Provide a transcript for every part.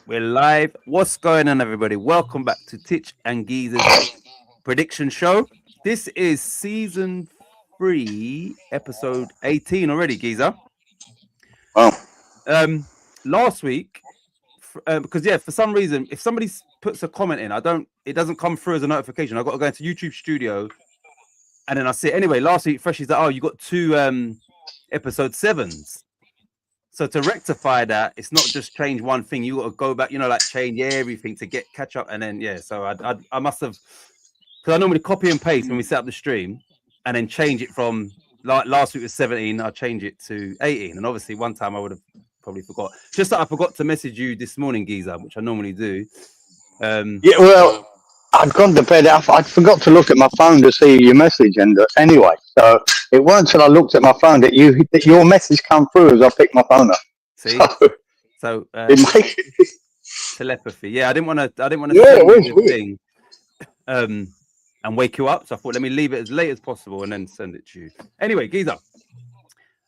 We're live. What's going on, everybody? Welcome back to Titch and Geezer's prediction show. This is season 3, episode 18 already, Geezer. Wow. Last week, because for some reason, if somebody puts a comment in, it doesn't come through as a notification. I've got to go into YouTube Studio, and then I see it. Anyway, last week, Freshy's like, oh, you got 2 episode 7s. So to rectify that, it's not just change one thing. You got to go back, change everything to catch up. And then, so I must have, because I normally copy and paste when we set up the stream and then change it from last week was 17. I'll change it to 18. And obviously one time I would have probably forgot. Just that I forgot to message you this morning, Giza, which I normally do. I'd gone to bed. I forgot to look at my phone to see your message. And anyway, so it wasn't until I looked at my phone that your message come through as I picked my phone up. See, so it telepathy. Yeah, I didn't want to. Yeah, it was thing, and wake you up. So I thought, let me leave it as late as possible and then send it to you. Anyway, Giza,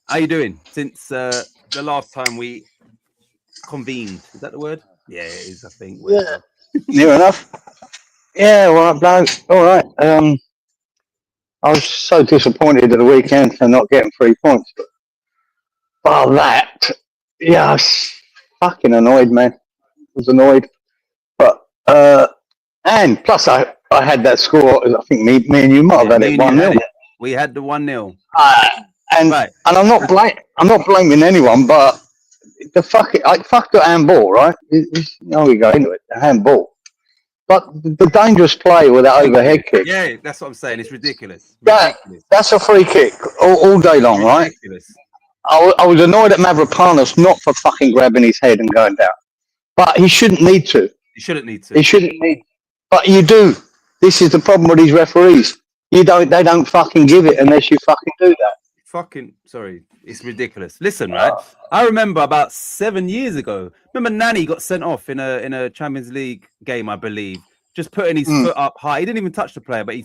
how you doing since the last time we convened? Is that the word? Yeah, it is. I think. Yeah, near enough. Yeah, well, all right. I was so disappointed at the weekend for not getting 3 points. But bar that, I was fucking annoyed, man. I was annoyed. But and plus I had that score. I think me and you might have had it 1-0. We had the 1-0. And I'm not blaming anyone, but I fucked the handball, right? Now we go into it, the handball. But the dangerous play with that overhead kick. Yeah, that's what I'm saying. It's ridiculous. That's a free kick all day long, right? I was annoyed at Mavropanos not for fucking grabbing his head and going down. But he shouldn't need to. He shouldn't need. But you do. This is the problem with these referees. They don't fucking give it unless you fucking do that. Sorry, it's ridiculous. Listen, right? I remember about 7 years ago. Remember, Nani got sent off in a Champions League game, I believe, just putting his foot up high. He didn't even touch the player, but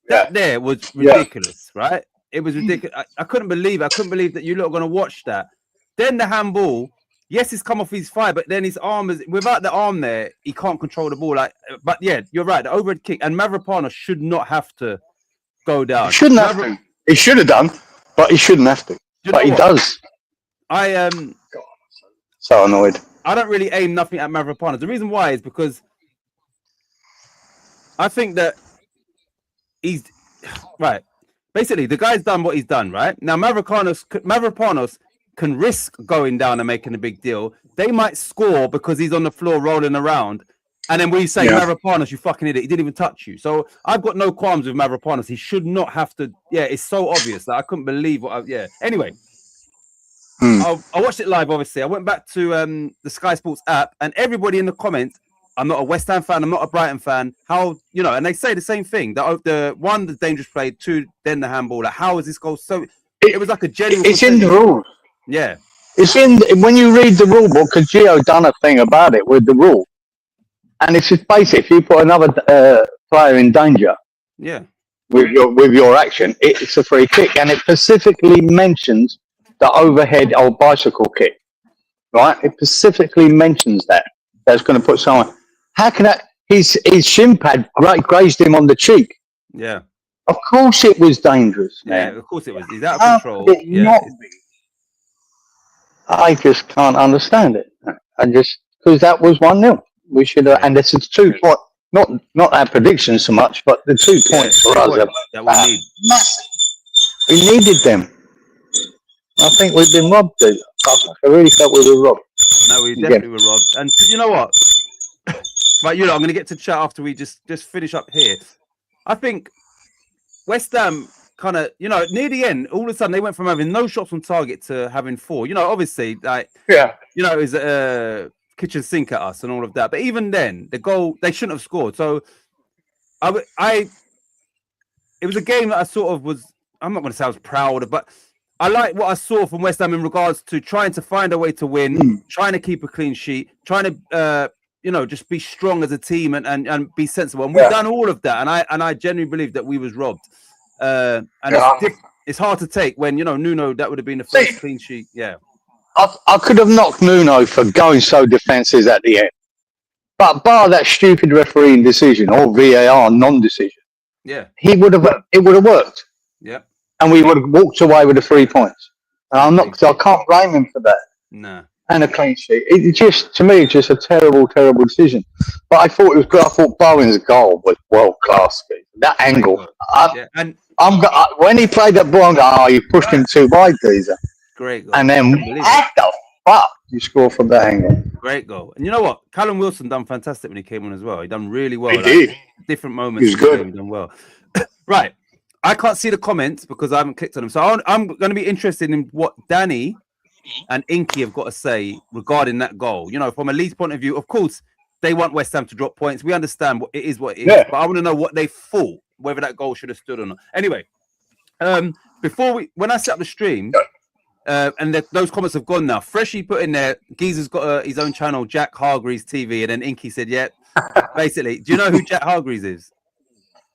that there was ridiculous, right? It was ridiculous. I couldn't believe it. I couldn't believe that you lot are going to watch that. Then the handball. Yes, it's come off his thigh, but then his arm is without the arm there. He can't control the ball. But yeah, you're right. The overhead kick and Mavropanos should not have to go down. He shouldn't have to. He should have done, but he shouldn't have to. But he does. I am so annoyed. I don't really aim nothing at Mavropanos. The reason why is because I think that he's right. Basically, the guy's done what he's done. Right now, Mavropanos can risk going down and making a big deal. They might score because he's on the floor rolling around. And then when you say Mavropanos, you fucking idiot, he didn't even touch you. So I've got no qualms with Mavropanos. He should not have to. Yeah, it's so obvious that I couldn't believe Anyway, I watched it live, obviously. I went back to the Sky Sports app and everybody in the comments, I'm not a West Ham fan, I'm not a Brighton fan. How, and they say the same thing. The one, the dangerous play, 2, then the handball. Like, how is this goal so... It was like a genuine... It's in the rules. Yeah. It's when you read the rule book, because Gio done a thing about it with the rule. And it's just basic. If you put another player in danger, with your action, it's a free kick, and it specifically mentions the overhead old bicycle kick, right? It specifically mentions that's going to put someone. How can that? His shin pad grazed him on the cheek. Yeah. Of course, it was dangerous, man. Yeah, of course it was. He's out of control. I just can't understand it. Because that was 1-0. We should have, and this is 2 points. Not our prediction so much, but the 2 points for us that we need. Massive. We needed them. I think we've been robbed. I really felt we were robbed. No, we definitely were robbed. And you know what? Right, I'm going to get to chat after we just finish up here. I think West Ham kind of, near the end, all of a sudden they went from having no shots on target to having 4. Obviously, it was a kitchen sink at us and all of that. But even then, the goal, they shouldn't have scored. So it was a game that I sort of was, I'm not going to say I was proud of, but I like what I saw from West Ham in regards to trying to find a way to win, trying to keep a clean sheet, trying to, just be strong as a team and be sensible. And we've done all of that. And I genuinely believe that we was robbed. It's hard to take when, Nuno, that would have been the first clean sheet. Yeah. I could have knocked Nuno for going so defensive at the end. But bar that stupid refereeing decision or VAR non-decision, it would have worked. Yeah. And we would have walked away with the 3 points. And I can't blame him for that. No. And a clean sheet. It just, to me, it's just a terrible, terrible decision. But I thought it was good. I thought Bowen's goal was world class. That angle. When he played that ball, I'm going, you pushed him too wide, Geezer. Great goal. And then, what the fuck? You score from that angle. Great goal. And you know what? Callum Wilson done fantastic when he came on as well. He done really well. He did. Different moments. He was good. He done well. Right. I can't see the comments because I haven't clicked on them. So I'm going to be interested in what Danny and Inky have got to say regarding that goal. You know, from a Leeds point of view, of course, they want West Ham to drop points. We understand what it is, but I want to know what they thought, whether that goal should have stood or not. Anyway, when I set up the stream, and those comments have gone now. Freshie put in there, Geezer's got his own channel, Jack Hargreaves TV, and then Inky said, yeah. Basically, do you know who Jack Hargreaves is?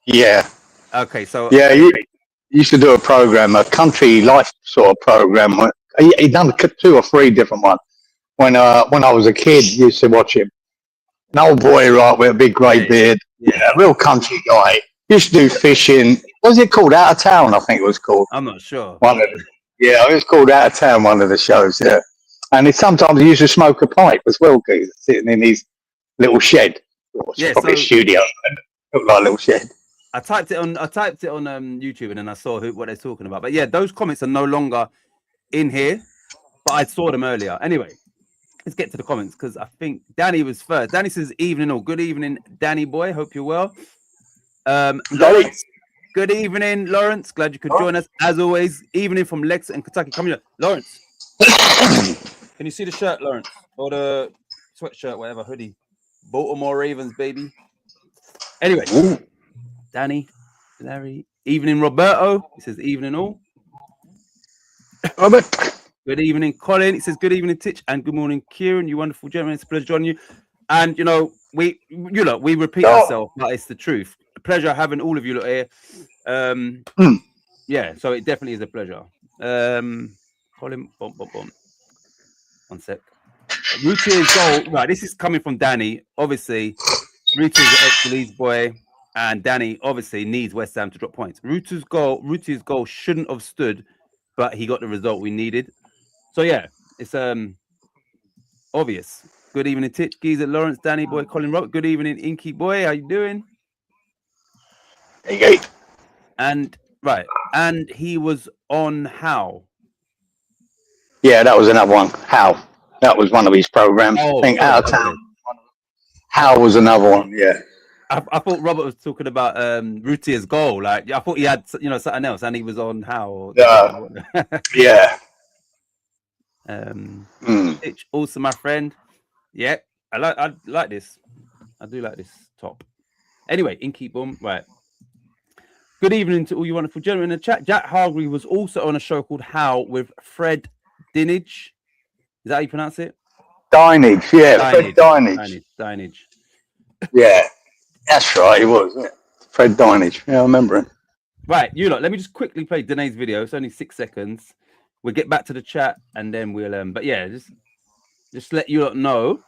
Yeah. Okay, so... Yeah, he used to do a program, a country life sort of program. He done 2 or 3 different ones. When I was a kid, used to watch him. An old boy, right, with a big grey beard. Yeah, real country guy. Used to do fishing. What was it called? Out of Town, I think it was called. I'm not sure. It was called Out of Town, one of the shows, yeah. And sometimes he used to smoke a pipe as well, sitting in his little shed. Probably a studio. Looked like a little shed. I typed it on YouTube and then I saw what they're talking about. But yeah, those comments are no longer in here, but I saw them earlier. Anyway, let's get to the comments because I think Danny was first. Danny says, evening or good evening, Danny boy. Hope you're well. Lawrence, good evening, Lawrence. Glad you could join us. As always, evening from Lexington, Kentucky. Come here, Lawrence. Can you see the shirt, Lawrence? Or the sweatshirt, whatever, hoodie. Baltimore Ravens, baby. Anyway. Ooh. Danny, Larry, evening, Roberto. He says, evening, all. Robert. Good evening, Colin. He says, good evening, Titch, and good morning, Kieran. You wonderful gentlemen. It's a pleasure joining you. And, you know, we repeat ourselves, but it's the truth. A pleasure having all of you lot here. Yeah, so it definitely is a pleasure. Colin, boom. One sec. Routier's goal. Right, this is coming from Danny. Obviously, Routier's an ex-Leeds boy. And Danny obviously needs West Ham to drop points. Routier's goal shouldn't have stood, but he got the result we needed. So yeah, it's obvious. Good evening, Titch, Geezer, Lawrence, Danny boy, Colin, Robert. Good evening, Inky boy. How you doing? Hey. And he was on How. Yeah, that was another one. How. That was one of his programs. I think Out of Town. How was another one. Yeah. I thought Robert was talking about Routier's goal. Like I thought he had something else, and he was on How. Yeah. It's also my friend. Yeah, I like this. I do like this top. Anyway, Inky boom. Right. Good evening to all you wonderful gentlemen in the chat. Jack Hargreaves was also on a show called How with Fred Dinenage. Is that how you pronounce it? Dinenage. Yeah, Fred Dinenage. Dinenage. Yeah. That's right, he was, wasn't it? Fred Dinenage. Yeah, I remember him. Right, you lot, let me just quickly play Danae's video. It's only 6 seconds. We'll get back to the chat and then we'll but yeah, just let you lot know.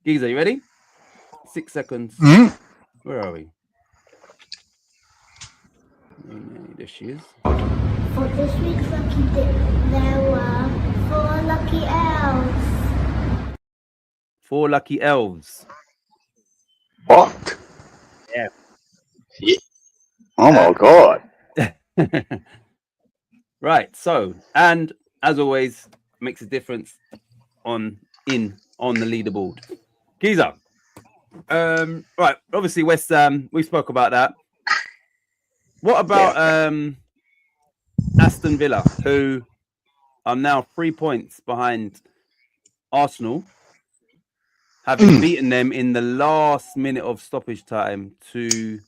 Geezer, you ready? 6 seconds. Mm-hmm. Where are we? There she is. For this week's lucky dip, there were 4 lucky elves. 4 lucky elves. What? Yeah. Oh my God. Right. So, and as always, makes a difference on the leaderboard. Geezer. Right. Obviously, West Ham. We spoke about that. What about Aston Villa, who are now 3 points behind Arsenal, having beaten them in the last minute of stoppage time to,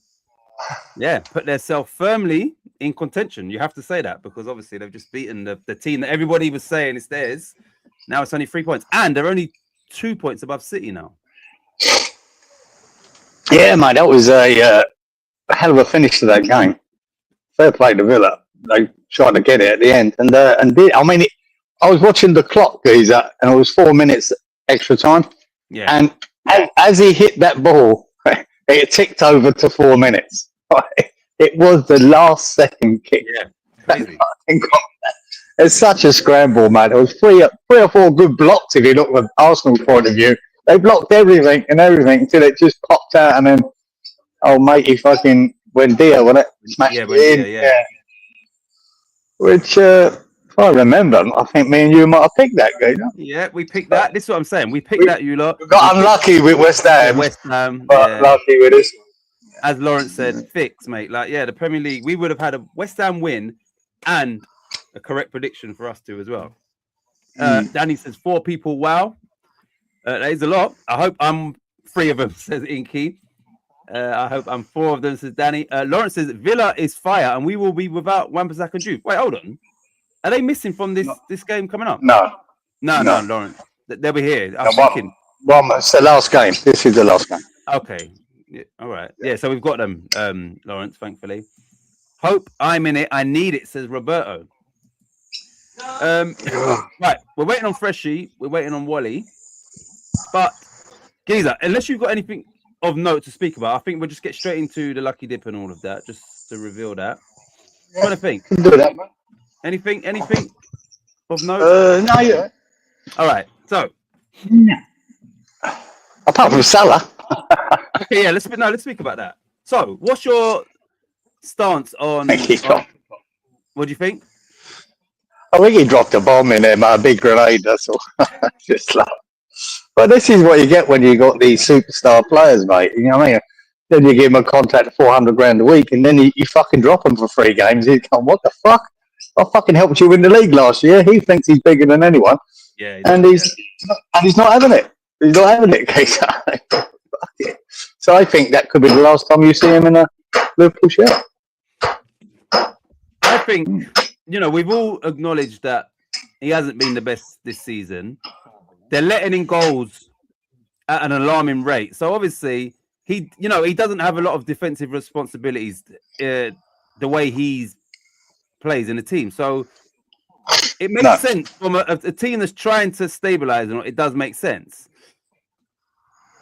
put themselves firmly in contention. You have to say that because obviously they've just beaten the team that everybody was saying is theirs. Now it's only 3 points, and they're only 2 points above City now. Yeah, mate, that was a hell of a finish to that game. Fair play to Villa. They tried to get it at the end, and did. I mean, I was watching the clock, Geezer, and it was 4 minutes extra time. Yeah. And as he hit that ball, it ticked over to 4 minutes. It was the last second kick. Yeah. Crazy. It's such a scramble, man. It was three or four good blocks if you look from Arsenal's point of view. They blocked everything until it just popped out, and then mate, he fucking Buendia, wasn't it? Smashed it in. Yeah. Which, if I remember, I think me and you might have picked that game. Yeah, we picked that. This is what I'm saying. We picked that, you lot. We got unlucky with West Ham. But lucky with this. As Lawrence said, fix, mate. Like, yeah, the Premier League, we would have had a West Ham win and a correct prediction for us too as well. Danny says 4 people. Wow. That is a lot. I hope I'm 3 of them, says Inky. I hope I'm 4 of them, says Danny. Lawrence says Villa is fire and we will be without Wan-Bissaka and Juve. Wait, hold on. Are they missing from this game coming up? No, Lawrence. They'll be here. I'm thinking. It's the last game. This is the last game. Okay. Yeah, all right. Yeah, so we've got them, Lawrence, thankfully. Hope I'm in it. I need it, says Roberto. Right, we're waiting on Freshie. We're waiting on Wally. But, Geezer, unless you've got anything of note to speak about, I think we'll just get straight into the Lucky Dip and all of that, just to reveal that. What do you think? Do that, man. Anything of note? No, yeah. All right, so. Apart from Salah. Okay, yeah, let's speak about that. So, what's your stance on what do you think? I think he dropped a bomb in there, a big grenade, that's all. Just like, but this is what you get when you got these superstar players, mate. You know what I mean? Then you give him a contract for $400,000 a week, and then you fucking drop him for 3 games. He's going, what the fuck? I fucking helped you win the league last year. He thinks he's bigger than anyone. Yeah, and he's not having it. He's not having it, Keith. So I think that could be the last time you see him in a Liverpool shirt. I think, we've all acknowledged that he hasn't been the best this season. They're letting in goals at an alarming rate. So obviously, he doesn't have a lot of defensive responsibilities the way he plays in the team. So it makes sense from a team that's trying to stabilize, and it does make sense.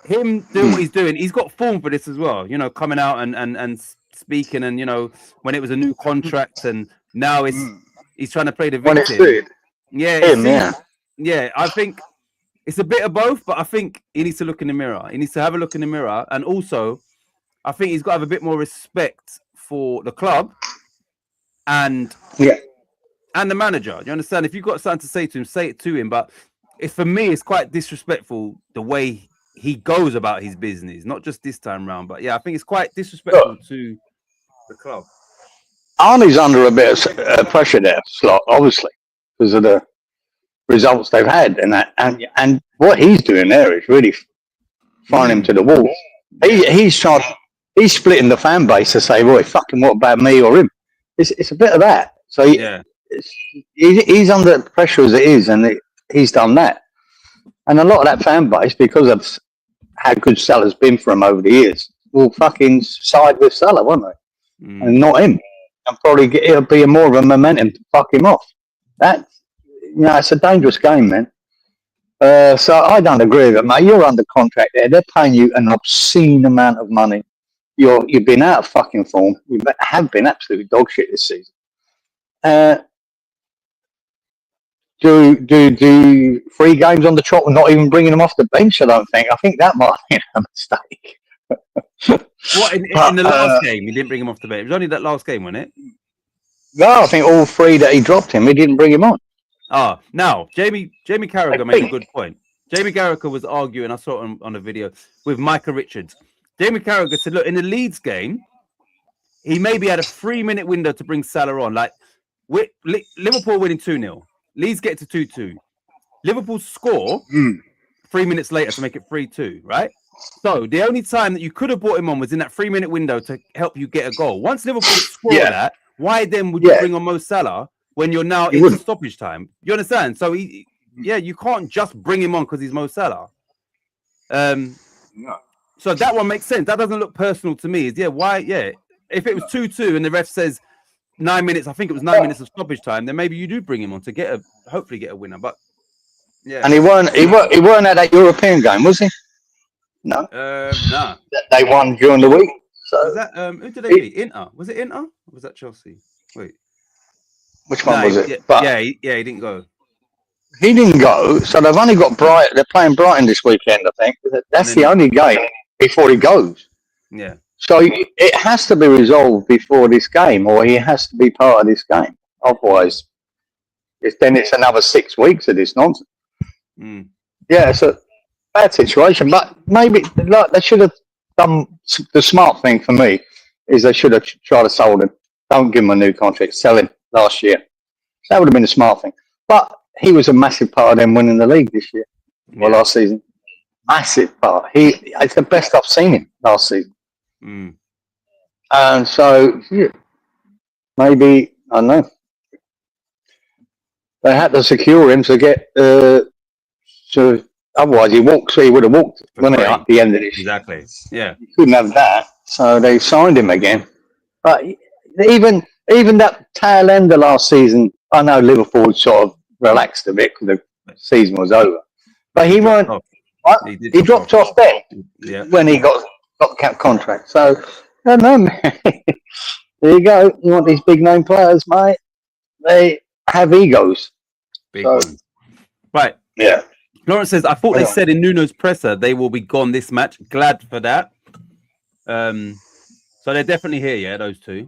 Him doing what he's doing, he's got form for this as well. Coming out and speaking, and when it was a new contract, and now he's trying to play the victim. I think it's a bit of both, but I think he needs to look in the mirror. He needs to have a look in the mirror, and also, I think he's got to have a bit more respect for the club and the manager. Do you understand? If you've got something to say to him, say it to him. But for me, it's quite disrespectful the way he goes about his business, not just this time round, but I think it's quite disrespectful to the club. Arnie's under a bit of pressure there, Slot, obviously, because of the results they've had, and what he's doing there is really throwing him to the wall. He's splitting the fan base to say, "Boy, fucking what about me or him?" It's a bit of that. So he's under pressure as it is, and he's done that. And a lot of that fan base, because of how good Salah's been for him over the years, will fucking side with Salah, won't they? And not him. And probably it'll be more of a momentum to fuck him off. It's a dangerous game, man. So I don't agree with it, mate. You're under contract there. They're paying you an obscene amount of money. You've been out of fucking form. You have been absolutely dog shit this season. Do 3 games on the trot and not even bringing them off the bench? I think that might have been a mistake. What in the last game? He didn't bring him off the bench. It was only that last game, wasn't it? No, I think all 3 that he dropped him, he didn't bring him on. Now Jamie Carragher made a good point. Jamie Carragher was arguing. I saw it on a video with Micah Richards. Jamie Carragher said, "Look, in the Leeds game, he maybe had a 3-minute window to bring Salah on. Like Liverpool winning 2-0, Leeds get to 2-2, Liverpool score 3 minutes later to make it 3-2, right? So the only time that you could have brought him on was in that 3-minute window to help you get a goal. Once Liverpool score that, why then would you bring on Mo Salah when you're now in stoppage time? You understand? So you can't just bring him on because he's Mo Salah. So that one makes sense. That doesn't look personal to me. If it was 2-2 and the ref says 9 minutes. I think it was 9 minutes of stoppage time. Then maybe you do bring him on to hopefully get a winner. But yeah, and he weren't at that European game, was he? No. Nah. They won during the week. So was that who did they beat? Inter? Was it Inter? Or was that Chelsea? Wait, which one was it? He didn't go. He didn't go, so they've only got Brighton. They're playing Brighton this weekend, I think. That's the only game before he goes. Yeah. So it has to be resolved before this game, or he has to be part of this game. Otherwise, it's another 6 weeks of this nonsense. Mm. Yeah, it's a bad situation, but maybe they should have done the smart thing for me. Is they should have tried to sell him. Don't give him a new contract. Sell him last year. That would have been the smart thing. But he was a massive part of them winning the league this year, or last season. Massive part. It's the best I've seen him last season. Mm. And so, maybe, I don't know. They had to secure him to get, otherwise he would have walked, wouldn't he, at the end of this. Exactly. Yeah. He couldn't have that. So they signed him again. But even that tail end of last season, I know Liverpool sort of relaxed a bit because the season was over. But he weren't. He dropped off then when he got the contract. So, I don't know, man. There you go. You want these big name players, mate? They have egos. Big ones. Right. Yeah. Lawrence says, I thought they said in Nuno's presser they will be gone this match. Glad for that. So they're definitely here, yeah, those two.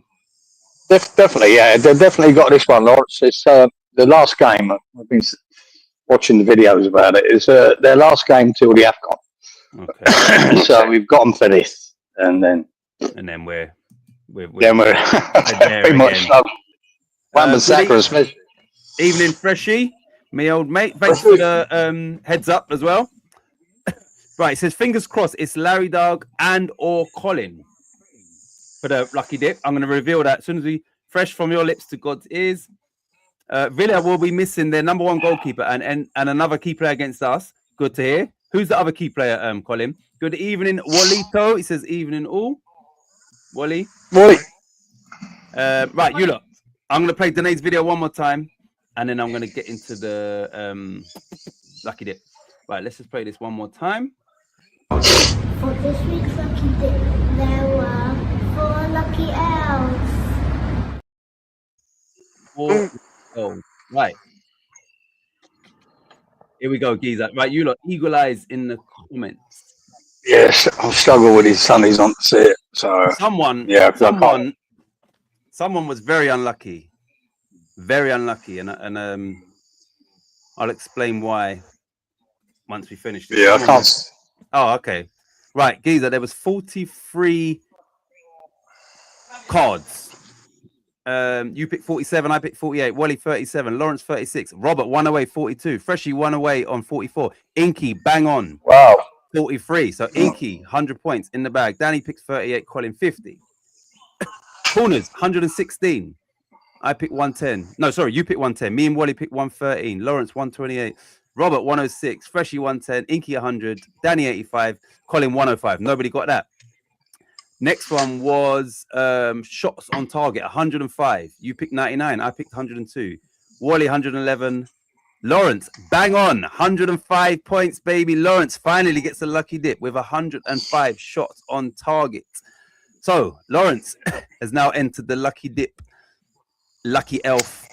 Definitely, yeah. They've definitely got this one, Lawrence. It's the last game. I've been watching the videos about it. It's their last game till the AFCON. Okay. So we've got them for this, and then we're very much so. Wan-Bissaka especially. Evening, Freshie, me old mate. Thanks for the heads up as well. Right, it says fingers crossed. It's Larry Dog and or Colin for the lucky dip. I'm going to reveal that as soon as we fresh from your lips to God's ears. Villa will be missing their number one goalkeeper and another key player against us. Good to hear. Who's the other key player, Colin? Good evening, Walito. He says evening all. Wally. Right, you lot. I'm going to play Danae's video one more time, and then I'm going to get into the lucky dip. Right, let's just play this one more time. For this week's lucky dip, there were 4 lucky elves. 4 goals. Right. Here we go, Giza. Right, you lot, eagle eyes in the comments. yes, I'll struggle with his sunnies on to see it. So Someone was very unlucky. Very unlucky, and I'll explain why once we finish this. Yeah, I can't. Oh, okay. Right, Giza, there was 43 cards. You picked 47, I picked 48, Wally 37, Lawrence 36, Robert 1 away 42, Freshie 1 away on 44, Inky bang on. Wow. 43. So Inky 100 points in the bag. Danny picks 38, Colin 50. Corners 116. I picked 110. No, sorry, you picked 110. Me and Wally picked 113. Lawrence 128. Robert 106. Freshie 110. Inky 100. Danny 85. Colin 105. Nobody got that. Next one was shots on target 105. You picked 99. I picked 102. Wally 111. Lawrence, bang on, 105 points, baby. Lawrence finally gets a lucky dip with 105 shots on target. So Lawrence has now entered the lucky dip. Lucky elf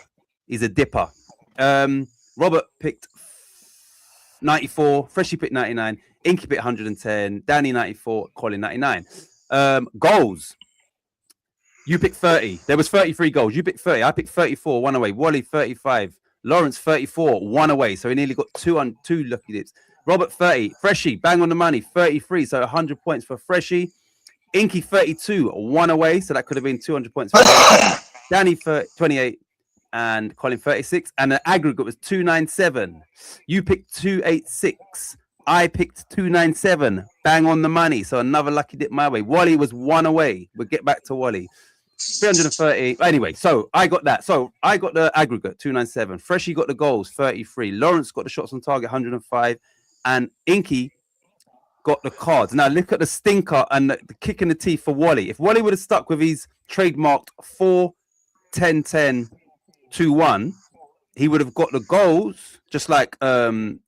is a dipper. Robert picked 94. Freshie picked 99. Inky picked 110. Danny 94. Colin 99. Goals. You picked 30. There was 33 goals. You picked 30. I picked 34. 1 away. Wally 35. Lawrence 34, 1 away, so he nearly got two lucky dips. Robert 30, Freshie, bang on the money, 33, so 100 points for Freshie. Inky 32, 1 away, so that could have been 200 points for Danny 28, and Colin 36, and the aggregate was 297. You picked 286. I picked 297. Bang on the money, so another lucky dip my way. Wally was 1 away. We'll get back to Wally. 330. Anyway, so I got that. So I got the aggregate 297. Freshie got the goals 33. Lawrence got the shots on target 105, and Inky got the cards. Now look at the stinker and the kick in the teeth for Wally. If Wally would have stuck with his trademarked 4 10-10, 2-1, he would have got the goals just like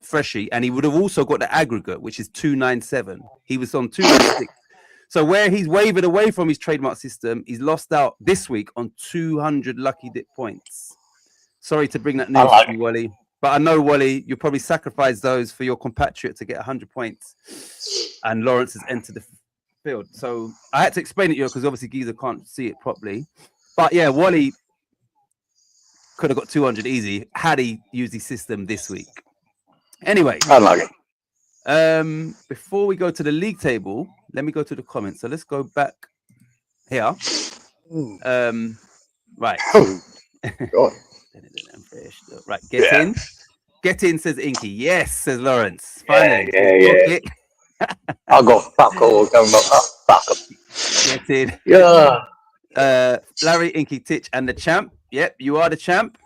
Freshie, and he would have also got the aggregate, which is 297. He was on 296. So where he's wavered away from his trademark system, he's lost out this week on 200 lucky dip points. Sorry to bring that news to you, Wally. But I know, Wally, you probably sacrificed those for your compatriot to get 100 points. And Lawrence has entered the field. So I had to explain it to you because obviously Giza can't see it properly. But yeah, Wally could have got 200 easy had he used his system this week. Anyway. Unlucky. Before we go to the league table, let me go to the comments. So let's go back here. Right. God. Right, in. Get in, says Inky. Yes, says Lawrence. Finally. Yeah. I got fuck all going up. Fuck them. Get in. Yeah. Larry, Inky, Titch, and the champ. Yep, you are the champ.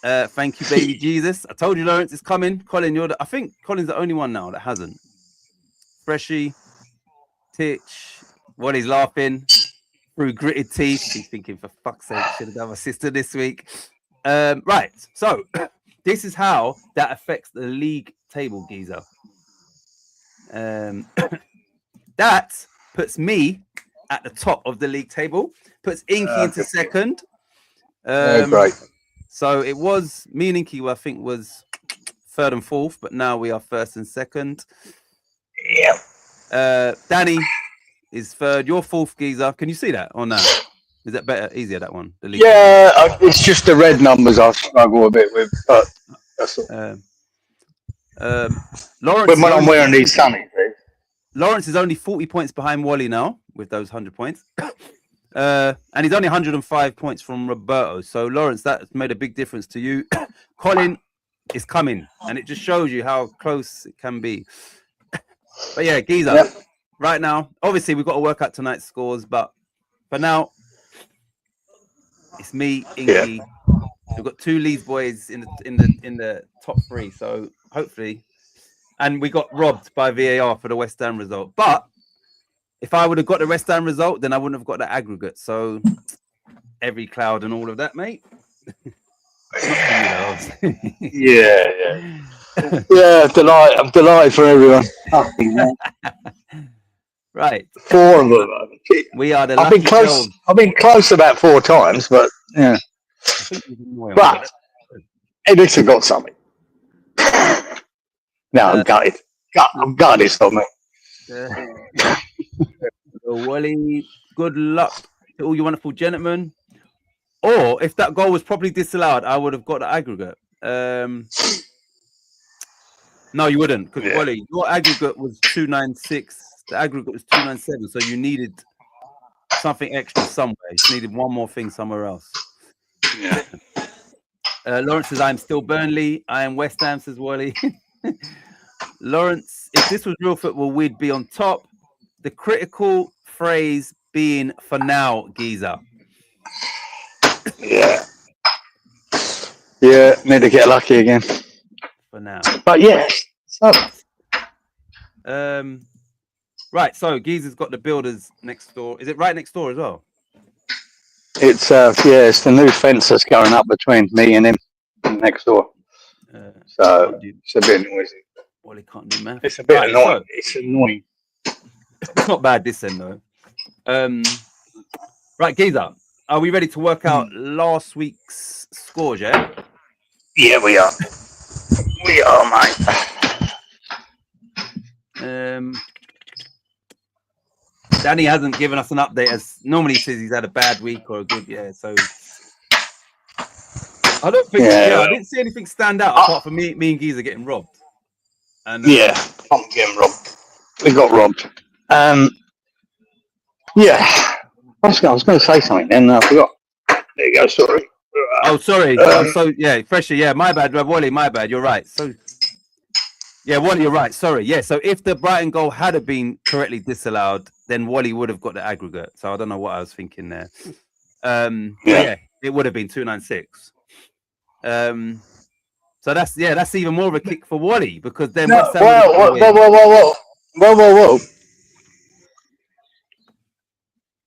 Thank you, baby Jesus. I told you, Lawrence is coming. Colin, I think Colin's the only one now that hasn't. Freshie, Titch, Wally's laughing through gritted teeth. He's thinking, for fuck's sake, should have done my sister this week. Right, so this is how that affects the league table, Giza. That puts me at the top of the league table, puts Inky into second. Great. So it was me and Inky, I think, was third and fourth, but now we are first and second. Yeah. Danny is third. You're fourth, Giza. Can you see that or no? Is that better, easier, that one? The league it's just the red numbers I struggle a bit with, but that's all. Lawrence, when I'm wearing these sunnies, Lawrence is only 40 points behind Wally now with those 100 points. And he's only 105 points from Roberto. So, Lawrence, that's made a big difference to you. Colin is coming, and it just shows you how close it can be. But yeah, Giza, right now, obviously, we've got to work out tonight's scores, but for now, it's me, Inky. Yeah. We've got two Leeds boys in the top three, so hopefully, and we got robbed by VAR for the West Ham result. But if I would have got the West Ham result, then I wouldn't have got the aggregate. So every cloud and all of that, mate. Yeah. I'm delighted for everyone. Right. 4 of them. We are the I've been close. Girls. I've been close about 4 times, but yeah. But at least I got something. No, I'm gutted. I'm gutted it's not me. Wally, good luck to all you wonderful gentlemen. Or if that goal was properly disallowed, I would have got the aggregate. No, you wouldn't, because Wally, your aggregate was 296. The aggregate was 297, so you needed something extra somewhere. You needed one more thing somewhere else. Yeah. Lawrence says, I'm still Burnley. I am West Ham, says Wally. Lawrence, if this was real football, we'd be on top. The critical phrase being for now, Giza. Yeah, need to get lucky again. For now. But yeah. So. Right, so Giza's got the builders next door. Is it right next door as well? It's it's the new fence that's going up between me and him next door. So it's a bit noisy. Well, he can't do math. It's a bit annoying. It's annoying. It's not bad this end though. Right, Giza, are we ready to work out last week's scores? Yeah. Yeah, we are. We are, mate. Danny hasn't given us an update, as normally he says he's had a bad week or a good, so I don't think I didn't see anything stand out apart from me and Giza getting robbed. And I'm getting robbed. We got robbed. I was going to say something then I forgot. There you go, sorry. Oh, sorry. Freshie, my bad, Wally, my bad, you're right. So Wally, you're right. Sorry. Yeah. So if the Brighton goal had have been correctly disallowed, then Wally would have got the aggregate. So I don't know what I was thinking there. It would have been 296. So that's even more of a kick for Wally because then. Whoa.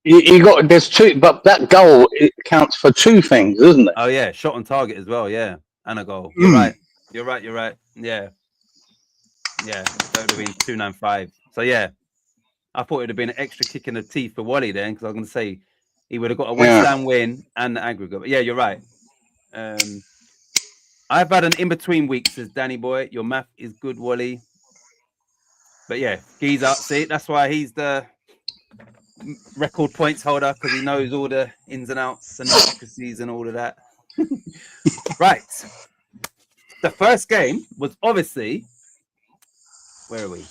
You got there's two, but that goal it counts for two things, doesn't it? Oh yeah, shot on target as well. Yeah, and a goal. You're right. You're right. Yeah. That would have been 295. So yeah, I thought it would have been an extra kick in the teeth for Wally then, because I was going to say he would have got a West Ham win and the aggregate. But yeah, you're right. I've had an in-between week, says Danny Boy. Your math is good, Wally. But yeah, Gee's up. See, that's why he's the record points holder, because he knows all the ins and outs and intricacies and all of that. Right. The first game was obviously... Where are we? Do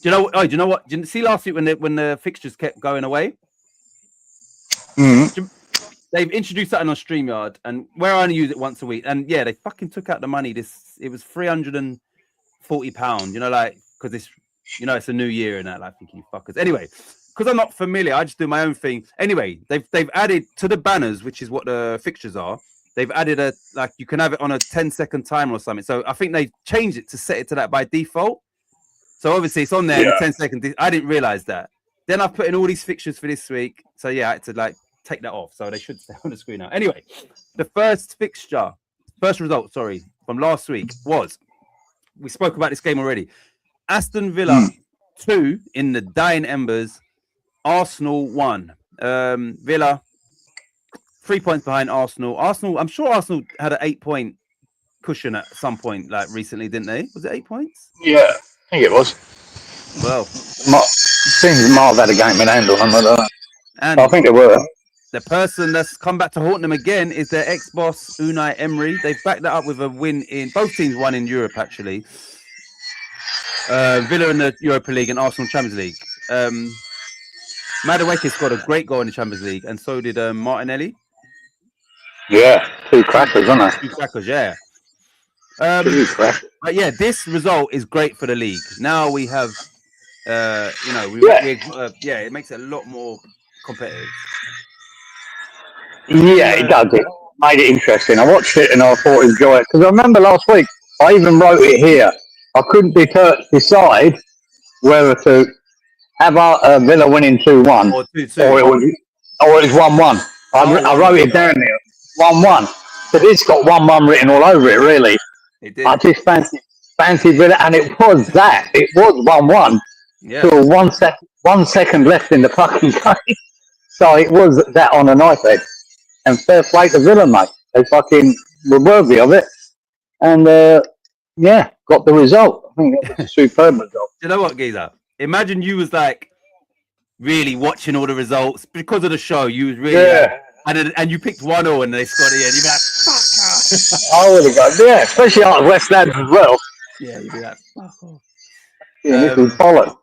you know? Oh, do you know what? Did you see last week when the fixtures kept going away? They've introduced something on StreamYard, and where I only use it once a week, and yeah, they fucking took out the money. It was £340. You know, like because it's it's a new year and that. Like, thinking you fuckers. Anyway, because I'm not familiar, I just do my own thing. Anyway, they've added to the banners, which is what the fixtures are. They've added you can have it on a 10-second timer or something. So I think they changed it to set it to that by default. So obviously it's on there in 10 seconds. I didn't realize that. Then I put in all these fixtures for this week. So yeah, I had to take that off. So they should stay on the screen now. Anyway, the first result, from last week was, we spoke about this game already. Aston Villa 2 in the dying embers. Arsenal 1. Villa 3 points behind Arsenal. I'm sure Arsenal had an 8-point cushion at some point, like recently, didn't they? Was it 8 points? Yeah. I think it was. Well, seems Marv had a game in hand on them. I don't know. And I think it were. The person that's come back to haunt them again is their ex-boss, Unai Emery. They've backed that up with a win in... Both teams won in Europe, actually. Villa in the Europa League and Arsenal Champions League. Madueke scored a great goal in the Champions League, and so did Martinelli. Yeah, two crackers, aren't they? Two crackers, yeah. But yeah, this result is great for the league. Now we have, it makes it a lot more competitive. Yeah, it does. It made it interesting. I watched it and I thought enjoy it because I remember last week I even wrote it here. I couldn't decide whether to have Villa winning 2-1 or 2-2 or it was 1-1. I wrote it down there, 1-1. But it's got 1-1 written all over it, really. It did. I just fancied Villa, and it was that. It was 1-1. Yeah. So 1 second left in the fucking game. So it was that on a knife edge. And fair play to Villa, mate. They fucking were worthy of it. And, got the result. I think that was a superb result. You know what, Giza? Imagine you was like really watching all the results because of the show. You was really and you picked 1-0 and they scored it. You'd be like, fuck. I would have gone, especially out of West Ham as well. Yeah, you'd be like, fuck off. Yeah, this was follow.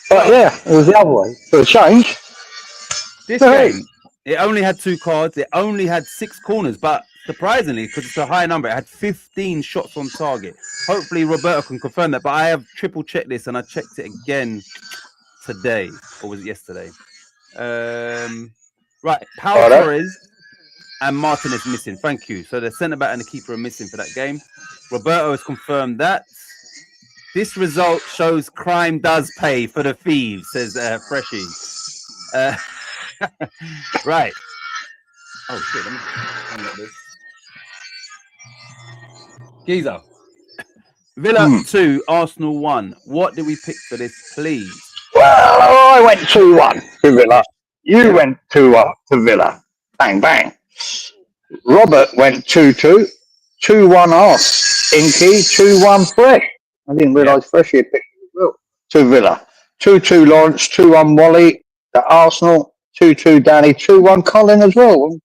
But it was the other way. For a change. This game, it only had 2 cards. It only had 6 corners. But surprisingly, because it's a high number, it had 15 shots on target. Hopefully, Roberto can confirm that. But I have triple checked this and I checked it again today. Or was it yesterday? Right. Pau Torres and Martin is missing. Thank you. So the centre back and the keeper are missing for that game. Roberto has confirmed that. This result shows crime does pay for the thieves, says Freshie. Right. Oh, shit. Let me unlock this. Giza. Villa 2, Arsenal 1. What do we pick for this, please? Well, I went 2-1 to Villa. You went 2-1 to Villa. Bang, bang. Robert went 2-2. 2-1 Arse. Inky, 2-1 Fresh. I didn't realise Fresh had picked as well. To Villa. 2-2 Lawrence, 2-1 Wally. The Arsenal, 2-2 Danny, 2-1 Colin as well.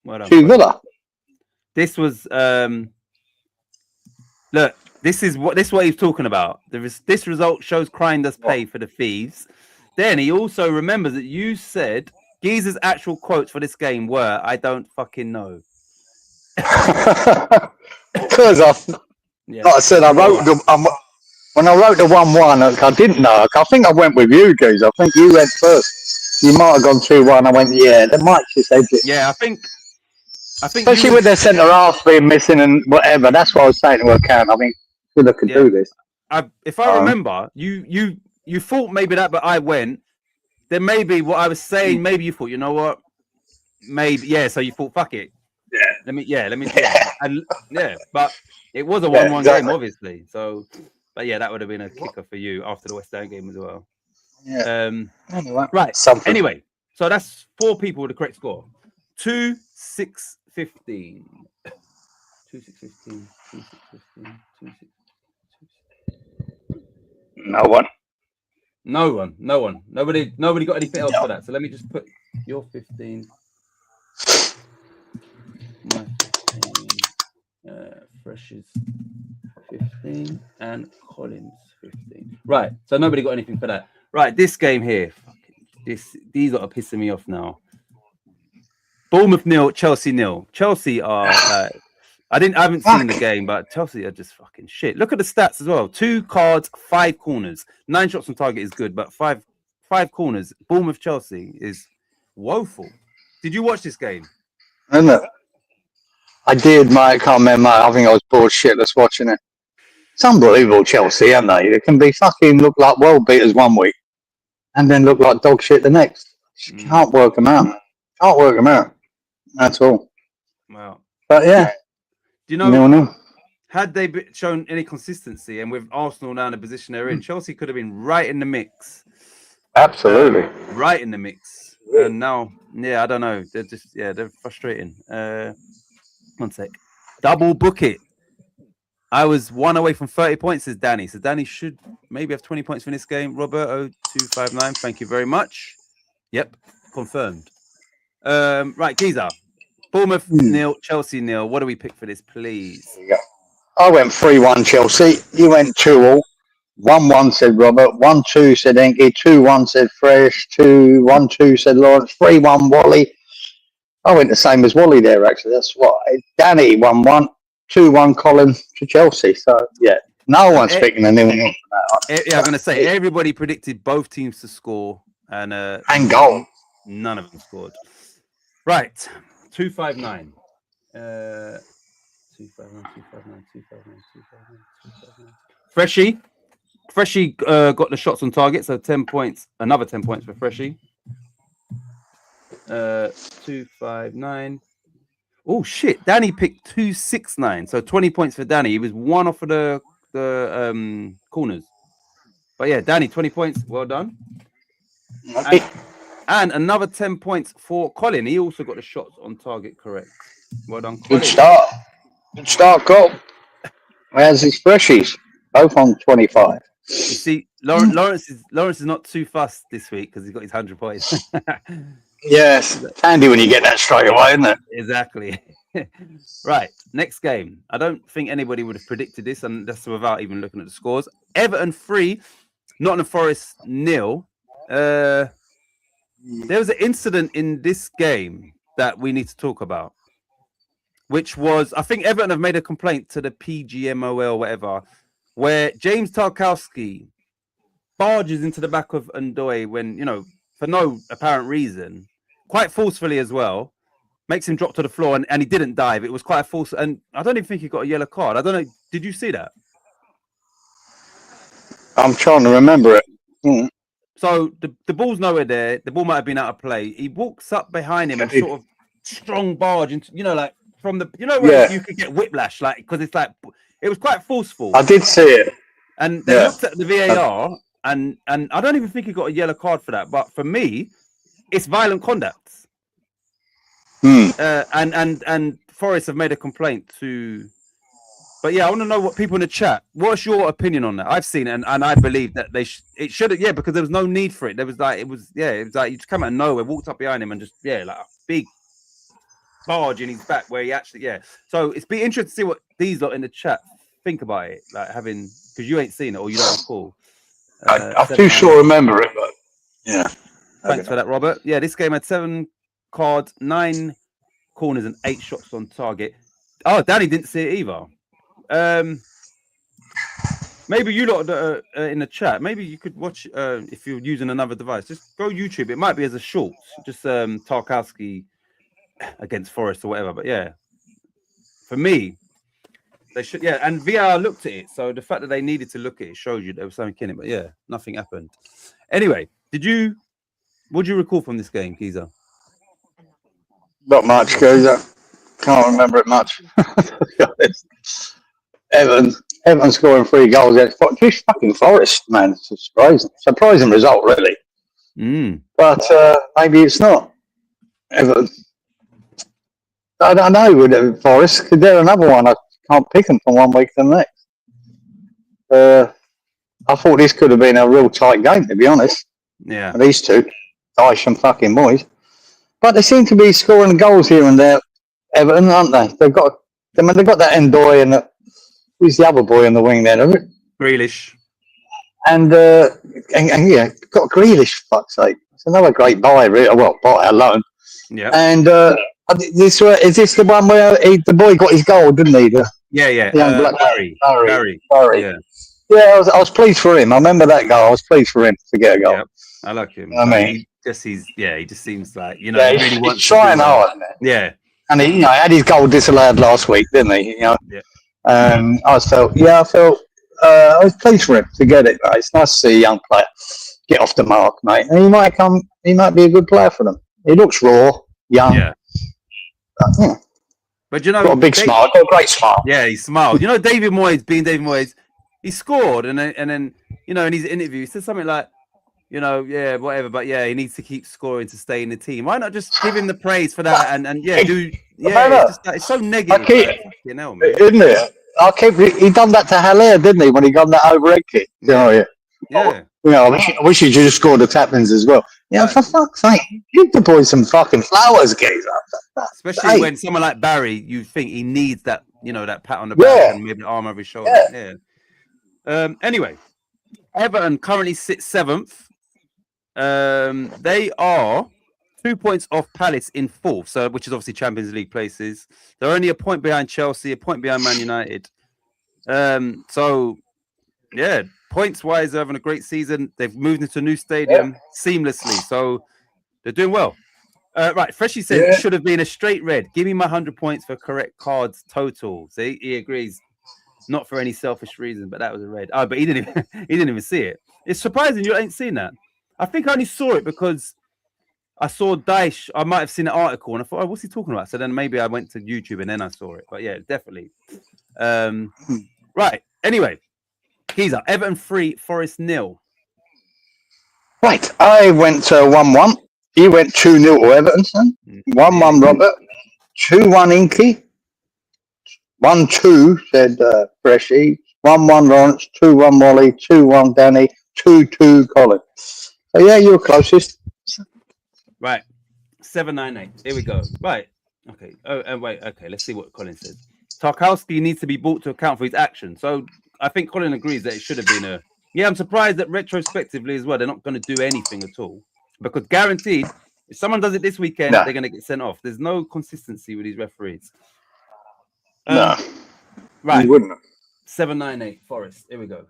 Well 2 Villa. This was look. This is what he's talking about. This result shows crime does pay for the thieves. Then he also remembers that you said Geezer's actual quotes for this game were, "I don't fucking know." Because like I said, when I wrote the 1-1, I didn't know. I think I went with you, Geezer. I think you went first. You might have gone 2-1. I went, they might just edge it. Yeah, I think. Especially with their centre half being missing and whatever. That's what I was saying to her, Cam. I think Villa could do this. If I remember, you thought maybe that, but I went. then maybe what I was saying, maybe you thought, you know what? Maybe, yeah. So you thought, fuck it. Let me, and but it was a 1-1 game, obviously. So, but yeah, that would have been a kicker for you after the West Ham game as well. Yeah. Right. Anyway, so that's 4 people with the correct score. 2-6-15. 2-6-15. 2-6-15. 2-6. No one. Nobody got anything else for that. So let me just put your 15. My 15. Fresh is 15 and Collins 15. Right. So nobody got anything for that. Right. This game here. These are pissing me off now. Bournemouth 0, Chelsea 0. Chelsea are I haven't seen the game, but Chelsea are just fucking shit. Look at the stats as well. 2 cards, 5 corners. 9 shots on target is good, but 5 corners. Bournemouth Chelsea is woeful. Did you watch this game? No. I did, mate. I can't remember. I think I was bored shitless watching it. It's unbelievable, Chelsea, aren't they? They can be fucking look like world beaters one week and then look like dog shit the next. You can't work them out. Can't work them out. That's all. Wow. But yeah. Do you know, had they shown any consistency, and with Arsenal now in the position they're in, Chelsea could have been right in the mix. Absolutely. Right in the mix. And now, I don't know. They're just, they're frustrating. 1 sec. Double book it. I was 1 away from 30 points, says Danny. So Danny should maybe have 20 points for this game. Roberto 259. Thank you very much. Yep. Confirmed. Right, Giza. Bournemouth 0, Chelsea 0. What do we pick for this, please? I went 3-1 Chelsea. You went 2-2. 1-1 said Robert. 1-2 said Enki. 2-1 said Fresh. 2-1-2 said Lawrence. 3-1 Wally. I went the same as Wally there, actually. That's what Danny 1-1. 2-1 Colin to Chelsea. So yeah, no one's picking anyone else for that. I'm going to say everybody predicted both teams to score and goal. None of them scored. Right. 259. 259. Freshie got the shots on target, so 10 points. Another 10 points for Freshie. 259. Oh shit! Danny picked 269, so 20 points for Danny. He was 1 off of the corners. But yeah, Danny, 20 points. Well done. And another 10 points for Colin. He also got the shots on target correct. Well done, Colin. Good start, Cole. Where's his Freshies? Both on 25. You see, Lawrence is not too fussed this week because he's got his 100 points. Yes, it's handy when you get that straight away, isn't it? Exactly. Right, next game. I don't think anybody would have predicted this, and that's without even looking at the scores. Everton 3, Nottingham Forest 0. There was an incident in this game that we need to talk about, which was, I think Everton have made a complaint to the PGMOL or whatever, where James Tarkowski barges into the back of Ndoye when, for no apparent reason, quite forcefully as well, makes him drop to the floor, and he didn't dive. It was quite a force, and I don't even think he got a yellow card. I don't know. Did you see that? I'm trying to remember it. Mm. So the ball's nowhere there. The ball might have been out of play. He walks up behind him and sort of strong barge into, like from the, where you could get whiplash, like, because it's like, it was quite forceful. I did see it. And they looked at the VAR, and I don't even think he got a yellow card for that. But for me, it's violent conduct. And Forest have made a complaint to. But yeah, I want to know what people in the chat. What's your opinion on that? I've seen it, and I believe that it should have, because there was no need for it. There was like it was like you just come out of nowhere, walked up behind him, and just like a big barge in his back where he actually So it's be interesting to see what these lot in the chat think about it, like having, because you ain't seen it or you don't recall. I'm too sure remember it, but yeah. Thanks for that, Robert. Yeah, this game had 7 cards, 9 corners, and 8 shots on target. Oh, Danny didn't see it either. Maybe you lot in the chat. Maybe you could watch if you're using another device. Just go YouTube. It might be as a short. Just Tarkowski against Forest or whatever. But yeah, for me, they should. Yeah, and VR looked at it. So the fact that they needed to look at it shows you there was something in it. But yeah, nothing happened. Anyway, did you What do you recall from this game, Giza? Not much, Geezer. Can't remember it much. To be honest. Everton scoring 3 goals. Just fucking Forest, man. It's a surprising result, really. But maybe it's not. Everton. I don't know with Forest, because they're another one. I can't pick them from one week to the next. I thought this could have been a real tight game, to be honest. Yeah. These two, Dyche and fucking Moyes. But they seem to be scoring goals here and there, Everton, aren't they? They've got that Endoy and who's the other boy on the wing there? Grealish. And yeah, got Grealish, for fuck's sake. It's another great buy, really. Well, buy alone. Yeah. And is this the one where the boy got his goal, didn't he? Yeah. Barry. Yeah. I was pleased for him. I remember that goal. I was pleased for him to get a goal. Yeah, I like him. I mean, he just seems like, he really wants to trying hard. Yeah. And he, had his goal disallowed last week, didn't he? Yeah. I felt I was pleased for him to get it. Right? It's nice to see a young player get off the mark, mate. And he might be a good player for them. He looks raw, young. Yeah. But got a big smile, got a great smile. Yeah, he smiled. David Moyes, being David Moyes, he scored, and then in his interview, he said something like, whatever, but he needs to keep scoring to stay in the team. Why not just give him the praise for that? It's so negative. Isn't it? He done that to Haller, didn't he, when he got that overhead kick? Yeah. I wish he just scored the tap-ins as well. For fuck's sake, give the boy some fucking flowers, Geezer. Especially when someone like Barry, you think he needs that, that pat on the back and maybe the arm over his shoulder. Yeah. Anyway, Everton currently sits 7th. They are 2 points off Palace in 4th, which is obviously Champions League places. They're only a point behind Chelsea, a point behind Man United. Points-wise, they're having a great season. They've moved into a new stadium seamlessly, so they're doing well. Right, Freshie says it should have been a straight red. Give me my 100 points for correct cards total. So he agrees, not for any selfish reason, but that was a red. Oh, but he didn't even see it. It's surprising you ain't seen that. I think I only saw it because I saw Dyche. I might have seen an article and I thought, what's he talking about? So then maybe I went to YouTube and then I saw it. But yeah, definitely. Right. Anyway, Giza, Everton 3, Forest 0. Right. I went 1-1. He went 2-0 to Everton, son. 1-1 Robert. 2-1 Inky. 1-2 said Freshie. 1-1 Lawrence. 2-1 Wally. 2-1 Danny. 2-2 Colin. So yeah, you were closest. Right. 798. Here we go. Right. Okay. Oh, and wait. Okay. Let's see what Colin says. Tarkowski needs to be brought to account for his action. So I think Colin agrees that it should have been a. Yeah, I'm surprised that retrospectively as well, they're not going to do anything at all. Because guaranteed, if someone does it this weekend, they're going to get sent off. There's no consistency with these referees. No. Right. You wouldn't. 798 Forest. Here we go.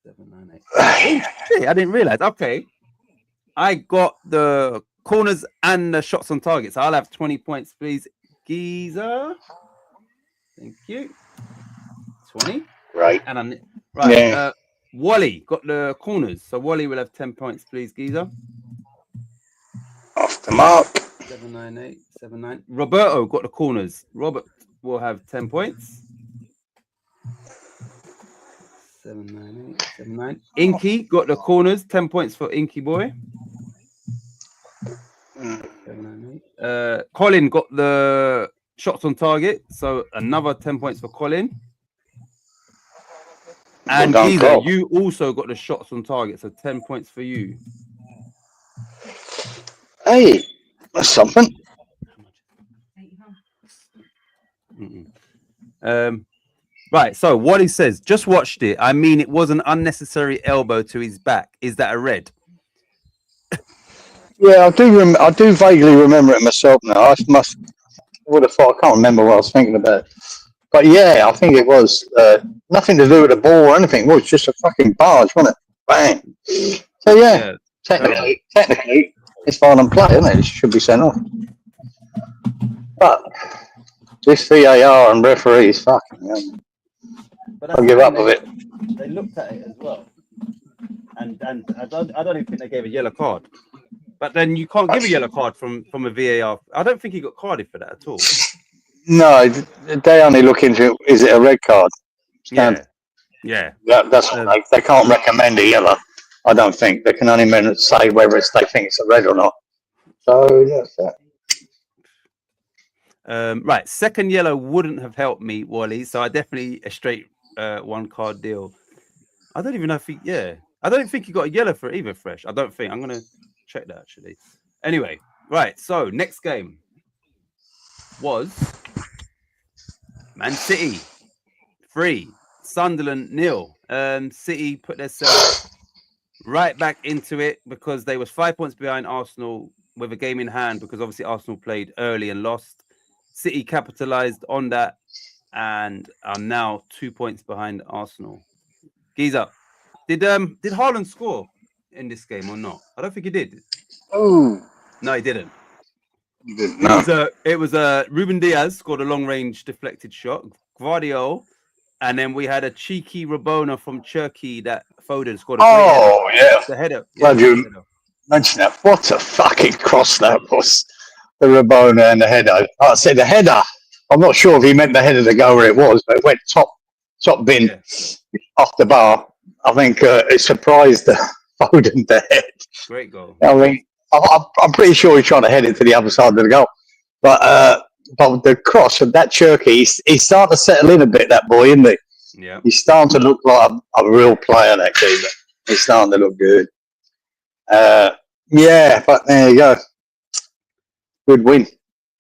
798. Oh, shit, I didn't realize. Okay. I got the corners and the shots on target. So I'll have 20 points, please. Giza. Thank you. 20. Right. And I'm right. Yeah. Wally got the corners. So Wally will have 10 points, please, Giza. Off the mark. 798. 79. Roberto got the corners. Robert will have 10 points. 798. 79. Inky got the corners. 10 points for Inky boy. 798. Colin got the shots on target. So another 10 points for Colin. And Giza, you also got the shots on target, so 10 points for you. Hey, that's something. Right, so what he says, just watched it. I mean, it was an unnecessary elbow to his back. Is that a red? Yeah, I do vaguely remember it myself now. I would have thought, I can't remember what I was thinking about. But yeah, I think it was nothing to do with the ball or anything. It was just a fucking barge, wasn't it? Bang. So yeah. Technically, it's violent play, isn't it? It should be sent off. But this VAR and referees, fucking, I'll give up with it. They looked at it as well, and I don't even think they gave a yellow card. But then you can't give a yellow card from a VAR. I don't think he got carded for that at all. No, they only look into, is it a red card? Yeah. That's what they can't recommend a yellow. I don't think. They can only say whether they think it's a red or not. So, that's that. Right, second yellow wouldn't have helped me, Wally. So I definitely a straight 1 card deal. I don't even know if I don't think he got a yellow for it either, Fresh. I don't think. I'm going to check that actually. Anyway, right. So next game was Man City 3, Sunderland 0. City put themselves right back into it because they was 5 points behind Arsenal with a game in hand because obviously Arsenal played early and lost. City capitalized on that and are now 2 points behind Arsenal. Giza, did Haaland score in this game or not? I don't think he did. Oh no, he didn't. No. It was Ruben Diaz scored a long range deflected shot. Gvardiol, and then we had a cheeky Rabona from Turkey that Foden scored. The header. Glad you mentioned that. What a fucking cross that was. The Rabona and the header. Like I said the header. I'm not sure if he meant the header to go where it was, but it went top bin off the bar. I think it surprised Foden the head. Great goal. I mean, I'm pretty sure he's trying to head it to the other side of the goal. But the cross of that Turkey, he's starting to settle in a bit, that boy, isn't he? Yeah. He's starting to look like a real player, that keeper. He's starting to look good. But there you go. Good win.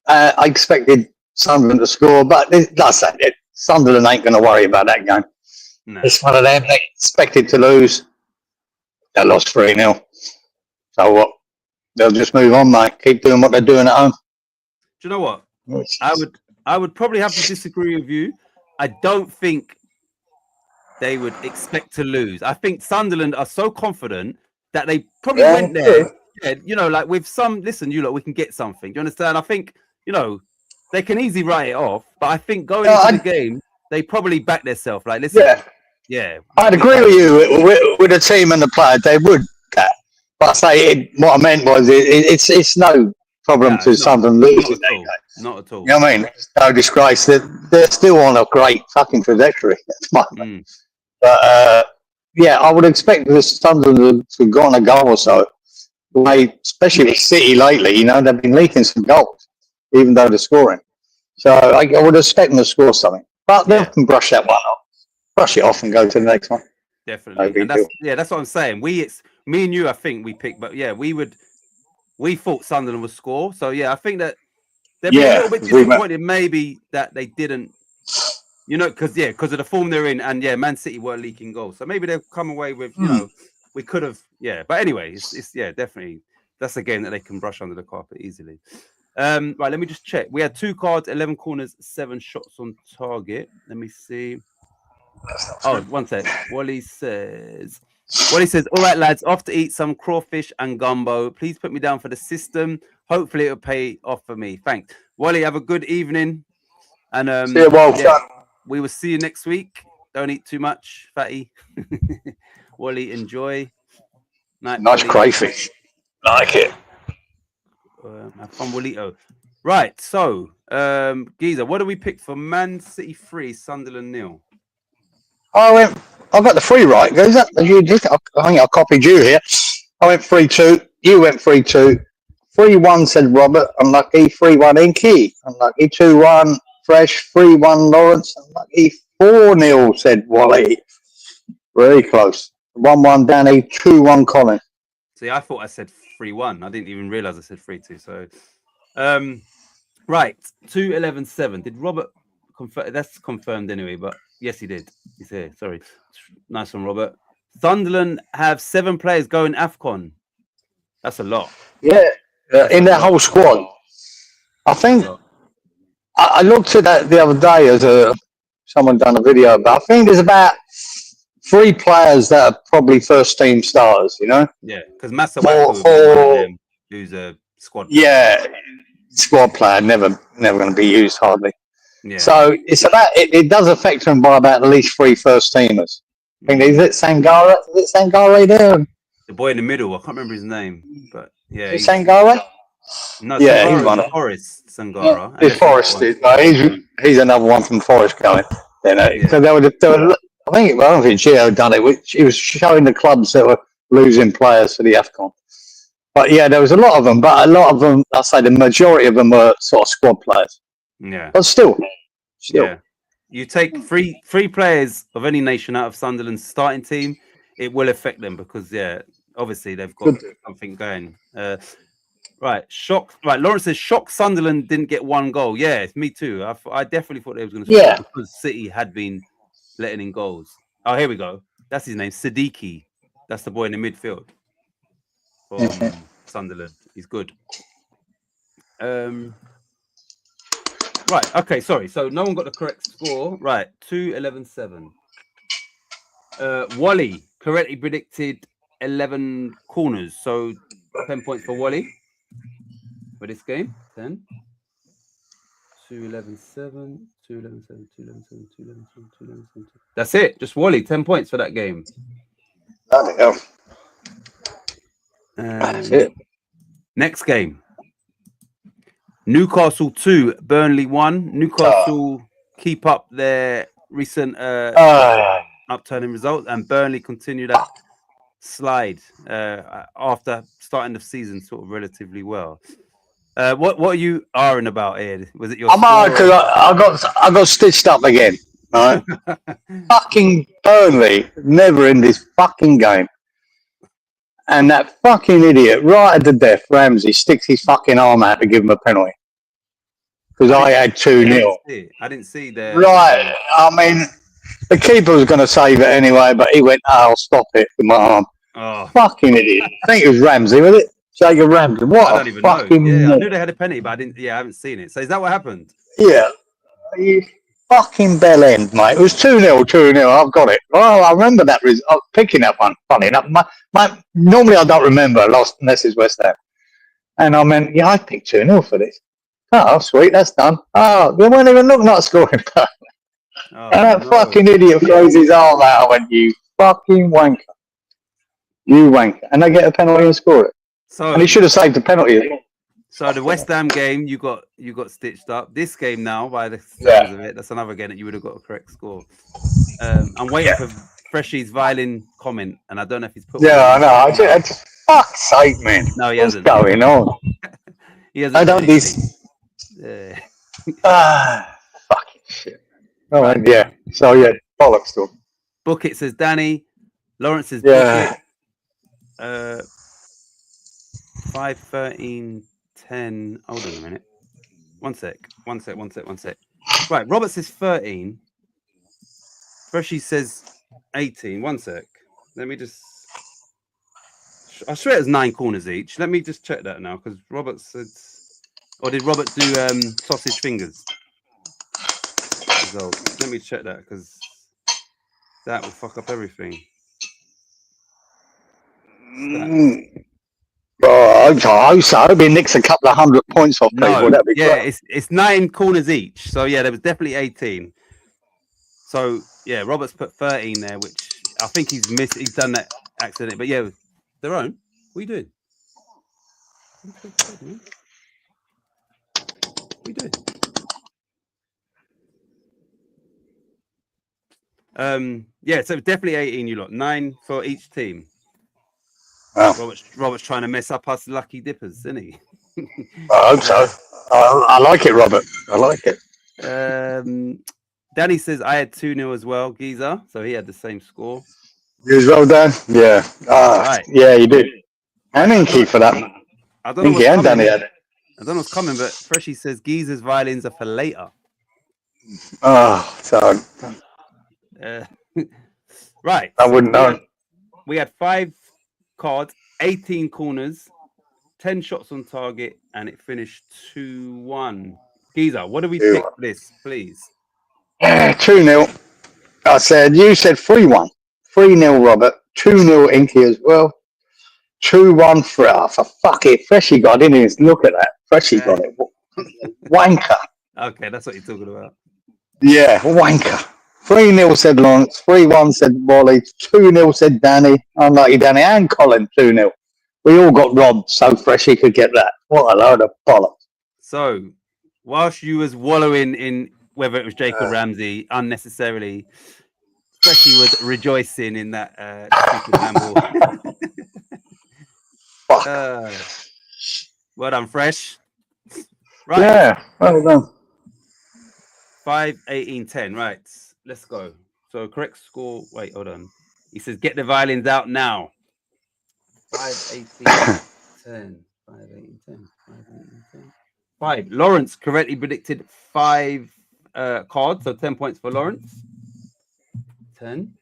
I expected Sunderland to score, but that's it. Sunderland ain't going to worry about that game. No. It's one of them. They expected to lose. They lost 3-0. So what? They'll just move on, mate. Keep doing what they're doing at home. Do you know what? I would probably have to disagree with you. I don't think they would expect to lose. I think Sunderland are so confident that they probably went there. Yeah, like with some, listen, we can get something. Do you understand? I think, they can easily write it off. But I think going into the game, they probably back themselves. Like, listen, I'd agree with you with the team and the player. They would that. But what I meant was it's no problem to Sunderland losing. Not at all. You know what I mean? It's no disgrace. They're still on a great fucking trajectory at the moment. But I would expect the Sunderland to go on a goal or so. Especially with City lately, they've been leaking some goals, even though they're scoring. So I would expect them to score something. But they can brush that one off. Brush it off and go to the next one. Definitely. And that's what I'm saying. Me and you, I think we picked, but we thought Sunderland would score. So I think that they'd be a little bit disappointed maybe that they didn't, because of the form they're in, and Man City were leaking goals. So maybe they've come away with, we could have, But anyway, it's definitely that's a game that they can brush under the carpet easily. Right, let me just check. We had 2 cards, 11 corners, 7 shots on target. Let me see. Oh, one sec. Wally says, all right, lads, off to eat some crawfish and gumbo. Please put me down for the system. Hopefully it'll pay off for me. Thanks. Wally, have a good evening. And we will see you next week. Don't eat too much, fatty. Wally, enjoy. Nice crayfish. Like it. Have fun, Wallito. Right, so, Giza, what do we pick for Man City 3, Sunderland 0? I got the 3 right. I think I copied you here. I went 3-2. You went 3-2. 3-1 said Robert. Unlucky. 3-1 Inky. Unlucky. 2-1 Fresh. 3-1 Lawrence. Unlucky. 4-0 said Wally. Very close. 1-1 Danny. 2-1 Colin. See, I thought I said 3-1. I didn't even realize I said 3-2. So, right. 2-11-7. Did Robert confirm? That's confirmed anyway, but yes, he did. He's here. Sorry. Nice one, Robert. Sunderland have 7 players going AFCON. That's a lot. Yeah. In their whole squad. I think I looked at that the other day as someone done a video about. I think there's about 3 players that are probably first team starters, Yeah, because Massa Waku, who's a squad player. Yeah, squad player, never going to be used hardly. Yeah. So it's about it does affect them by about at least 3 first teamers. I think is it Sangare there? The boy in the middle, I can't remember his name, but Yeah, Is it Sangara? No, yeah, Sangara he's one of Forest. Sangara. It's Forest. He's another one from Forest going. So there were, I don't think Gio done it. Which he was showing the clubs that were losing players for the AFCON. But yeah, there was a lot of them. But a lot of them, I'd say the majority of them were sort of squad players. Yeah. But still. Yeah. You take three players of any nation out of Sunderland's starting team, it will affect them because obviously they've got something going. Right, shock. Right, Lawrence says shock. Sunderland didn't get one goal. Yeah, it's me too. I definitely thought they was going to score because City had been letting in goals. Oh, here we go. That's his name, Siddiqui. That's the boy in the midfield from Sunderland. He's good. Right. Okay. Sorry. So no one got the correct score. Right. 2-11-7. Wally correctly predicted 11 corners. So 10 points for Wally for this game. 10. 2-11-7. 2-11-7. 2-11-7. 2-11-7. 2-11-7. That's it. Just Wally. 10 points for that game. Bloody hell. That's it. Next game. Newcastle 2, Burnley 1. Newcastle keep up their recent upturning result, and Burnley continue that slide after starting the season sort of relatively well. What are you arguing about here? Was it your? I'm because I got stitched up again. Right? Fucking Burnley never in this fucking game. And that fucking idiot, right at the death, Ramsey, sticks his fucking arm out to give him a penalty. Because I had 2-0. I didn't see the... Right. I mean, the keeper was going to save it anyway, but he went, I'll stop it with my arm. Oh. Fucking idiot. I think it was Ramsey, was it? Jacob Ramsey. What I don't even fucking... know. Yeah, I knew they had a penalty, but I haven't seen it. So is that what happened? Yeah. You fucking bell end, mate. It was 2-0, 2-0. I've got it. Oh, I remember that. I was picking that one. Funny enough. Normally I don't remember. Lost unless it's West Ham. And I meant, I picked 2-0 for this. Oh, sweet. That's done. Oh, they weren't even looking like scoring. And that fucking idiot throws his arm out. I went, you fucking wanker. You wanker. And they get a penalty and score it. And he should have saved the penalty as well. So the West Ham game, you got stitched up. This game now, by the sounds of it, that's another game that you would have got a correct score. I'm waiting for Freshy's violin comment, and I don't know if he's put. Yeah, I know. I just fuck's sake, man. No, he hasn't. What's going on? He hasn't. I don't this. Fucking shit. Oh, right. Yeah. So yeah, bollocks to him. Bookit says Danny. Lawrence says Bookit. 5-13-10. Hold on a minute. One sec. Right, Robert says 13. Freshy says 18. One sec. Let me just. I swear it was 9 corners each. Let me just check that now because Robert said. Or did Robert do sausage fingers? So let me check that because that will fuck up everything. Oh, I hope he nicks a couple of 100 points off people. That'd be great. It's 9 corners each. So yeah, there was definitely 18. So yeah, Robert's put 13 there, which I think he's missed. He's done that accident. But yeah, their own. What are you doing? What are you doing? Yeah, so definitely 18. You lot 9 for each team. Wow. Robert's trying to mess up us lucky dippers, isn't he? I hope so. I like it, Robert. I like it. Danny says I had 2-0 as well, Giza. So he had the same score. You as well, Dan? Yeah. Right. Yeah, you did. And Inky for that. I don't know Inky and Danny had it. I don't know what's coming, but Freshy says Giza's violins are for later. Oh, so. Right. I wouldn't know. We had 5 cards, 18 corners, 10 shots on target, and it finished 2-1. Giza, what do we pick for this, please? 2-0. I said, you said 3-1. 3-0, Robert. 2-0, Inky as well. 2-1 for fuck it. Freshy got it, didn't he? Look at that. Freshy got it. Wanker. Okay, that's what you're talking about. Yeah, wanker. 3-0 said Lawrence, 3-1 said Wally, 2-0 said Danny, unlucky Danny, and Colin 2-0. We all got robbed so Freshie could get that. What a load of bollocks. So, whilst you was wallowing in whether it was Jacob Ramsey unnecessarily, Freshie was rejoicing in that stupid handball. Well done, Fresh. Right. Yeah, well done. 5-18-10. Right, let's go. So correct score. Wait, hold on. He says, get the violins out now. 5-18-10. 5-18-10. 5-18-10. 5. Lawrence correctly predicted 5 cards, so 10 points for Lawrence. 10.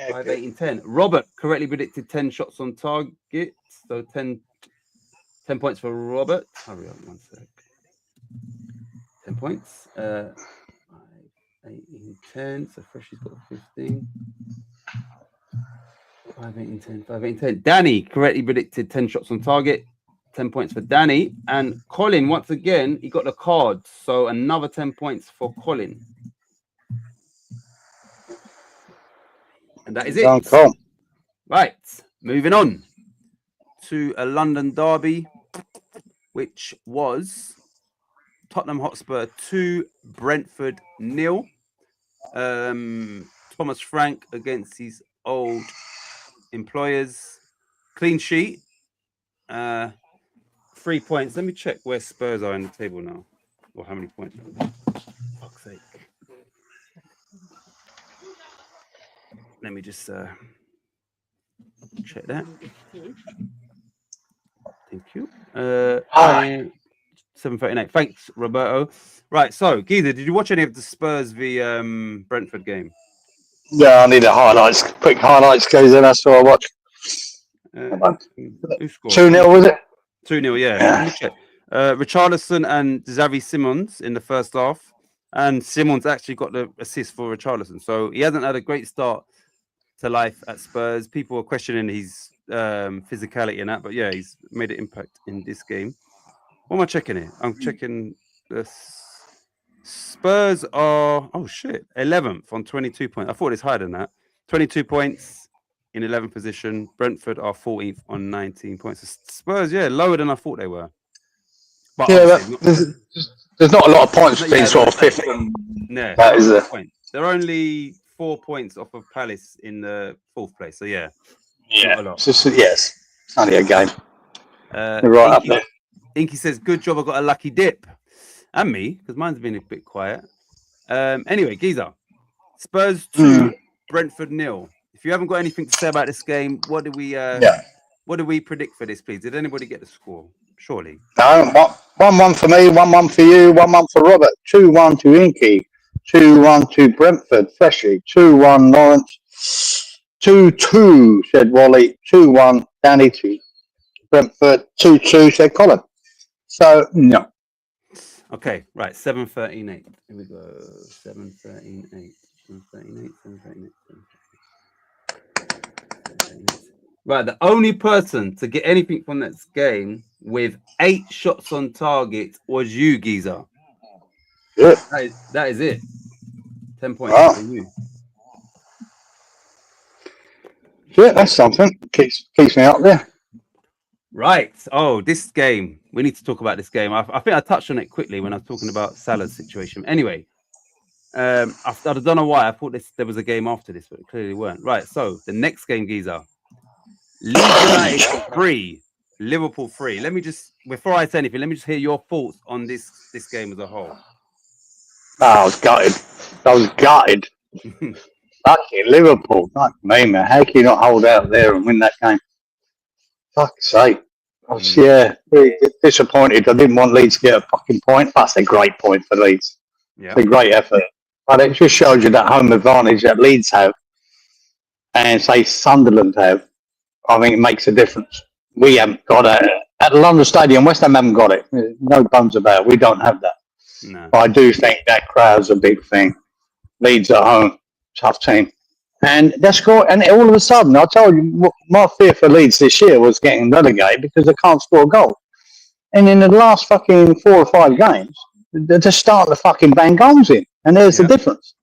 5-18-10. Robert correctly predicted 10 shots on target, so 10 points for Robert. Hurry up, 1 sec. 10 points. 5-18-10. So Freshie's got 15. 5-18-10. 5-18-10. Danny correctly predicted 10 shots on target. 10 points for Danny. And Colin, once again, he got the cards. So another 10 points for Colin. And that is it. Cool. Right. Moving on to a London derby, which was Tottenham Hotspur 2, Brentford 0. Thomas Frank against his old employers. Clean sheet. 3 points. Let me check where Spurs are in the table now. Or how many points. Fuck's sake. Let me just check that. Thank you. 7:39. Thanks, Roberto. Right, so Geezer, did you watch any of the Spurs v Brentford game? Yeah, I need the highlights. Quick highlights, Geezer. That's what I watch. Who scored? 2-0, was it? 2-0, yeah. Let me check. Richarlison and Xavi Simons in the first half. And Simons actually got the assist for Richarlison. So he hasn't had a great start to life at Spurs. People are questioning his physicality and that. But yeah, he's made an impact in this game. What am I checking here? I'm checking the Spurs are, 11th on 22 points. I thought it's higher than that. 22 points in 11th position. Brentford are 14th on 19 points. Spurs, yeah, lower than I thought they were. But yeah, there's not a lot of points between sort of 50. Yeah, that is the point. They're only 4 points off of Palace in the 4th place. So yeah, yeah, not a lot. Yes, it's only a game. They're right up there. Inky says, good job, I got a lucky dip. And me, because mine's been a bit quiet. Anyway, Geezer. Spurs 2, Brentford 0. If you haven't got anything to say about this game, what do we predict for this, please? Did anybody get the score? Surely. No, 1-1 for me, 1-1 for you, 1-1 for Robert, 2-1 to Inky, 2-1 to Brentford, Freshie, 2-1 Lawrence, 2-2 said Wally, 2-1 Danny to Brentford, 2-2 said Colin. So, no. Okay, right, 7-13-8. Here we go. 7-13-8. 7-13-8. 7-13-8. Right, the only person to get anything from this game with 8 shots on target was you, Geezer. Good. That is it. 10 points for you. Yeah, that's something. Keeps me up there. Right. Oh, this game. We need to talk about this game. I think I touched on it quickly when I was talking about Salah's situation. Anyway, I don't know why. I thought there was a game after this, but it clearly weren't. Right. So the next game, Geezer. Leeds United 3, Liverpool 3. Let me just, before I say anything, let me just hear your thoughts on this game as a whole. I was gutted. Fucking Liverpool. Fuck me, man. How can you not hold out there and win that game? Fuck's sake. I was, really disappointed. I didn't want Leeds to get a fucking point. That's a great point for Leeds. Yeah. It's a great effort. But it just shows you that home advantage that Leeds have and, say, Sunderland have. I think it makes a difference. We haven't got it. At the London Stadium, West Ham haven't got it. No bones about it. We don't have that. No. But I do think that crowd's a big thing. Leeds at home, tough team. And they score, and all of a sudden, I told you, my fear for Leeds this year was getting relegated because they can't score a goal. And in the last fucking 4 or 5 games, they just start to fucking bang goals in. And there's the difference.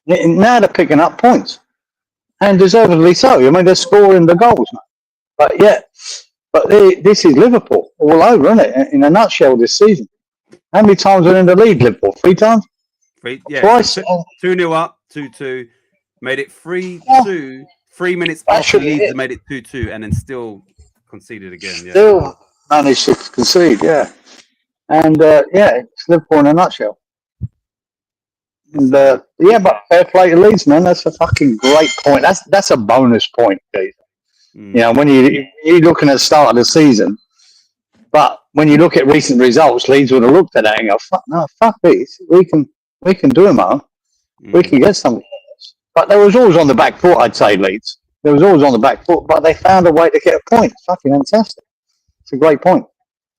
Now they're picking up points. And deservedly so. I mean, they're scoring the goals. But yeah, But this is Liverpool all over, isn't it? In a nutshell, this season. How many times were in the lead, Liverpool? 3 times? Twice. 2-0 up, 2-2. Made it 3-2. 3 minutes after Leeds made it 2-2, and then still conceded again. Yeah. Still managed to concede, yeah. And it's Liverpool in a nutshell. And but fair play to Leeds, man. That's a fucking great point. That's a bonus point, Keith. You know, when you're looking at the start of the season, but when you look at recent results, Leeds would have looked at that and go, fuck this. We can do it, man. We can get something. But they was always on the back foot, I'd say, Leeds. They was always on the back foot, but they found a way to get a point. It's fucking fantastic. It's a great point.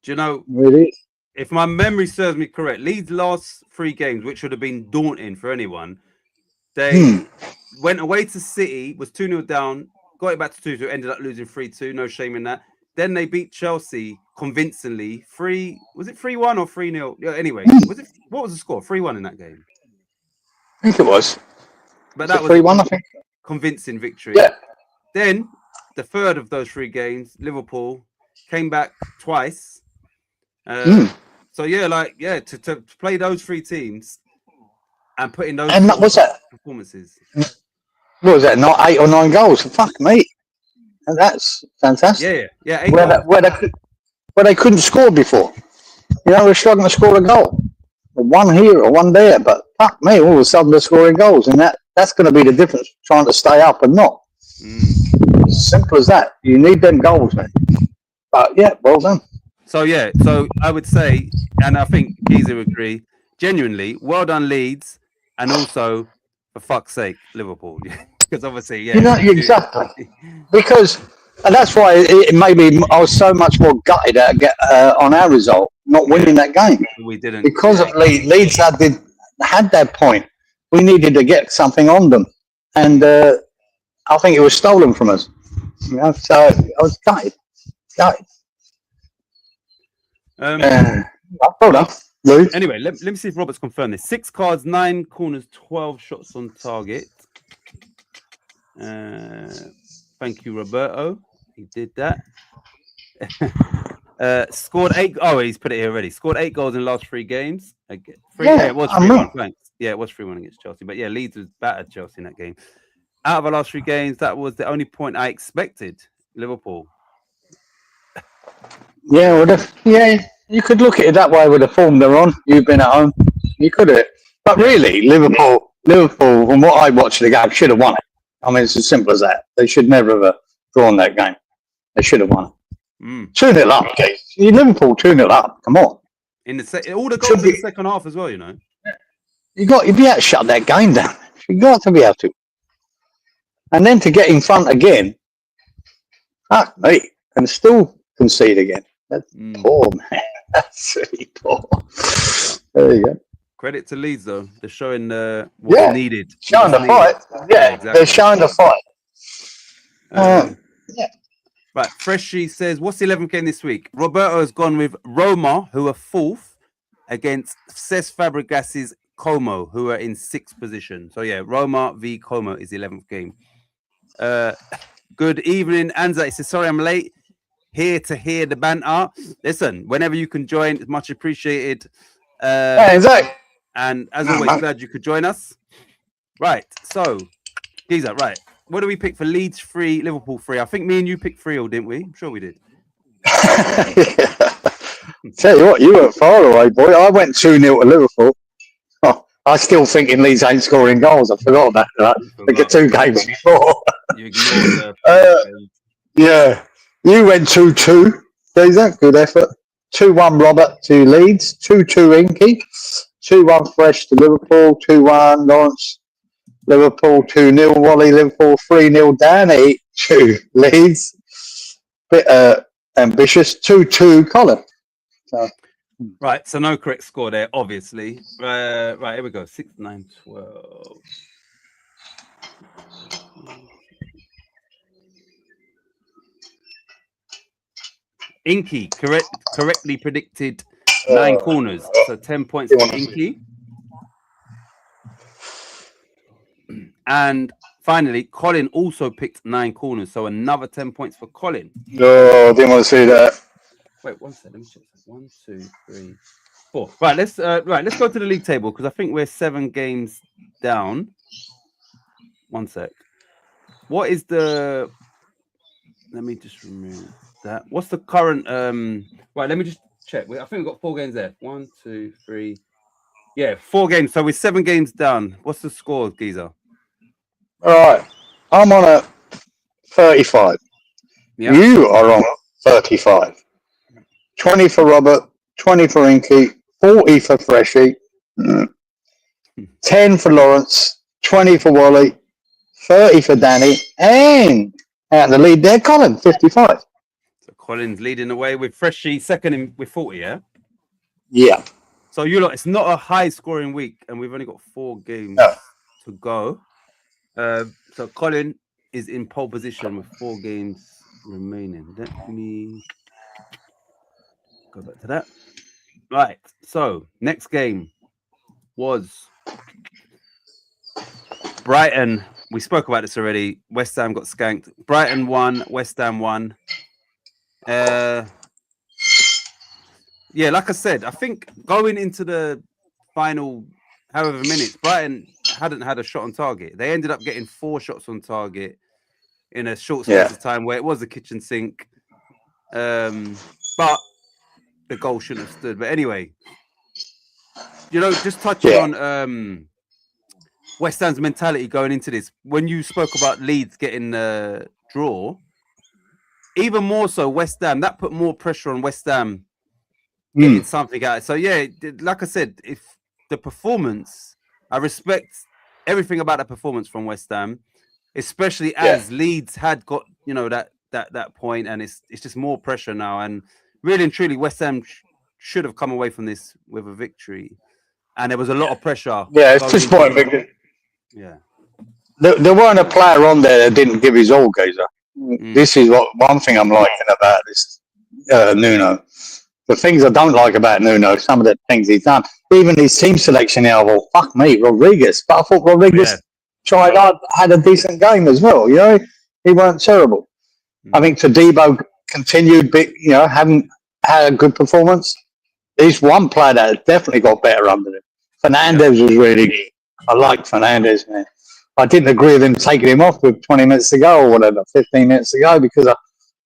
Do you know, really? If my memory serves me correct, Leeds' last 3 games, which would have been daunting for anyone, they went away to City, was 2-0 down, got it back to 2-2, ended up losing 3-2. No shame in that. Then they beat Chelsea convincingly. Was it 3-1 or 3-0? Yeah, anyway, what was the score? 3-1 in that game. I think it was. But that was 3-1, I think. Convincing victory. Yeah. Then the third of those 3 games, Liverpool came back twice. So to play those 3 teams and put in those performances. What was that? Not 8 or 9 goals. Fuck me. And that's fantastic. Yeah. 8 where they couldn't score before. You know, they're struggling to score a goal. One here or one there, but fuck me, all of a sudden they're scoring goals, and that's going to be the difference trying to stay up and not. Simple as that. You need them goals, man. But yeah, well done. So I would say, and I think Giza would agree, genuinely, well done Leeds, and also, for fuck's sake, Liverpool. Because obviously, exactly. Because, and that's why it made me, I was so much more gutted on our result, not winning that game. We didn't. Because of Leeds had that point. We needed to get something on them. And I think it was stolen from us. You know, so I was gutted. Hold on. Anyway, let me see if Robert's confirmed this. 6 cards, 9 corners, 12 shots on target. Thank you, Roberto. He did that. Scored 8. Oh, he's put it here already. Scored 8 goals in the last 3 games. It was 3-1. Thanks. Yeah, it was 3-1 against Chelsea. But yeah, Leeds was battered Chelsea in that game. Out of the last 3 games, that was the only point I expected. Liverpool. Yeah, you could look at it that way with the form they're on. You've been at home. You could have. But really, Liverpool, from what I watched the game, should have won it. I mean, it's as simple as that. They should never have drawn that game. They should have won it. 2-0 up, okay. Liverpool 2-0 up. Come on. All the goals in the second half as well, you know. You'd be able to shut that game down. You got to be able to. And then to get in front again, fuck me, and still concede again. That's poor, man. That's really poor. There you go. Credit to Leeds though. They're showing what's needed. Showing the fight. Yeah, exactly. They're showing the fight. Right, Freshy says, what's the 11th game this week? Roberto has gone with Roma, who are 4th, against Cesc Fabregas's Como, who are in 6th position. So yeah, Roma v Como is the 11th game. Good evening, Anza. He says, sorry I'm late. Here to hear the banter. Listen, whenever you can join, it's much appreciated. Exactly. And as always, glad you could join us. Right, so, Giza, right. What do we pick for Leeds 3, Liverpool 3? I think me and you picked 3 all, didn't we? I'm sure we did. Tell you what, you weren't far away, boy. I went 2-0 to Liverpool. Oh, I still thinking Leeds ain't scoring goals. I forgot about that. They get 2 games before. You ignored yeah. You went 2-2. Giza, good effort. 2-1 Robert to Leeds. 2-2 Inky. 2-1 Fresh to Liverpool. 2-1 Lawrence. Liverpool 2-0 Wally. Liverpool 3-0 Danny to Leeds. Bit ambitious. 2-2 Colin. So. Right, so no correct score there, obviously. Right, here we go. 6, 9, 12. Inky correctly predicted 9 corners, so 10 points for Inky. And finally, Colin also picked 9 corners, so another 10 points for Colin. No, didn't want to see that. Wait, 1 second. Let me check. 1, 2, 3, 4. Right, let's go to the league table because I think we're 7 games down. 1 sec. What is the? Let me just remove that. What's the current? Right, let me just check. I think we've got 4 games there. 1, 2, 3. Yeah, 4 games. So we're 7 games down. What's the score, Geezer? All right, I'm on a 35. Yeah. You are on 35. 20 for Robert, 20 for Inky, 40 for Freshie, 10 for Lawrence, 20 for Wally, 30 for Danny, and out in the lead there, Colin, 55. So Colin's leading the way with Freshie second with 40, yeah? Yeah. So it's not a high scoring week, and we've only got 4 games to go. So Colin is in pole position with 4 games remaining. Let me go back to that. Right. So next game was Brighton. We spoke about this already. West Ham got skanked. Brighton won. West Ham won. Yeah, like I said, I think going into the final however minutes, Brighton hadn't had a shot on target. They ended up getting 4 shots on target in a short space of time where it was a kitchen sink. But the goal shouldn't have stood. But anyway, just touching on West Ham's mentality going into this. When you spoke about Leeds getting the draw, even more so West Ham, that put more pressure on West Ham getting something out. So yeah, like I said, if the performance, I respect everything about the performance from West Ham, especially as Leeds had got that point, and it's just more pressure now. And really and truly, West Ham should have come away from this with a victory, and there was a lot of pressure. Yeah, it's just point victory. Yeah, there weren't a player on there that didn't give his all, Gazer. This is one thing I'm liking about this Nuno. The things I don't like about Nuno, some of the things he's done, even his team selection now. Well, fuck me, Rodriguez. But I thought Rodriguez tried hard, had a decent game as well. He weren't terrible. I think Todibo continued, haven't had a good performance. He's one player that definitely got better under him. Fernandez was really good. I liked Fernandez, man. I didn't agree with him taking him off with 20 minutes to go or whatever, 15 minutes to go, because I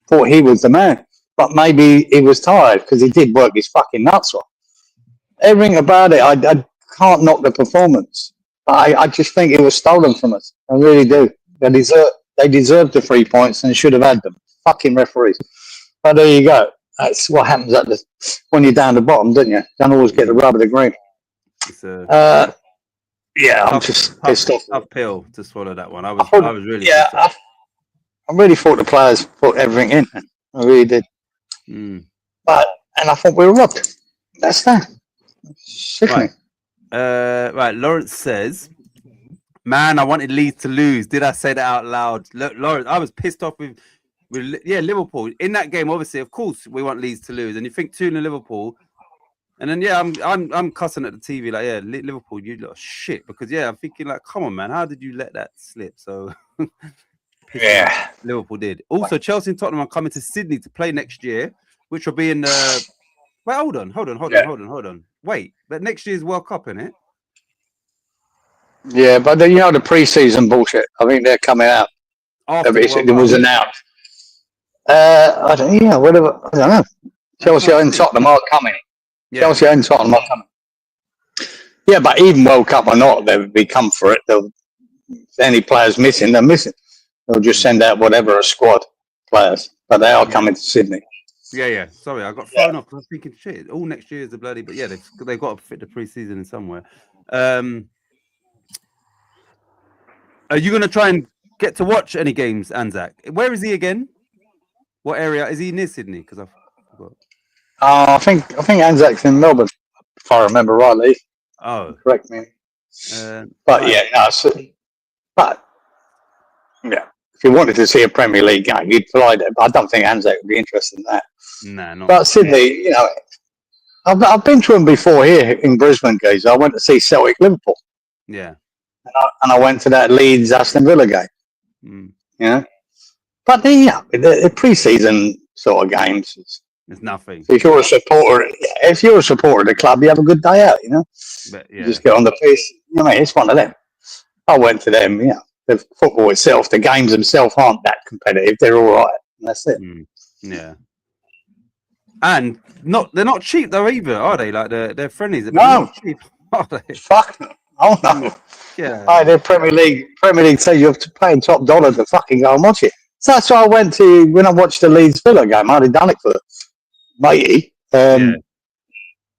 thought he was the man. But maybe he was tired because he did work his fucking nuts off. Everything about it, I can't knock the performance. I just think it was stolen from us. I really do. They deserved the 3 points and should have had them. Fucking referees. But there you go. That's what happens when you're down the bottom, don't you? Don't always get the rub of the green. I'm just pissed off. Uphill to swallow that one. I was really pissed off. I really thought the players put everything in. I really did. And I thought we were robbed. That's that. Sickening. Right. Lawrence says, "Man, I wanted Leeds to lose. Did I say that out loud?" Look, Lawrence, I was pissed off with Liverpool in that game. Obviously, of course, we want Leeds to lose, and you think 2-0 Liverpool. And then I'm cussing at the TV like, Liverpool, you lot of shit, because I'm thinking like, come on, man, how did you let that slip? So Liverpool did. Also, Chelsea and Tottenham are coming to Sydney to play next year, which will be in the. Wait, hold on. Wait, but next year's World Cup, isn't it? Yeah, but the pre-season bullshit. I think they're coming out. It was announced. I don't know. Chelsea and Tottenham are coming. Chelsea and Tottenham are coming. Yeah, but even World Cup or not, they come for it. If any players missing, they're missing. They'll just send out whatever a squad players. But they are coming to Sydney. Yeah. Sorry, I got thrown off because I was thinking, shit, all next year is the bloody. But they've got to fit the pre-season in somewhere. Are you going to try and get to watch any games, Anzac? Where is he again? What area is he near Sydney? Because I forgot. I think Anzac's in Melbourne, if I remember rightly. Oh, correct me. But if you wanted to see a Premier League game, you'd fly there. But I don't think Anzac would be interested in that. Nah, not. But Sydney, I've been to them before here in Brisbane, guys. I went to see Celtic Liverpool. Yeah. And I went to that Leeds Aston Villa game. Yeah. But the pre-season sort of games, it's nothing. If you're a supporter of the club, you have a good day out. But, you just get on the piss. It's one of them. I went to them. The football itself, the games themselves aren't that competitive. They're all right. And that's it. Yeah. And they're not cheap though either, are they? Like they're friendlies. No, not cheap, are they? Fuck no. Oh no. Yeah. They're Premier League say you have to pay top dollar to fucking go and watch it. So that's why I went to when I watched the Leeds Villa game. I'd have done it for matey.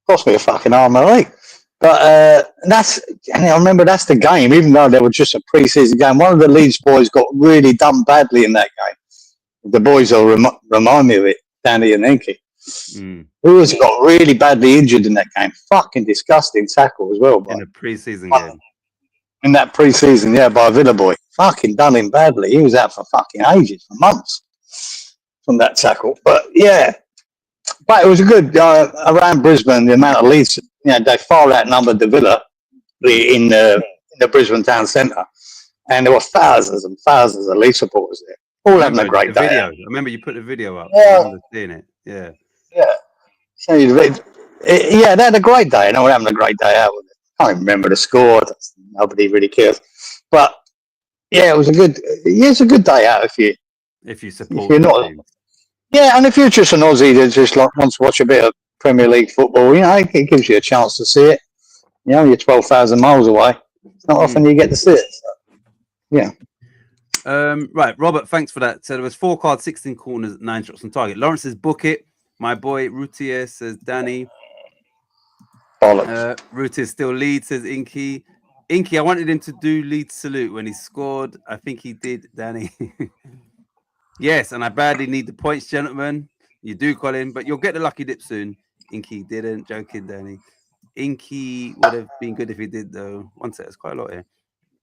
Cost me a fucking arm and a leg. But I remember that's the game, even though there was just a pre-season game. One of the Leeds boys got really done badly in that game. The boys will remind me of it, Danny and Inky. Who has got really badly injured in that game? Fucking disgusting tackle as well. In a pre-season game. In that pre-season, by a Villa boy. Fucking done him badly. He was out for fucking ages, for months, from that tackle. But it was a good around Brisbane. The amount of Leeds, they far outnumbered the Villa in the Brisbane town centre, and there were thousands and thousands of Leeds supporters there, all having a great day. I remember you put the video up. I remember seeing it. Yeah. So they had a great day, and they were having a great day out with it. I can't remember the score. Nobody really cares, but it was a good. It's a good day out if you support. If you're not. And if you're just an Aussie that just wants to watch a bit of Premier League football, it gives you a chance to see it. You're 12,000 miles away. It's not often you get to see it. So, right, Robert, thanks for that. So there was 4 cards, 16 corners, 9 shots on target. Lawrence says book it. My boy Routier says Danny. Routier still leads, says Inky. Inky, I wanted him to do Leeds salute when he scored. I think he did, Danny. Yes, and I badly need the points, gentlemen. You do, Colin, but you'll get the lucky dip soon. Inky didn't. Joking, Danny. Inky would have been good if he did, though. One sec, there's quite a lot here.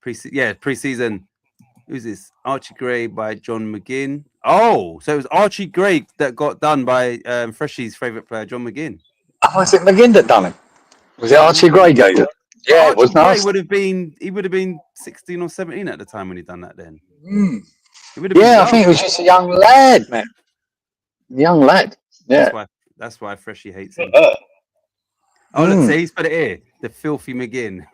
Pre-season. Who's this? Archie Gray by John McGinn. Oh, so it was Archie Gray that got done by Freshie's favourite player, John McGinn. Oh, was it McGinn that done it? Was it Archie Gray gave it? Yeah, Archie it was nice. He would have been 16 or 17 at the time when he done that then. I think it was just a young lad, man. Young lad. Yeah. That's why Freshie hates him. Let's see, he's put it here. The filthy McGinn.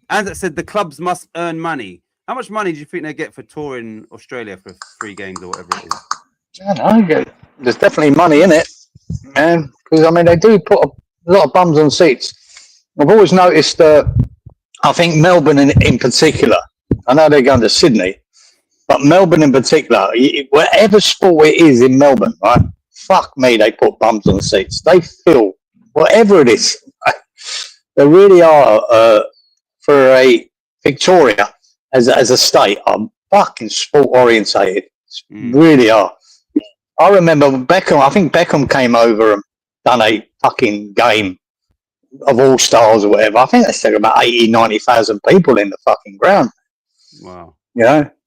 As I said, the clubs must earn money. How much money do you think they get for touring Australia for 3 games or whatever it is? I don't know. There's definitely money in it, man. Because, they do put a lot of bums on seats. I've always noticed I think Melbourne in particular, I know they're going to Sydney, but Melbourne in particular, whatever sport it is in Melbourne, right? Fuck me, they put bums on seats. They fill whatever it is. They really are, for a Victoria as a state, are fucking sport orientated. Really are. I remember Beckham, I think Beckham came over and done a fucking game of all stars or whatever. I think they said about 80, 90,000 people in the fucking ground. Wow.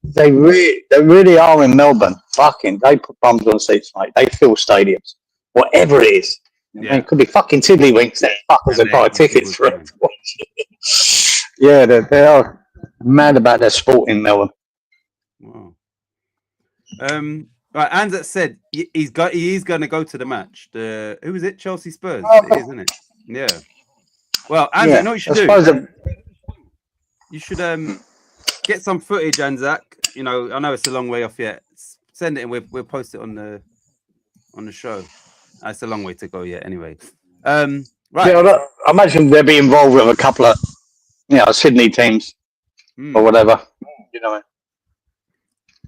They really are in Melbourne. They put bums on seats, mate. They fill stadiums. Whatever it is. It could be fucking tiddlywinks that fuckers that buy tickets for it. They are mad about their sport in Melbourne. Wow. Right, Anzat said he is going to go to the match. Who is it? Chelsea Spurs, it is, isn't it? Yeah. Well, Anzac, you know what you should do? You should get some footage, Anzac. I know it's a long way off yet. Send it and we'll post it on the show. It's a long way to go yet, anyway. Right. I imagine they'll be involved with a couple of, Sydney teams or whatever.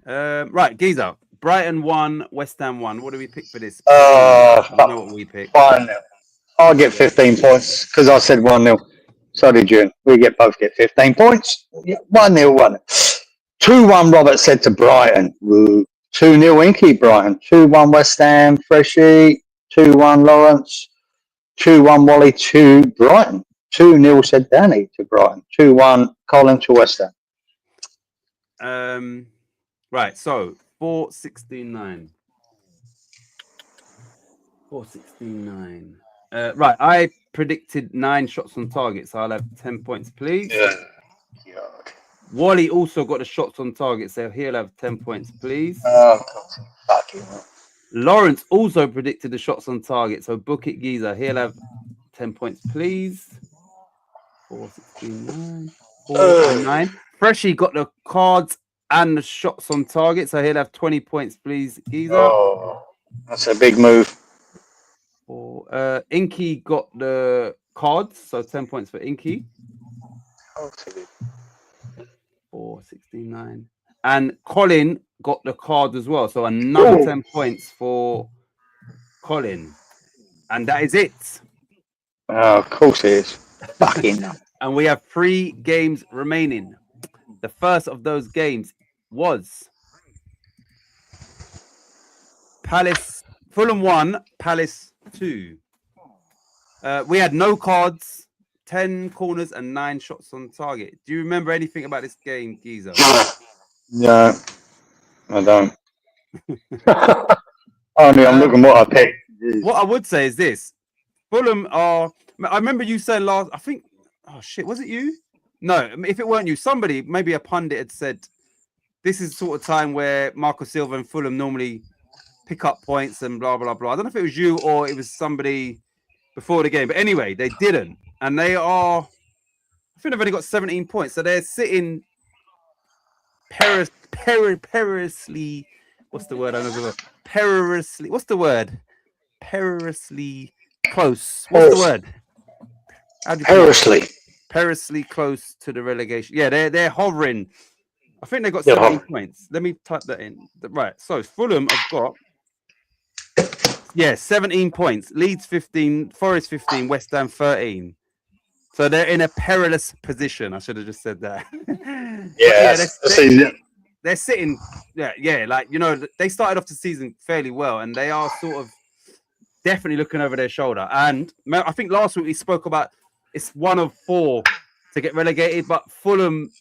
Right, Giza. Brighton 1, West Ham 1. What do we pick for this? I don't know what we pick. 1-0. I'll get 15 points because I said 1-0. So did you. We both get 15 points. 1-0. 2-1, Robert said to Brighton. 2-0, Inky, Brighton. 2-1, West Ham, Freshie. 2-1, Lawrence. 2-1, Wally to Brighton. 2-0, said Danny to Brighton. 2-1, Colin to West Ham. Right, so 469. 469. Right, I predicted 9 shots on target, so I'll have 10 points, please. Yeah. God. Wally also got the shots on target, so he'll have 10 points, please. Oh, God. Fucking hell. Lawrence also predicted the shots on target, so book it, Giza. He'll have 10 points, please. 4, 16, 9. 4 and 9. Freshie got the cards and the shots on target, so he'll have 20 points, please, Giza. Oh, that's a big move. Inky got the cards, so 10 points for Inky. 4, 16, 9. And Colin got the card as well, so another 10 points for Colin. And that is it. Oh, of course it is. Fucking hell. And we have 3 games remaining. The first of those games was Fulham 1, Palace 2. We had no cards, 10 corners, and 9 shots on target. Do you remember anything about this game, Giza? No, I don't. I'm looking what I picked. What I would say is this. Fulham are... I remember you saying last... I think... Oh, shit. Was it you? No, if it weren't you, somebody, maybe a pundit had said, this is the sort of time where Marco Silva and Fulham normally pick up points and blah, blah, blah. I don't know if it was you or it was somebody before the game. But anyway, they didn't. And they are... I think they've only got 17 points. So they're sitting perilously... What's the word? I don't know. Perilously... What's the word? Perilously close. What's the word? Perilously close to the relegation. Yeah, they're hovering. I think they've got 17 points. Let me type that in. Right. So Fulham have got 17 points. Leeds 15, Forest 15, West Ham 13. So they're in a perilous position. I should have just said that. They're sitting. Yeah. Like, you know, they started off the season fairly well, and they are sort of definitely looking over their shoulder. And I think last week we spoke about it's one of 4 to get relegated, but Fulham,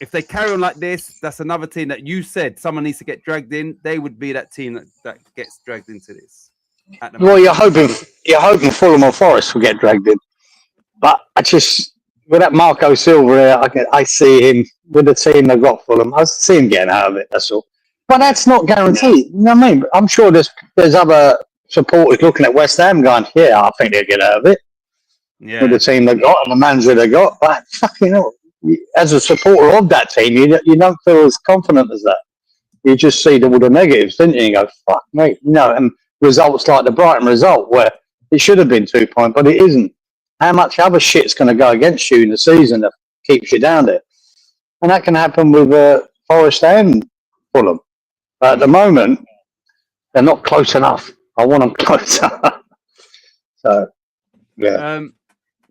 if they carry on like this, that's another team that you said someone needs to get dragged in. They would be that team that gets dragged into this. Well, you're hoping Fulham or Forest will get dragged in, but I just with that Marco Silva, I see him with the team they've got Fulham. I see him getting out of it. That's all. But that's not guaranteed. You know what I mean? I'm sure there's other supporters looking at West Ham going, yeah, I think they'll get out of it. Yeah. With the team they got and the manager they got, but fucking hell, as a supporter of that team, you don't feel as confident as that. You just see all the negatives, didn't you? You go, fuck, mate, you know. And results like the Brighton result, where it should have been 2 points, but it isn't. How much other shit's going to go against you in the season that keeps you down there? And that can happen with Forest and Fulham. But at the moment, they're not close enough. I want them closer. So, yeah.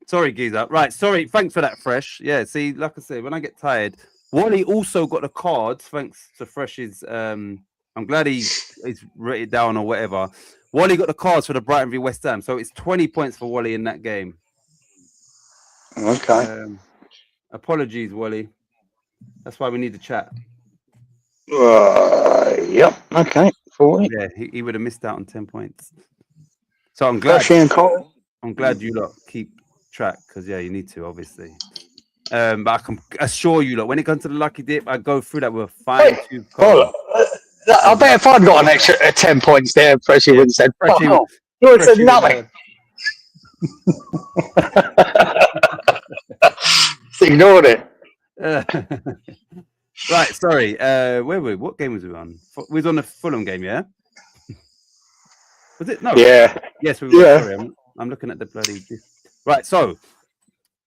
Sorry, Giza. Right, sorry. Thanks for that, Fresh. Yeah, see, like I said, when I get tired, Wally also got the cards, thanks to Fresh's... I'm glad he's written it down or whatever. Wally got the cards for the Brighton v West Ham, so it's 20 points for Wally in that game. Okay. Apologies, Wally. That's why we need to chat. Yep. Okay. 40. Yeah, he would have missed out on 10 points. So I'm glad. I'm glad you lot keep track because you need to, obviously. But I can assure you, when it comes to the lucky dip, I go through that with a fine-tooth comb. I bet if I'd got an extra 10 points there, Freshie would have said, fuck off. He would have said nothing. Ignored it. Right, sorry. Where were we? What game was we on? We was on the Fulham game, yeah? Was it? No. Yeah. Yes, we were. Yeah. Sorry, I'm looking at the bloody... Right, so,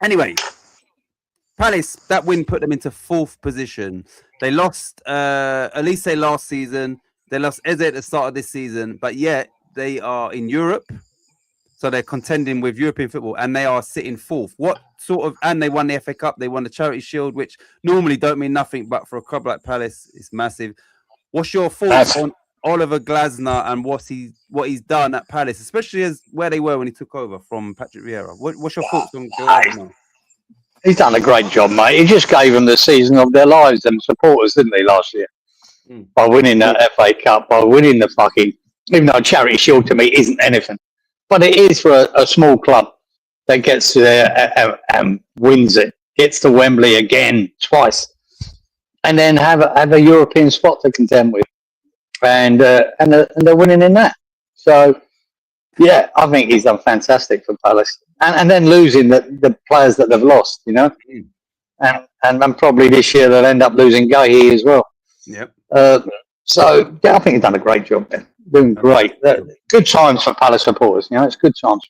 anyway, Palace, that win put them into 4th position. They lost Elise last season. They lost Eze at the start of this season, but yet they are in Europe. So they're contending with European football and they are sitting 4th. What sort of, and they won the FA Cup, they won the Charity Shield, which normally don't mean nothing, but for a club like Palace, it's massive. What's your thoughts on Oliver Glasner and what he's done at Palace, especially as where they were when he took over from Patrick Vieira? What's your thoughts on Glasner? He's done a great job, mate. He just gave them the season of their lives, them supporters, didn't he, last year? By winning that FA Cup, by winning the fucking, even though Charity Shield to me isn't anything. But it is for a small club that gets to there and wins it. gets to Wembley again twice, and then have a European spot to contend with, and they're winning in that. So yeah, I think he's done fantastic for Palace, and then losing the players that they've lost, you know, and probably this year they'll end up losing Guehi as well. Yep. So yeah, I think he's done a great job there. Doing great. Good times for Palace supporters. You know, it's good times.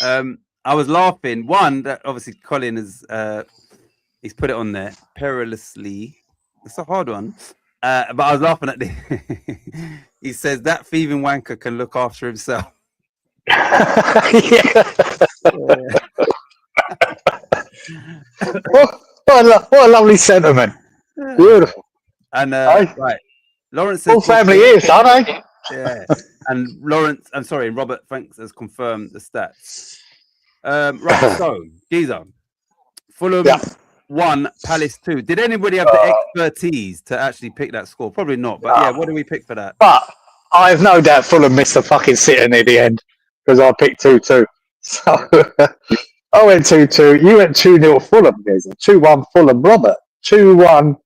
I was laughing. One that obviously Colin has he's put it on there perilously. It's a hard one. But I was laughing at the he says that thieving wanker can look after himself. What a lovely sentiment. Beautiful. And right. Lawrence says all family is, aren't they? Yeah. And Lawrence, I'm sorry, Robert Franks has confirmed the stats. Right, so Giza, Fulham 1, Palace 2. Did anybody have the expertise to actually pick that score? Probably not, but yeah, what do we pick for that? But I have no doubt Fulham missed the fucking sitter near the end because I picked 2-2. So I went 2-2. You went 2-0 Fulham, Giza. 2-1 Fulham. Robert 2-1.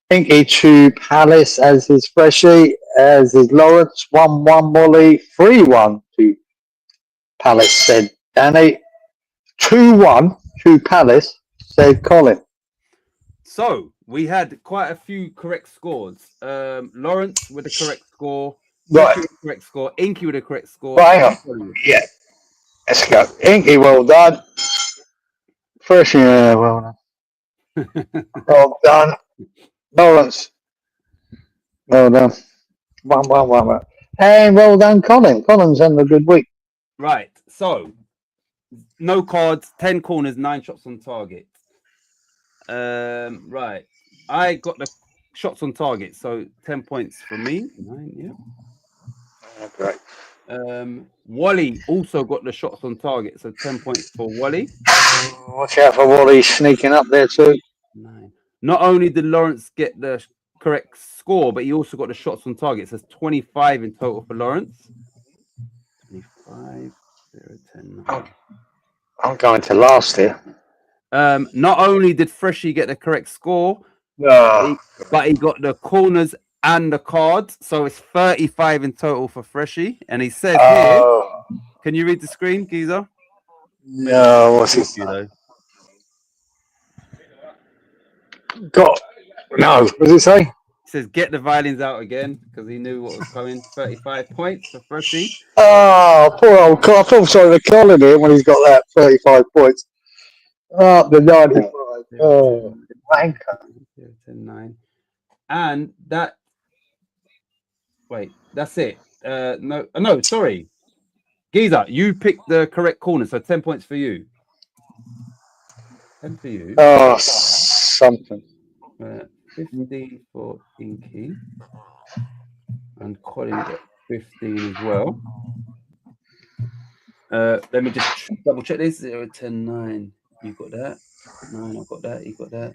Inky to Palace as his Freshie, as his Lawrence. 1-1 Molly. 3-1 to Palace, said Danny. 2-1 to Palace, said Colin. So we had quite a few correct scores. Lawrence with the correct score. Right. With the correct score. Inky with the correct score. Right, hang on. Yeah. Let's go. Inky, well done. Freshie, well done. Well done. Lawrence. Well done. 1-1. And well done, Colin. Colin's having a good week. Right. So no cards, 10 corners, 9 shots on target. Right. I got the shots on target, so 10 points for me. 9, yeah. Great. Wally also got the shots on target, so 10 points for Wally. Watch out for Wally sneaking up there too. 9. Not only did Lawrence get the correct score, but he also got the shots on target. So it's 25 in total for Lawrence. 25, 0, 10, 9. I'm going to last here. Not only did Freshie get the correct score, but he got the corners and the cards. So it's 35 in total for Freshie. And he says here, can you read the screen, Giza? No, what's he say? No, what does it say? It says get the violins out again because he knew what was coming. 35 points for Freshie. Oh, poor old Colin. I feel sorry for Colin here when he's got that 35 points. Up the 95. Oh, wanker. 10, 9. And that. Wait, that's it. No, sorry. Giza, you picked the correct corner, so 10 points for you. 10 for you. Oh, something. 15 for Inky. And Colin got 15 as well. Let me just double check this. 0, 10, 9. You got that. 9, I've got that. You got that.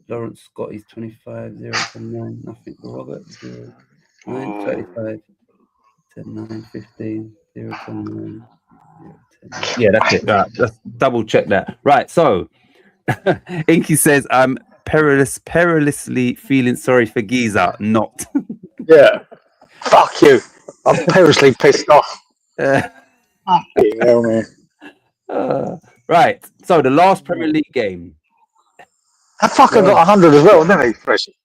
Lawrence got his 25, 0, 10, 9. Nothing for Robert. 0, 9, 35. 10, 9, 15, 0, 10, 9. 0, 10, 9. Yeah, that's it. Right, let's double check that. Right, so Inky says, I'm perilously feeling sorry for Giza. Not. Yeah. Fuck you. I'm perilously pissed off. Fucking hell, man. Right, so the last Premier League game. That fucker got 100 as well, didn't he, Freshie?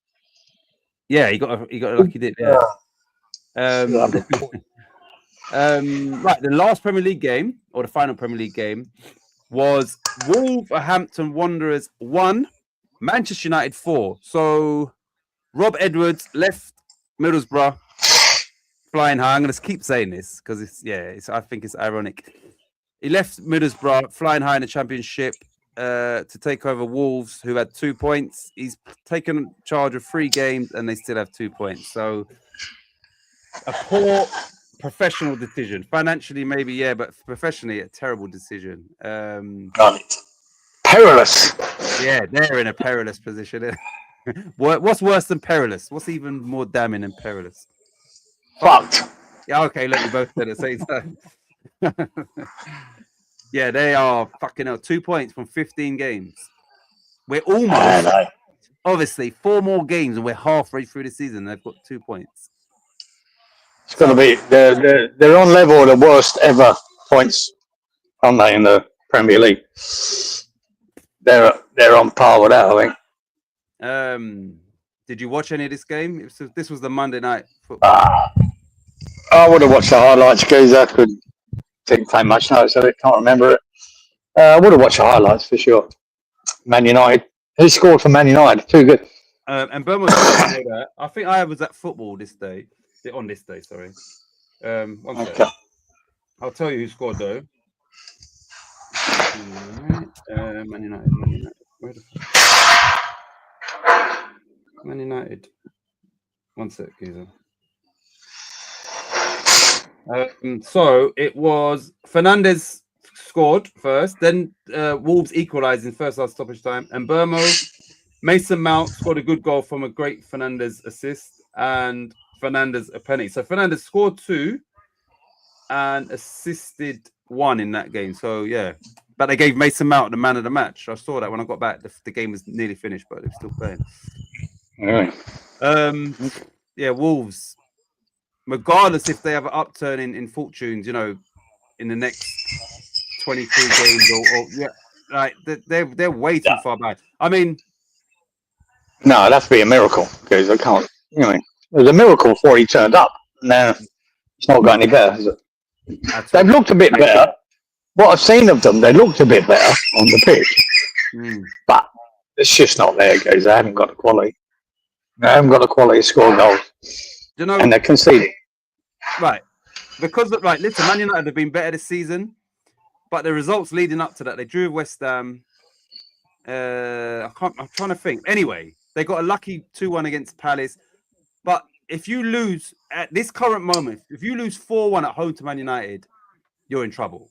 Yeah, he got a lucky dip. Yeah. Right, the last Premier League game, or the final Premier League game, was Wolverhampton Wanderers 1, Manchester United 4. So Rob Edwards left Middlesbrough flying high. I'm going to keep saying this because I think it's ironic. He left Middlesbrough flying high in the Championship to take over Wolves, who had 2 points. He's taken charge of 3 games and they still have 2 points. So a poor professional decision. Financially, maybe, yeah, but professionally, a terrible decision. Perilous. Yeah, they're in a perilous position. What's worse than perilous? What's even more damning than perilous? Fucked. Yeah, okay, let me both say at the same time. Yeah, they are fucking hell. 2 points from 15 games. We're almost, obviously, 4 more games and we're halfway through the season. They've got 2 points. It's going to be, they're on level of the worst ever points, aren't they, in the Premier League? They're on par with that, I think. Did you watch any of this game? This was the Monday night football. I would have watched the highlights because I didn't take much notice of it. Can't remember it. I would have watched the highlights for sure. Man United. Who scored for Man United? Too good. And Bournemouth. I think I was at football this day. On this day, sorry. One second. Okay. I'll tell you who scored though. Man United. Where the fuck? Man United. One sec, Giza. So it was Fernandes scored first, then Wolves equalised in first half stoppage time, and Mason Mount scored a good goal from a great Fernandes assist, and Fernandes a penalty. So Fernandes scored 2 and assisted 1 in that game. So yeah, but they gave Mason Mount the man of the match. I saw that when I got back. The game was nearly finished, but they were still playing. Really? Yeah, Wolves. Regardless if they have an upturn in fortunes, you know, in the next 23 games or yeah, like they're way too far back. I mean, no, it'd have to be a miracle because I can't. You know, it was a miracle before he turned up. Now it's not got any better, has it? They've looked a bit better. What I've seen of them, they looked a bit better on the pitch, but it's just not there, guys. They haven't got the quality. They haven't got the quality to score goals. You know, and they're conceding. Right, because listen, Man United have been better this season, but the results leading up to that, they drew with West Ham. I'm trying to think. Anyway, they got a lucky 2-1 against Palace. But if you lose at this current moment, if you lose 4-1 at home to Man United, you're in trouble.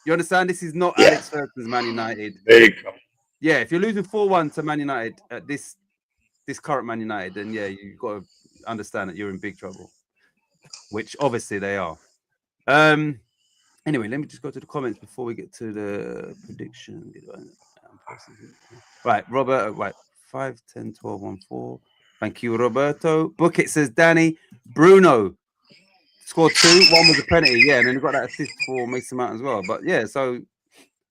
You understand? This is not Alex Ferguson's Man United. Big trouble. Yeah, if you're losing 4-1 to Man United at this current Man United, then yeah, you've got to understand that you're in big trouble, which obviously they are. Anyway, let me just go to the comments before we get to the prediction. Right, Robert, right, 5, 10, 12, 1, 4. Thank you, Roberto. Bucket says Danny. Bruno scored 2. 1 was a penalty, yeah, and then he got that assist for Mason Mount as well. But yeah, so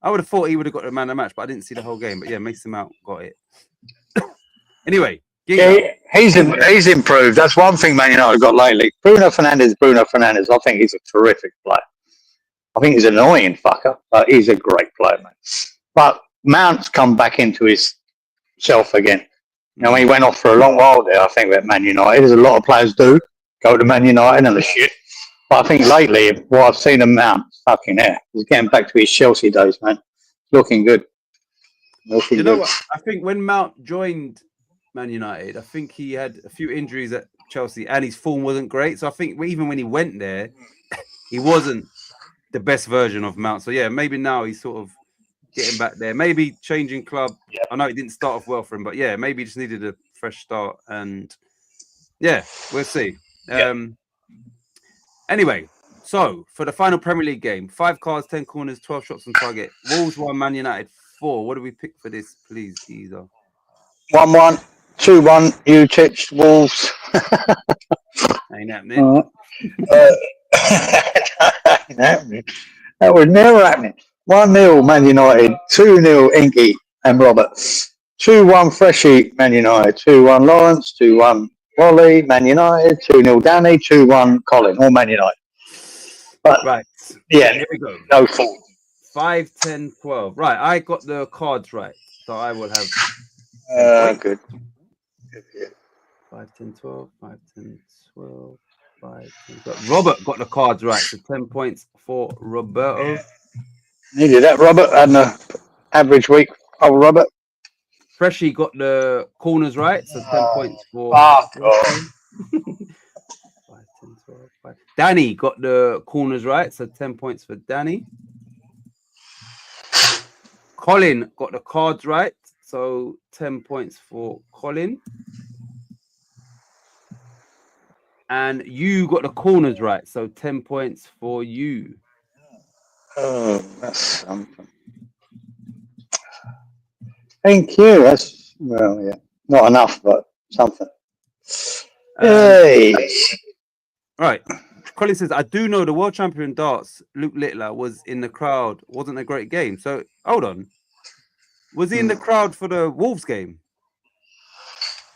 I would have thought he would have got the man of the match, but I didn't see the whole game. But yeah, Mason Mount got it. Anyway. Yeah, he's improved. That's one thing Man United got lately. Bruno Fernandes. I think he's a terrific player. I think he's an annoying fucker, but he's a great player, man. But Mount's come back into his self again. You know, he went off for a long while there, I think, at Man United. As a lot of players do, go to Man United and the shit. But I think lately, what I've seen of Mount, fucking hell, he's getting back to his Chelsea days, man. Looking good. You know what? I think when Mount joined Man United, I think he had a few injuries at Chelsea and his form wasn't great. So I think even when he went there, he wasn't the best version of Mount. So yeah, maybe now he's sort of getting back there. Maybe changing club. Yeah. I know it didn't start off well for him, but yeah, maybe he just needed a fresh start. And yeah, we'll see. Anyway, so for the final Premier League game, 5 cards, 10 corners, 12 shots on target. Wolves 1, Man United 4. What do we pick for this, please, Geezer? 1-1, 2-1, Utich, Wolves. Ain't happening. Ain't happening. That was never happening. 1-0 Man United, 2-0 Inky and Robert, 2-1 Freshie Man United, 2-1 Lawrence, 2-1 Wally Man United, 2-0 Danny, 2-1 Colin, all Man United. But right, yeah, here we go. No fault. 5, 10, 12. Right, I got the cards right, so I will have. Good. 5, 10, 12, 5, 10, 12, 5, 10, 12. Robert got the cards right, so 10 points for Roberto. Needed that, Robert. Had an average week. Oh, Robert. Freshie got the corners right, so 10 points for. 5, 10, 12, 5. Danny got the corners right, so 10 points for Danny. Colin got the cards right, so 10 points for Colin. And you got the corners right, so 10 points for you. Oh, that's something. Thank you. That's well, yeah, not enough, but something. Um, Hey, right. Colin says, I do know the world champion darts, Luke Littler, was in the crowd. Wasn't a great game. So hold on. Was he in the crowd for the Wolves game?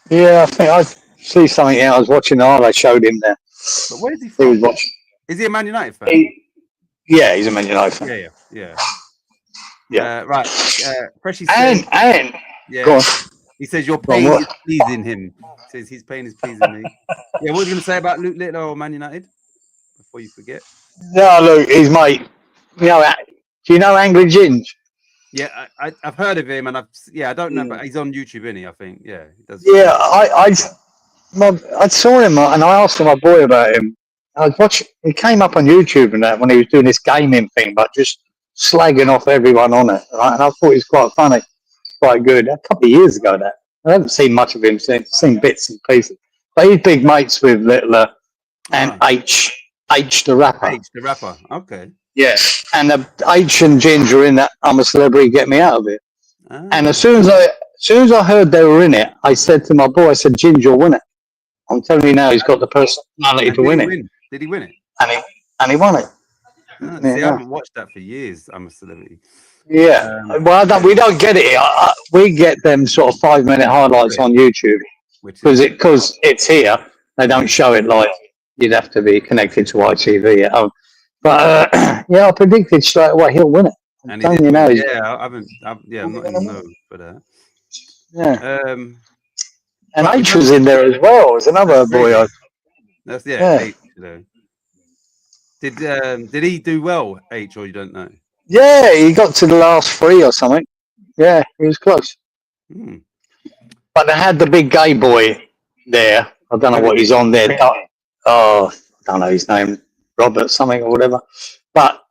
yeah, I think I see something. Yeah, I was watching the highlight. Showed him there. But where is he He from? was watching. Is he a Man United fan? Yeah, he's a Man United fan. Yeah. Right. Freshy And says, yeah. go on. He says your Go on, pain what? is pleasing him. He says his pain is pleasing me. Yeah, what are you going to say about Luke Littler or Man United? Before you forget. No, look, his mate. You know, do you know Angry Ginge? Yeah, I've heard of him, and I don't know, but he's on YouTube, isn't he? I think, yeah, he does. Yeah, I saw him and I asked my boy about him. I was watching. He came up on YouTube and that when he was doing this gaming thing, but just slagging off everyone on it. Right? And I thought he was quite funny, quite good. A couple of years ago, that I haven't seen much of him since. Seen bits and pieces, but he's big mates with Littler and H the rapper. H the rapper, okay. Yeah, and H and Ginger in that I'm a Celebrity, Get Me Out of It. And as soon as I heard they were in it, I said to my boy, I said, Ginger will win it. I'm telling you now, he's got the personality to win it. Did he win it? And he won it. See, I haven't watched that for years. I'm a Celebrity. Yeah. Well, we don't get it. We get them sort of 5-minute highlights on YouTube because it's here. They don't show it live. You'd have to be connected to ITV at home. But yeah, I predicted straight away he'll win it. And he did, I'm not in the know for that. Yeah. And H was in there as well. There's another boy. That's H, Did he do well, H, or you don't know? Yeah, he got to the last 3 or something. Yeah, he was close. But they had the big gay boy there. I don't know what he's on there. I don't know his name, Robert something or whatever. But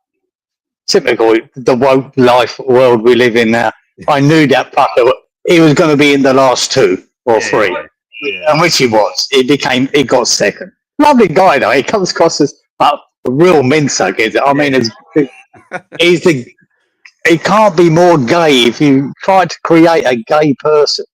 typical the woke life world we live in now. I knew that fucker. He was going to be in the last 2 or 3, and which he was. He got second. Lovely guy though. He comes across as a real mincer. I mean, he can't be more gay. If you try to create a gay person,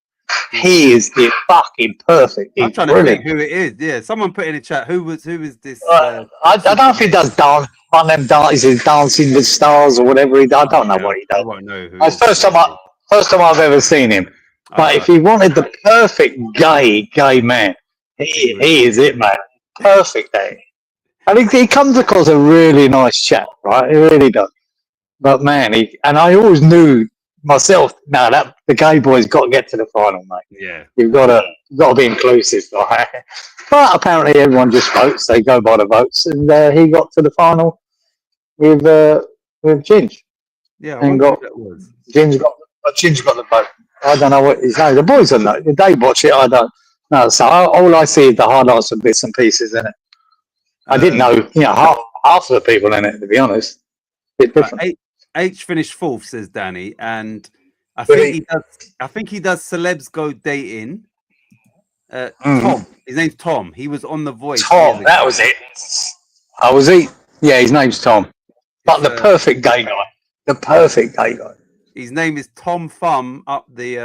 he is the fucking perfect. I'm trying to think who it is. Yeah, someone put in the chat. Who is this? I don't know if he does dance. One of them dances, Dancing with Stars or whatever he does. I don't know what he does. I won't know who. It's first time I've ever seen him. But if he wanted the perfect gay man, he is it, man. Perfect day. I think he comes across a really nice chap, right? He really does. But man, and I always knew myself. No, that the gay boy's got to get to the final, mate. Yeah, you've got to be inclusive, right? But apparently, everyone just votes. They go by the votes, and he got to the final with Ginge. Yeah, and Ginge got the vote. I don't know what his name. The boys don't know. They watch it. I don't know. So all I see is the highlights and bits and pieces in it. I didn't know, half of the people in it, to be honest. A bit different. H finished 4th, says Danny, and I think he does Celebs Go Dating. Tom, his name's Tom. He was on The Voice. Tom, that was it. Oh, was he? Yeah, his name's Tom. But the perfect gay guy. The perfect gay guy. His name is Tom Thumb up the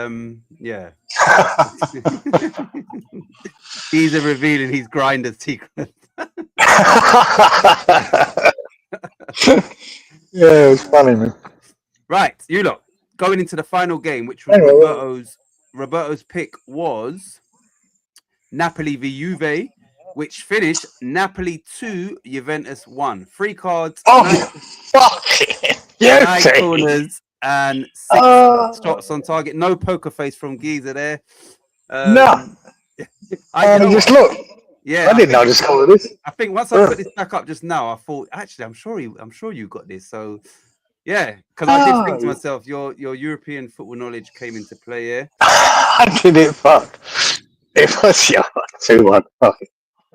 He's revealing his Grindr secret. Yeah, it was funny, man. Right, you lot going into the final game, which was Roberto's pick was Napoli v Juve, which finished Napoli 2, Juventus 1. 3 cards. Oh, fuck it. 9 corners and 6 shots on target. No poker face from Giza there. No. I just look. Yeah, I didn't know the score of this. I think once I put this back up just now, I thought actually I'm sure you got this. So yeah, because I did think to myself, your European football knowledge came into play here. I did it. Fuck. It was 2-1.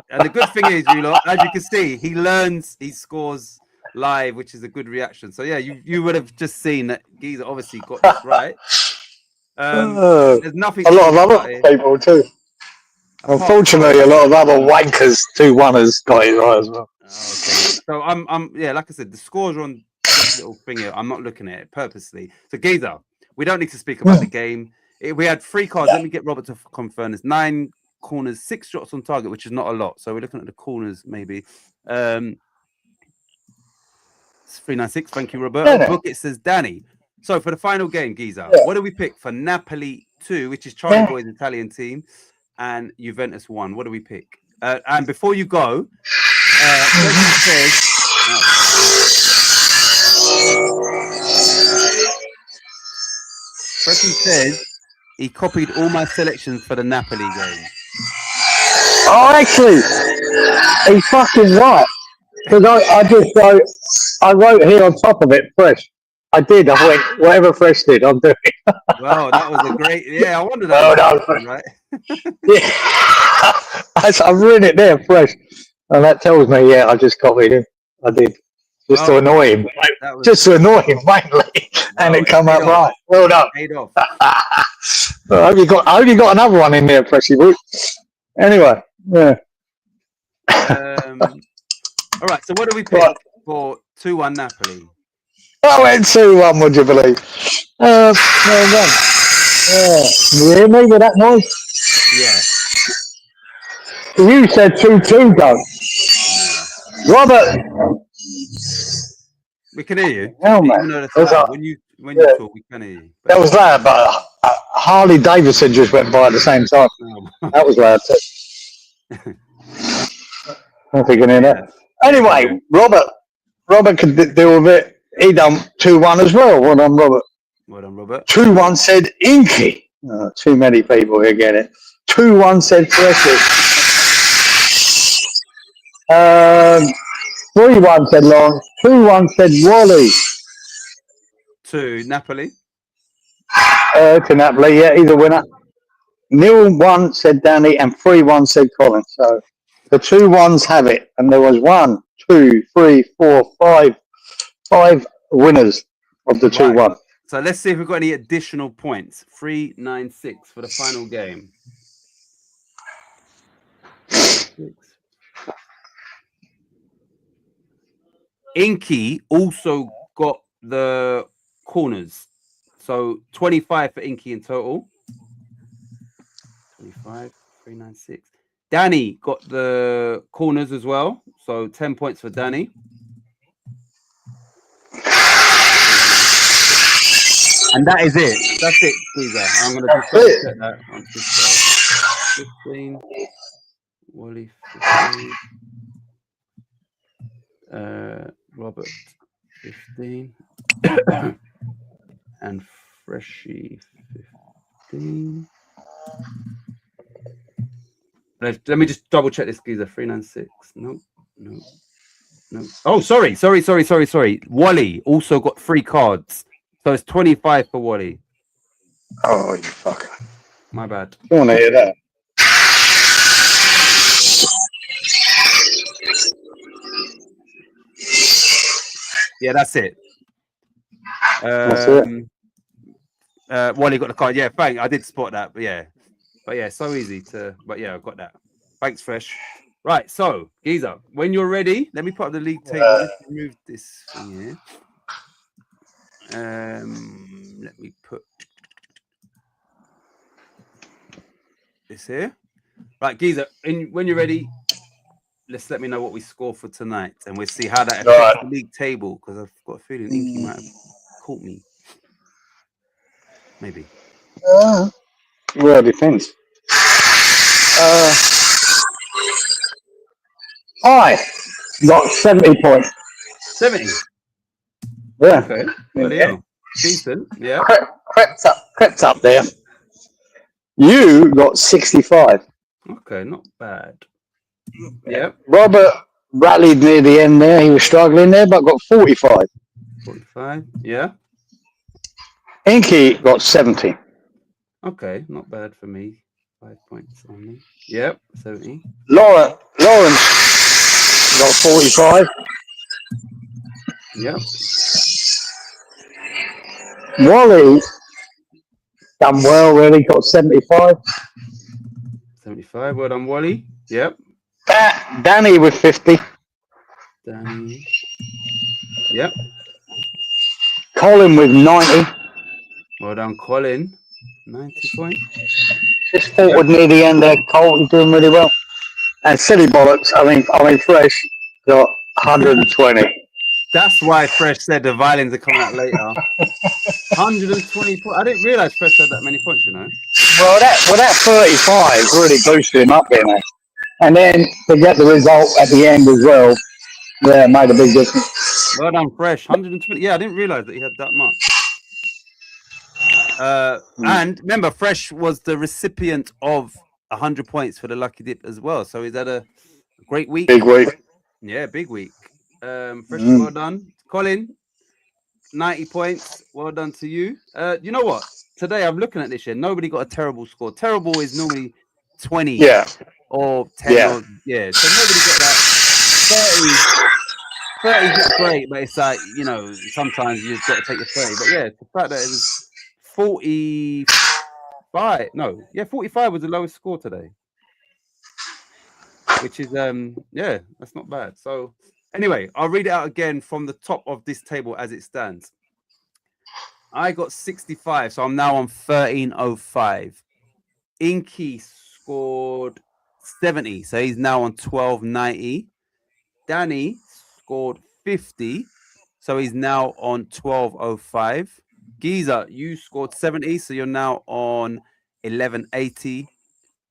And the good thing is, you lot, as you can see, he scores live, which is a good reaction. So yeah, you would have just seen that Giza obviously got this right. There's nothing. A lot of other people too. Unfortunately, a lot of other wankers 2-1ers got it right as well. Okay. So I'm like I said, the scores are on this little thing here. I'm not looking at it purposely. So Giza, We don't need to speak about the game. We had 3 cards. Let me get Robert to confirm this. 9 corners, 6 shots on target, which is not a lot. So we're looking at the corners, maybe. 396. Thank you, Robert. Book it says Danny. So for the final game, Giza, what do we pick for Napoli 2, which is Charlie Boy's Italian team, and Juventus 1? What do we pick? And before you go, Freddie says he copied all my selections for the Napoli game. Oh, actually, he's fucking right. Because I wrote here on top of it, Fresh. I did. I went, whatever Fresh did, I'm doing. Well, that was a great. Yeah, I wondered that. Right? Yeah. I've written it there, Fresh. And that tells me, yeah, I just copied him. I did. Just to annoy him. Just to annoy him, mainly. And it come out right. Well done. Paid off. I hope you got another one in there, Freshy Boot. Anyway, yeah. All right, so what do we pick for 2-1 Napoli? I went 2-1, would you believe? Well done. You hear me with that noise? Yeah. You said 2-2, go. Robert. We can hear you. Oh, man. When you talk, we can hear you. That was loud, but Harley Davidson just went by at the same time. That was loud too. I don't think you can hear that. Anyway, Robert could deal with it. He done 2-1 as well. Well done, Robert. Well done, Robert. 2-1 said Inky. Oh, too many people here get it. 2-1 said Precious. 3-1 said Long. 2-1 said Wally. To Napoli. To Napoli, yeah, he's a winner. 0-1 said Danny, and 3-1 said Colin. So the 2-1s have it, and there was 1, 2, 3, 4, 5 winners of the 2-1. So let's see if we've got any additional points. 396 for the final game. 6. Inky also got the corners. So 25 for Inky in total. 25, 396. Danny got the corners as well. So 10 points for Danny. And that is it. That's it, Caesar. I'm going to just set that. 15. Wally, 15. Robert, 15. And Freshy, 15. Let me just double check this, Geezer. 396. No. Oh, sorry. Wally also got 3 cards. So it's 25 for Wally. Oh, you fucker. My bad. I want to hear that. Yeah, that's it. Wally got the card. Yeah, thanks. I did spot that, but yeah, so easy to. But yeah, I've got that. Thanks, Fresh. Right, so Giza, when you're ready, let me put up the league table. Let's remove this thing here. Let me put this here. Right, Giza, when you're ready, let me know what we score for tonight, and we'll see how that affects the league table. Because I've got a feeling Inky might have caught me. Maybe. Well, it depends. I got 70 points. 70. Yeah. Okay. Well, yeah. Decent. Yeah. Crept up there. You got 65. Okay, not bad. Yeah. Robert rallied near the end there. He was struggling there, but got 45. 45. Yeah. Inky got 70. Okay, not bad for me. 5 points on me. Yep, 70. Lawrence got 45. Yep. Wally done well, really, got 75. 75. Well done, Wally. Yep. Danny with 50. Danny. Yep. Colin with 90. Well done, Colin. 90 points. Just forward near the end there, Colton doing really well. And silly bollocks. I mean, Fresh got 120. That's why Fresh said the violins are coming out later. 120 points. I didn't realize Fresh had that many points, you know. Well, that 35 really boosted him up there, man. And then to get the result at the end as well, yeah, made a big difference. Well done, Fresh. 120. Yeah, I didn't realize that he had that much. And remember, Fresh was the recipient of 100 points for the Lucky Dip as well. So he's had a great week. Big week. Yeah, big week. Fresh, well done. Colin, 90 points. Well done to you. You know what? Today I'm looking at this year. Nobody got a terrible score. Terrible is normally 20. Yeah. Or 10. Yeah. Or, yeah. So nobody got that. 30 is great, but it's like, you know, sometimes you've got to take your 30. But yeah, the fact that it was 45. No, yeah, 45 was the lowest score today. Which is yeah, that's not bad. So anyway, I'll read it out again from the top of this table as it stands. I got 65, so I'm now on 1305. Inky scored 70, so he's now on 1290. Danny scored 50, so he's now on 1205. Giza, you scored 70, so you're now on 1180.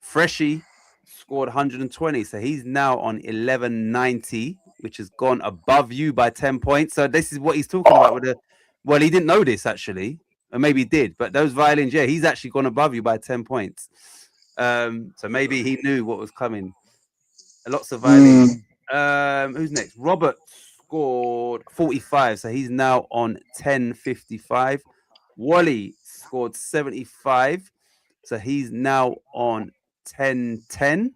Freshie scored 120, so he's now on 1190, which has gone above you by 10 points. So this is what he's talking about with the. Well, he didn't know this actually, or maybe he did, but those violins, yeah, he's actually gone above you by 10 points. So maybe he knew what was coming. Lots of violins. Who's next? Robert scored 45, so he's now on 1055. Wally scored 75, so he's now on 1010.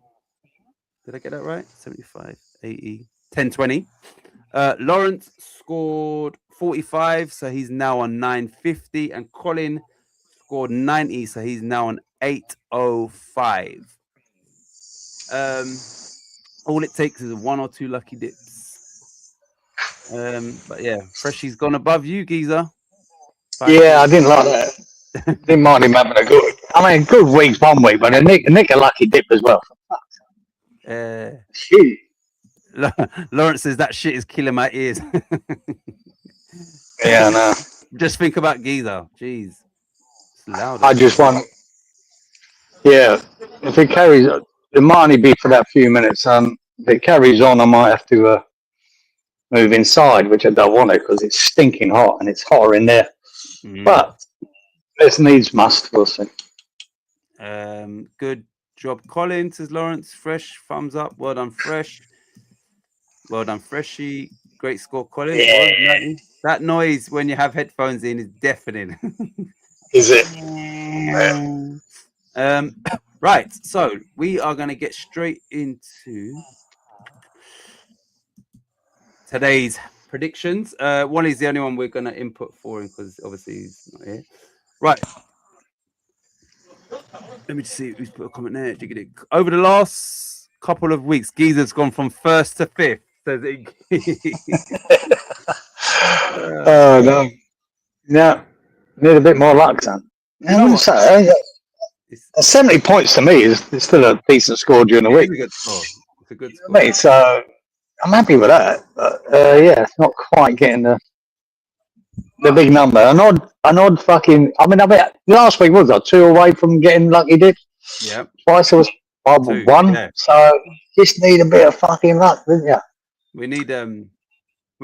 Did I get that right? 75, 80, 1020. Lawrence scored 45, so he's now on 950. And Colin scored 90, so he's now on 805. All it takes is one or two lucky dips. But yeah, Freshie's gone above you, Giza. Yeah, I didn't like that. Didn't mind him having a good. I mean, good week's 1 week, but a Nick a lucky dip as well. Shit. Lawrence says that shit is killing my ears. Yeah, I know. Just think about Giza. Jeez, it's loud. I just want. Yeah, if it carries, it might only be for that few minutes. If it carries on, I might have to move inside, which I don't want it because it's stinking hot and it's hotter in there. But this needs must. We'll see. Good job, Colin, says Lawrence. Fresh, thumbs up. Well done, Fresh. Well done, Freshie. Great score, Colin. Yeah. That noise when you have headphones in is deafening. Is it? Right. So we are going to get straight into today's predictions. Wally's the only one we're going to input for him because obviously he's not here. Right. Let me just see who's put a comment there. Over the last couple of weeks, Giza's gone from 1st to 5th. Oh no! Yeah, need a bit more luck, son. It's 70 points to me is still a decent score during the week. It's a good score. It's a good score. Mate, so I'm happy with that. But yeah, it's not quite getting the big number. An odd fucking. I mean, last week was I 2 away from getting lucky dip. Yeah. Twice it was 1. Yeah. So just need a bit of fucking luck, didn't you? We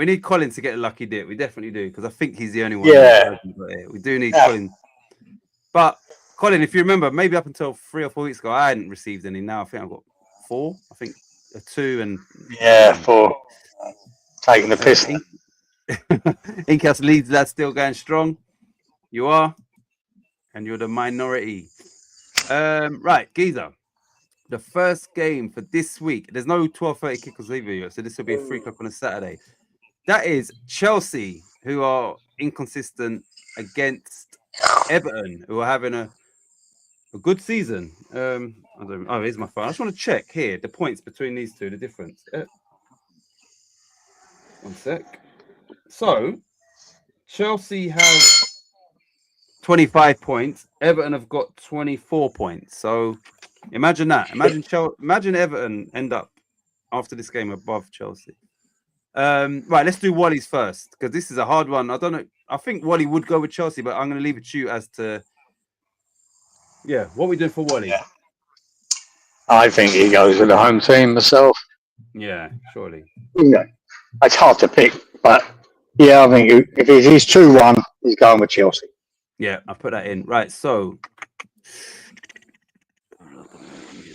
need Colin to get a lucky dip. We definitely do because I think he's the only one. Yeah. We do need Colin. But Colin, if you remember, maybe up until 3 or 4 weeks ago, I hadn't received any. Now I think I've got 4. I think a 2 and 4. Taking the piss. Incas leads that still going strong. You are, and you're the minority. Right, Giza. The first game for this week. There's no 12:30 kickers either, so this will be a 3 o'clock on a Saturday. That is Chelsea, who are inconsistent against Everton, who are having a good season. Here's my phone. I just want to check here the points between these two, the difference. 1 sec. So Chelsea have 25 points. Everton have got 24 points. So imagine that. Imagine Everton end up after this game above Chelsea. Right, let's do Wally's first because this is a hard one. I don't know. I think Wally would go with Chelsea, but I'm going to leave it to you as to what we doing for Wally. Yeah. I think he goes with the home team myself. Yeah, surely. Yeah. It's hard to pick, but yeah, I think if he's 2-1, he's going with Chelsea. Yeah, I'll put that in. Right, so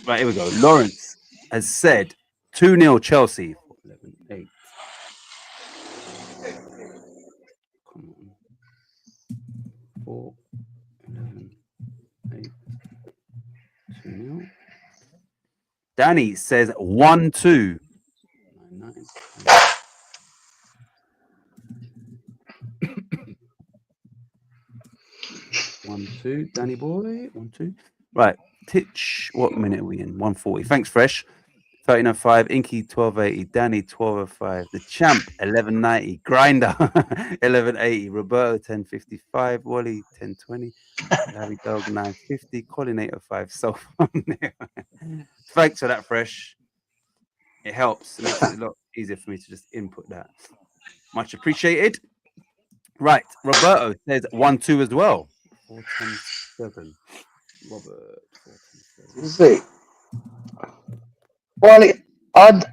here we go. Lawrence has said 2-0 Chelsea. 11-8. Come on. 4, 11, 8, 2-0. Danny says 1-2. 9. 1-2, Danny boy. 1-2. Right, Titch. What minute are we in? 140. Thanks, Fresh. 13:05. Inky 1280. Danny 12:05. The Champ 1190. Grinder 1180. Roberto 1055. Wally 1020. Harry Dog 950. Colin 805. So thanks for that, Fresh. It helps. It makes it a lot easier for me to just input that. Much appreciated. Right, Roberto says 1-2 as well. 427. Robert 427. See. Well, I'd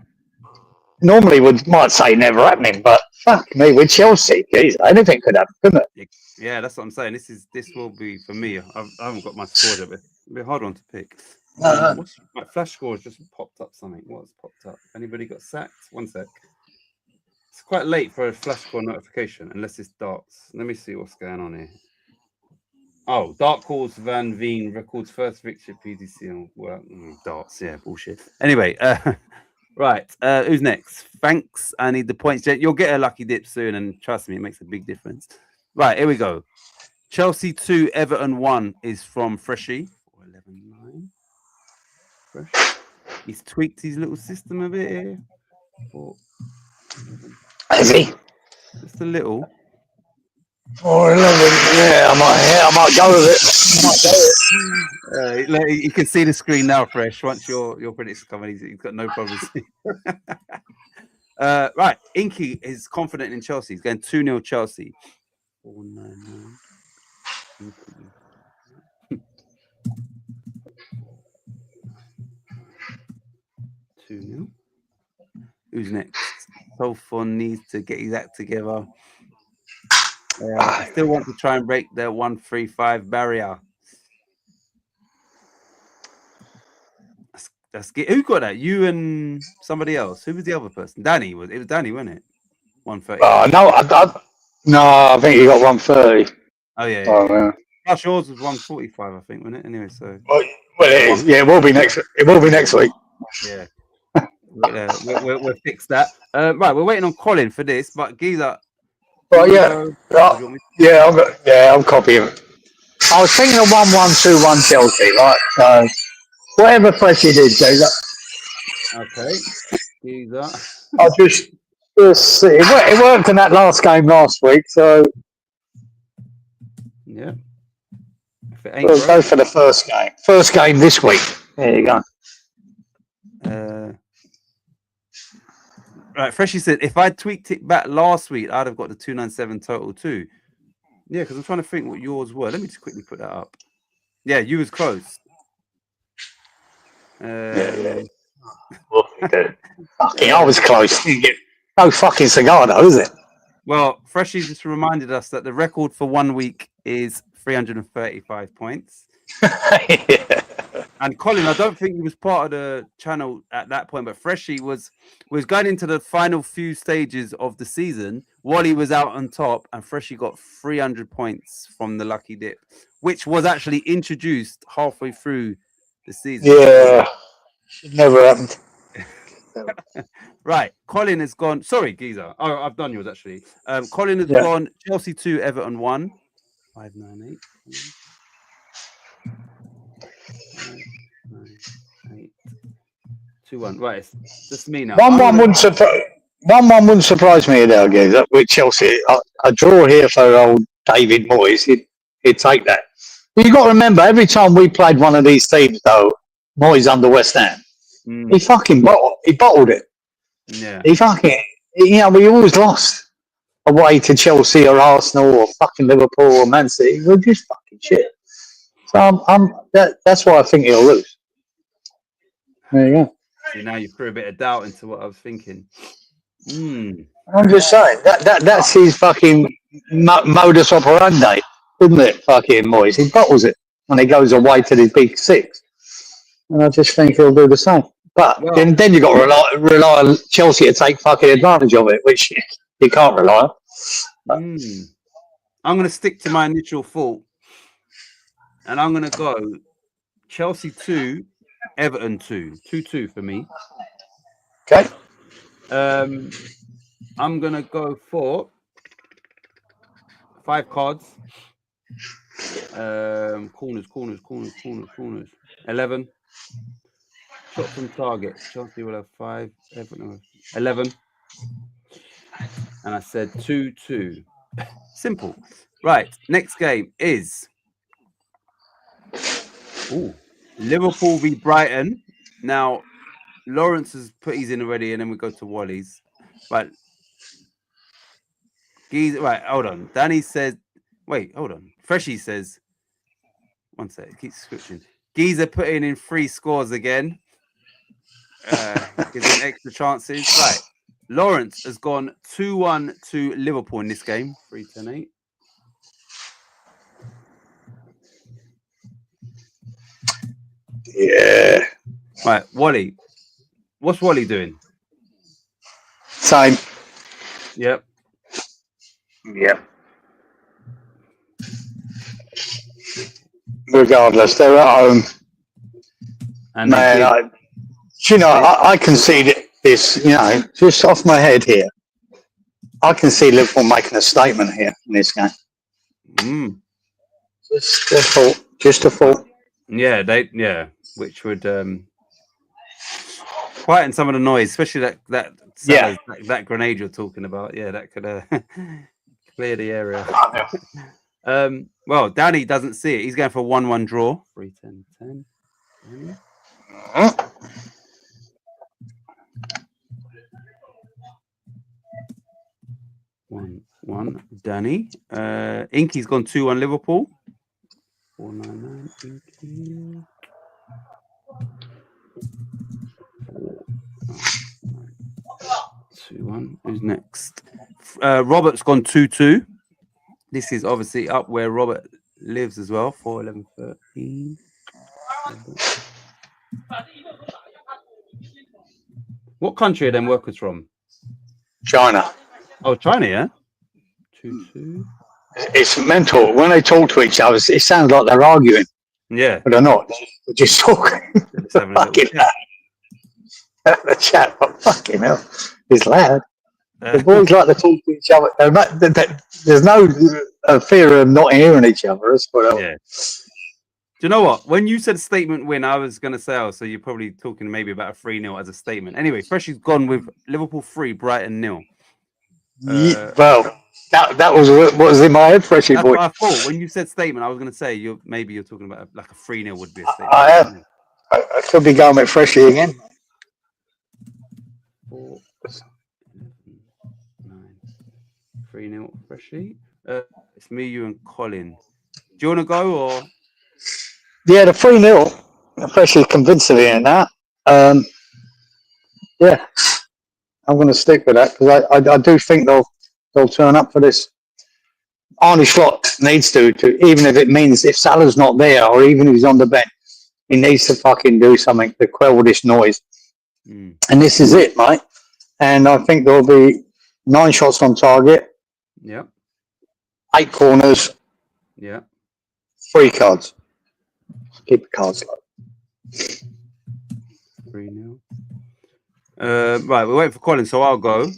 normally might say never happening, but fuck me with Chelsea, geez, anything could happen, couldn't it? Yeah, that's what I'm saying. This will be for me. I haven't got my score there, but it'll be a hard one to pick. My flash score has just popped up something. What's popped up? Anybody got sacked? 1 sec. It's quite late for a flash score notification, unless it's darts. Let me see what's going on here. Oh, Dark Horse Van Veen records first victory PDC. Well, darts, yeah, bullshit. Anyway, right, who's next? Thanks. I need the points. You'll get a lucky dip soon, and trust me, it makes a big difference. Right, here we go. Chelsea 2, Everton 1 is from Freshy. 11-9. Fresh. He's tweaked his little system a bit here. 4, 11. Is he? Just a little. 4-11. Yeah, I might go with it. You can see the screen now, Fresh. Once your prediction come in, he's got no problems. Right, Inky is confident in Chelsea. He's going 2-0 Chelsea. 499. 2-0. Who's next? Solfon needs to get his act together. I still want to try and break the 135 barrier. That's good. Who got that? You and somebody else. Who was the other person? Danny. It was Danny, wasn't it? 130. No, I think he got 130. Oh yeah. Oh, yeah. Plus yours was 145, I think, wasn't it? Anyway, so. Well, it is. Yeah, it will be next. It will be next week. Yeah. We'll fix that. Right, we're waiting on Colin for this, but Giza. Well, I'm copying. I was thinking of 1-1-2-1 Chelsea, right? So whatever Freshie did, Giza. Okay, Giza. I just see. It worked in that last game last week, so yeah. We'll go for the first game. First game this week. There you go. Right, Freshie said, if I tweaked it back last week, I'd have got the 297 total too. Yeah, because I'm trying to think what yours were. Let me just quickly put that up. Yeah, you was close. Yeah. Fucking, I was close. You get no fucking cigar though, is it? Well, Freshie just reminded us that the record for 1 week is 335 points. Yeah. And Colin, I don't think he was part of the channel at that point, but Freshie was going into the final few stages of the season. Wally was out on top, and Freshie got 300 points from the lucky dip, which was actually introduced halfway through the season. Yeah, never happened. Right, Colin has gone. Sorry, Giza. Oh, I've done yours actually. Colin has gone Chelsea 2, Everton 1. 598. 2-1. Right, it's just me now. 1-1 wouldn't surprise. 1-1 wouldn't surprise me at our game. With Chelsea, a draw here for old David Moyes. he'd take that. But you got to remember, every time we played one of these teams, though, Moyes under West Ham, he fucking bottled it. Yeah. He fucking, we always lost away to Chelsea or Arsenal or fucking Liverpool or Man City. We're just fucking shit. So that's why I think he'll lose. There you go. See, now you threw a bit of doubt into what I was thinking. I'm just saying that's his fucking modus operandi, isn't it? Fucking Moyes, he bottles it when he goes away to the big six, and I just think he'll do the same. But then you got to rely on Chelsea to take fucking advantage of it, which you can't rely on. I'm going to stick to my initial thought, and I'm going to go Chelsea 2, Everton 2, 2-2 for me. Okay. I'm going to go for 5 cards. Corners. 11. Shots on target. Chelsea will have 5. Everton will have 11. And I said 2-2. Simple. Right. Next game is Liverpool v Brighton. Now, Lawrence has put his in already, and then we go to Wally's. Right. Right, hold on. Danny says, wait, hold on. Freshy says, one sec, keep switching. Geezer putting in 3 scores again. Gives him extra chances. Right. Lawrence has gone 2-1 to Liverpool in this game. 3-10-8. Yeah. Right, Wally. What's Wally doing? Same. Yep. Regardless, they're at home. And man, I concede this, just off my head here. I can see Liverpool making a statement here in this game. Just a thought. Yeah, which would quieten some of the noise, especially that grenade you're talking about. Yeah, that could clear the area. Well, Danny doesn't see it. He's going for a 1-1 draw. 3-10-10. 1-1. Danny. Inky's gone 2-1 Liverpool. 4-9-9. Inky. 2-1. Who's next? Robert's gone 2-2. This is obviously up where Robert lives as well. 4-11-13. What country are them workers from? China. Oh, China, yeah? 2-2. It's mental. When they talk to each other, it sounds like they're arguing. Yeah. But they're not. They're just talking. Fucking the chat. Fucking hell. It's loud. The boys like to talk to each other. There's no fear of not hearing each other. Yeah. Do you know what? When you said statement win, I was going to say, so you're probably talking maybe about a 3-0 as a statement. Anyway, Freshy's gone with Liverpool 3, Brighton 0. Well, that was what was in my head, Freshy boy. I thought when you said statement, I was going to say you're talking about like a 3-0 would be a statement. I am. I could be going with Freshy again. 4, 9, 3-0 Freshy. It's me, you, and Colin. Do you want to go or? Yeah, the 3-0. Freshly convincing me in that. Yeah, I'm going to stick with that because I do think they'll turn up for this. Arne Slot needs to even if it means if Salah's not there or even if he's on the bench, he needs to fucking do something to quell this noise. And this is it, mate. And I think there'll be 9 shots on target. Yeah. 8 corners. Yeah. 3 cards. Keep the cards low. 3-0. Right, we're waiting for Colin, so I'll go.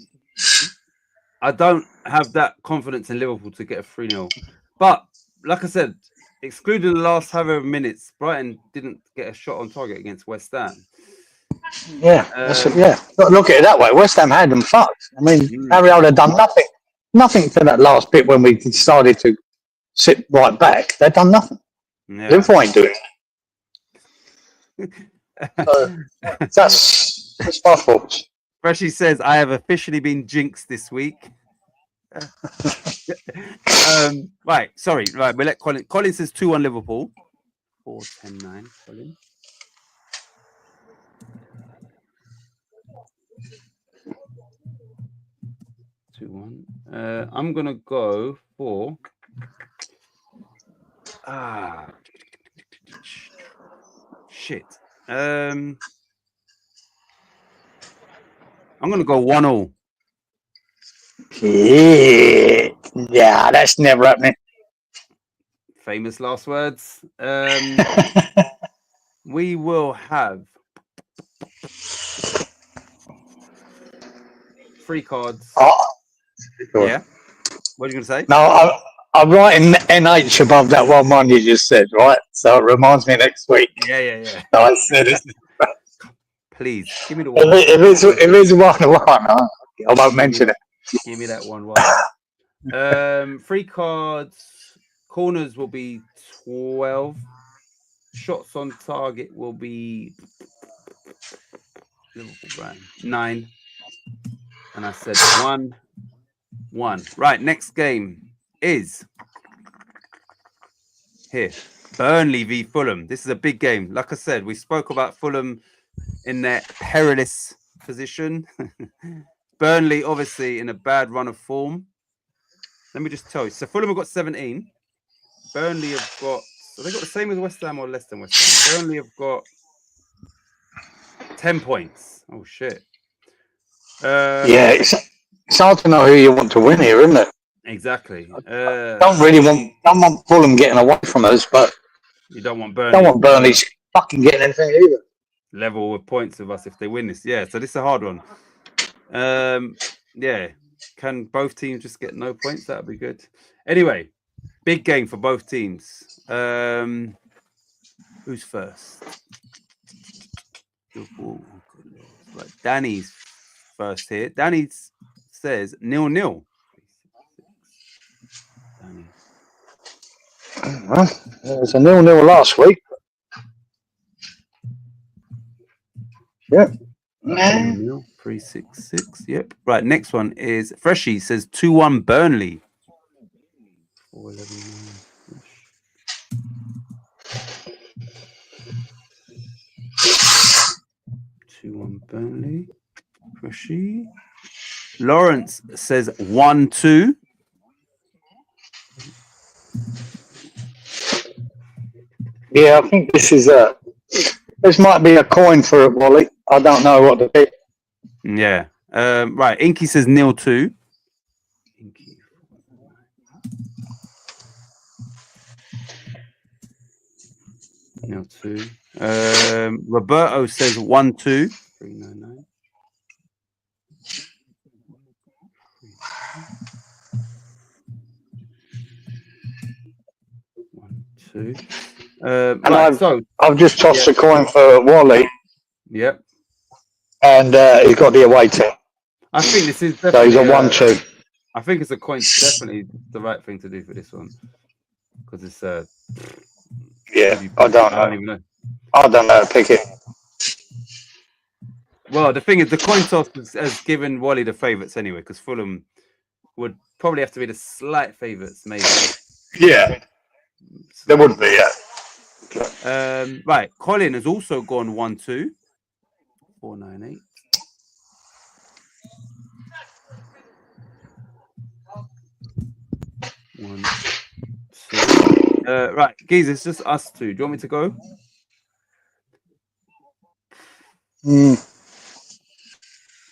I don't have that confidence in Liverpool to get a 3-0. But, like I said, excluding the last however minutes, Brighton didn't get a shot on target against West Ham. Yeah, Look at it that way. West Ham had them fucked. I mean, Ariola done nothing to that last bit when we started to sit right back, they've done nothing. Yeah. Liverpool ain't doing it. That's my thoughts. Freshie says, I have officially been jinxed this week. Right, sorry. Right, we'll let Colin. Colin says 2-1 Liverpool. 4-10-9, Colin. I'm gonna go for shit. I'm gonna go 1-0. Yeah, that's never happening. Famous last words. We will have 3 cards. Yeah. What are you gonna say? No, I'm writing NH above that one you just said, right? So it reminds me next week. Yeah. So I said it. Please give me the 1. If it's 1-1, I won't mention it. Give me that 1-1. 3 cards. Corners will be 12. Shots on target will be Liverpool brand 9. And I said 1-1. Right, next game is here. Burnley v Fulham. This is a big game. Like I said, we spoke about Fulham in their perilous position. Burnley, obviously, in a bad run of form. Let me just tell you. So Fulham have got 17. Burnley have got... So they got the same as West Ham or less than West Ham. Burnley have got 10 points. Oh, shit. Yeah, it's hard to know who you want to win here, isn't it? Exactly. Don't want Fulham getting away from us, but you don't want Burnley. Don't want Burnley fucking getting anything either. Level with points with us if they win this. Yeah, so this is a hard one. Yeah. Can both teams just get no points? That would be good. Anyway, big game for both teams. Who's first? Right, Danny's first here. Danny says 0-0. Well, it was a 0-0 last week. Yep. 366. Yep. Right. Next one is Freshie says 2-1 Burnley. 2-1 Burnley. Freshie. Lawrence says 1-2. Yeah, I think this might be a coin for it, Wally. I don't know what to pick. Yeah. Right. Inky says 0-2. Inky. 0-2. Roberto says 1-2. 399. 1-2. I've just tossed a coin for Wally. Yep. And he's got the away team. I think this is definitely... So he's a 1-2. I think it's a coin. Definitely the right thing to do for this one. Because it's... yeah, I don't even know. I don't know how to pick it. Well, the thing is, the coin toss has given Wally the favourites anyway, because Fulham would probably have to be the slight favourites, maybe. Yeah. There wouldn't be, yeah. Right, Colin has also gone 1-2. 498. 1, 2. Right, Geez, it's just us two. Do you want me to go?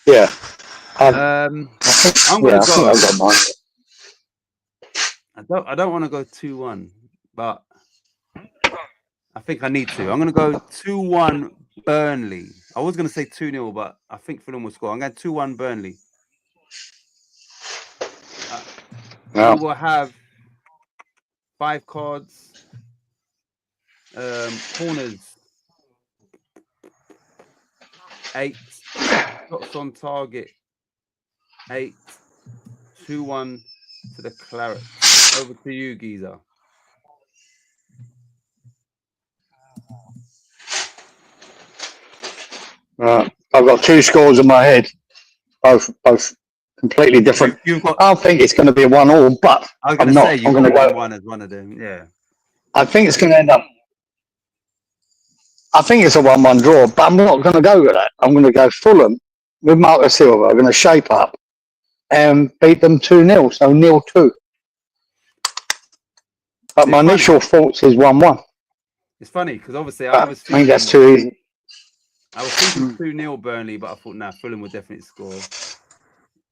Yeah. I'm gonna go. I don't want to go 2-1, but I think I need to. I'm gonna go 2-1 Burnley. I was gonna say 2-0, but I think Fulham will score. I'm going 2-1 Burnley. We will have 5 cards. Corners 8. Shots on target 8. 2-1 to the Claret. Over to you, Geezer. Right. I've got two scores in my head, both completely different. I think it's going to be a 1-1, but I was going to say you've got 1-1 as one of them. Yeah. I think it's going to end up. I think it's a 1-1 draw, but I'm not going to go with that. I'm going to go Fulham with Marcus Silva. I'm going to shape up and beat them 2-0, so 0-2. But my initial thoughts is 1-1. It's funny because obviously I think that's too easy. I was thinking 2-0 Burnley, but I thought Fulham would definitely score.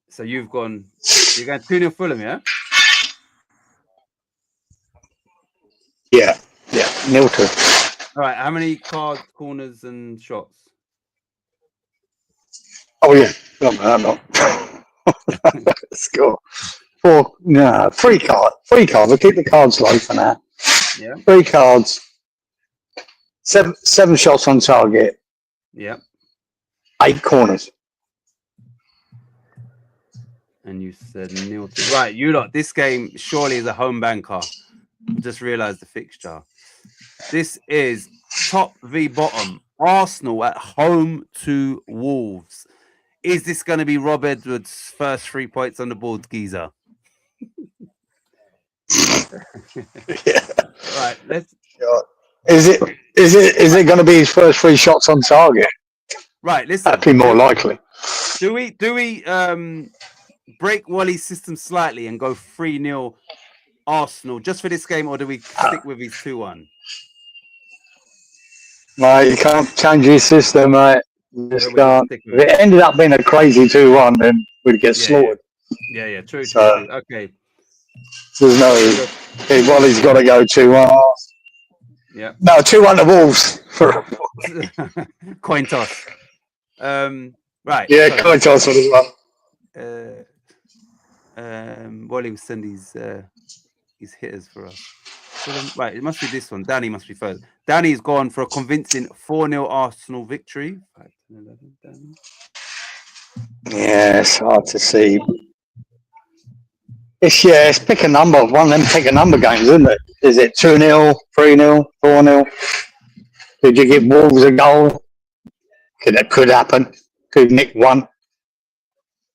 So you're going 2-0 Fulham, yeah? Yeah, 0-2. All right, how many cards, corners, and shots? Oh yeah, no. Score. 3 cards. 3 cards. We'll keep the cards low for now. Yeah. 3 cards. 7 shots on target. Yeah. 8 corners. And you said 0-2. Right, you lot. This game surely is a home banker. Just realised the fixture. This is top v bottom. Arsenal at home to Wolves. Is this going to be Rob Edwards' first 3 points on the board, Geezer? Yeah. Right, let's. Is it going to be his first 3 shots on target? Right, listen. That'd be more likely. Do we break Wally's system slightly and go 3-0 Arsenal just for this game, or do we stick with his 2-1? Mate, you can't change his system, mate. You just can't. If it ended up being a crazy 2-1, then we'd get slaughtered. Yeah, true. Okay. There's no. Wally's got to go 2-1. Yeah. No, 2-1 to Wolves. Coin toss. Right. Yeah, coin toss for this one. Wally will send his hitters for us. Right, it must be this one. Danny must be first. Danny's gone for a convincing 4-0 Arsenal victory. 5, 10, 11, yeah, it's hard to see. It's pick a number. One of them pick a number games, isn't it? Is it 2-0, 3-0, 4-0? Did you give Wolves a goal? That could happen. Could nick one.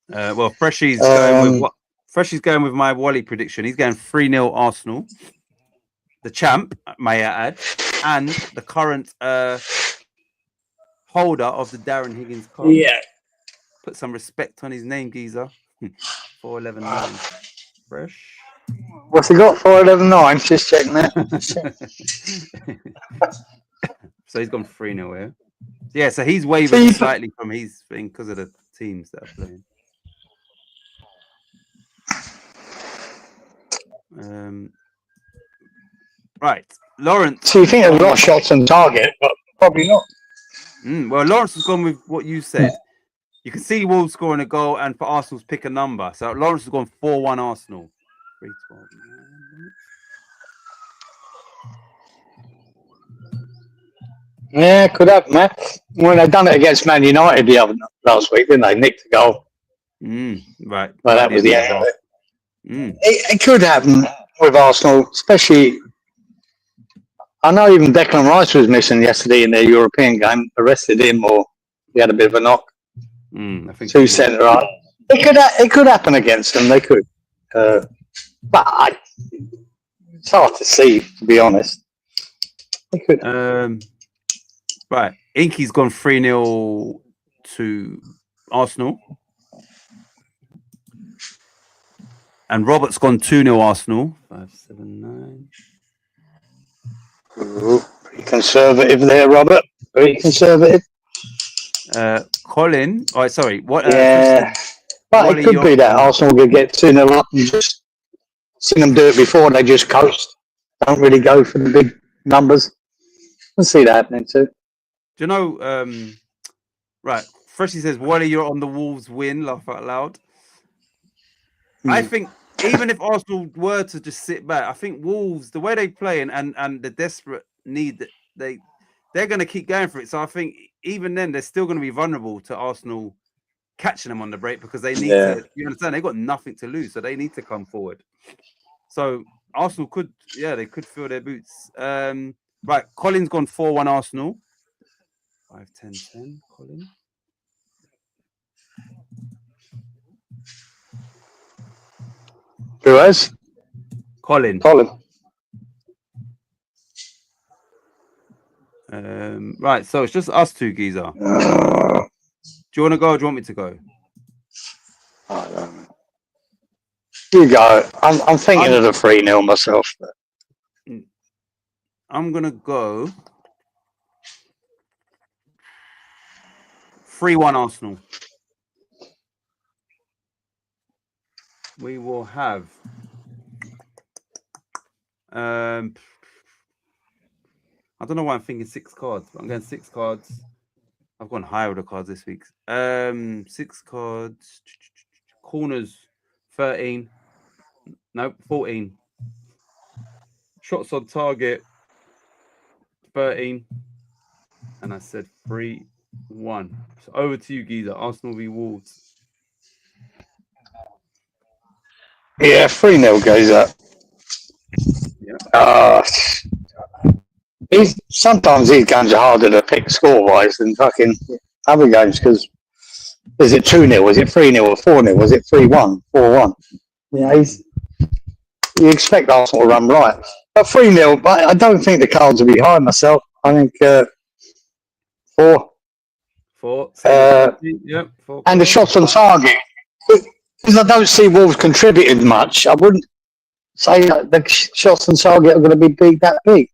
Well, Freshy's going with my Wally prediction. He's going 3-0 Arsenal. The champ, may I add, and the current holder of the Darren Higgins card. Yeah. Put some respect on his name, Geezer. 4-11-9. Fresh. What's he got? 4-11-9. Just checking that. So he's gone 3-0 here. Yeah, so he's wavered slightly from his thing because of the teams that are playing. Right, Lawrence. So you think there's a lot of shots on target, but probably not. Well, Lawrence has gone with what you said. You can see Wolves scoring a goal, and for Arsenal's pick a number. So Lawrence has gone 4-1 Arsenal. 3-12. Yeah, could happen, man. When they done it against Man United last week, didn't they? Nicked the goal. Right. Well, that was the end of it. It could happen with Arsenal, especially. I know even Declan Rice was missing yesterday in their European game. Arrested him, or he had a bit of a knock. I think 2 centre right. It could happen against them. They could, but it's hard to see, to be honest. They could. Right, Inky's gone 3-0 to Arsenal, and Robert's gone 2-0 Arsenal. 5-7-9. Ooh, pretty conservative there, Robert. Very conservative. Colin. Oh, sorry. What? Yeah, but it could be that Arsenal could get 2-0 up and just seen them do it before. They just coast. Don't really go for the big numbers. We'll see that happening too. Do you know? Right. Freshie says, "Wally, you're on the Wolves win." Laugh out loud. I think even if Arsenal were to just sit back, I think Wolves, the way they play and the desperate need that they're going to keep going for it. So I think even then they're still going to be vulnerable to Arsenal catching them on the break because they need to. You understand? They've got nothing to lose, so they need to come forward. So Arsenal could, they could fill their boots. Right, Colin's gone 4-1 Arsenal. 5-10-10, Colin. Who has? Colin. Right, so it's just us two, Geezer. Do you want to go or do you want me to go? I don't know. You go. I'm thinking of the 3-0 myself. I'm going to go 3-1 Arsenal. We will have I don't know why I'm thinking 6 cards, but I'm going 6 cards. I've gone higher with the cards this week. 6 cards. Corners 13. Nope, 14. Shots on target 13. And I said 3-1. So over to you, Geezer. Arsenal v Wolves. Yeah, 3-0 goes up. Yeah. Sometimes these games are harder to pick score-wise than fucking other games because is it 2-0? Is it 3-0 or 4-0? Was it 3-1, 4-1? Yeah, you expect Arsenal to run right. But 3-0, but I don't think the cards will be high myself. I think 4. 4. Yep, 4. And the shots on target. Because I don't see Wolves contributing much, I wouldn't say that the shots on target are going to be that big.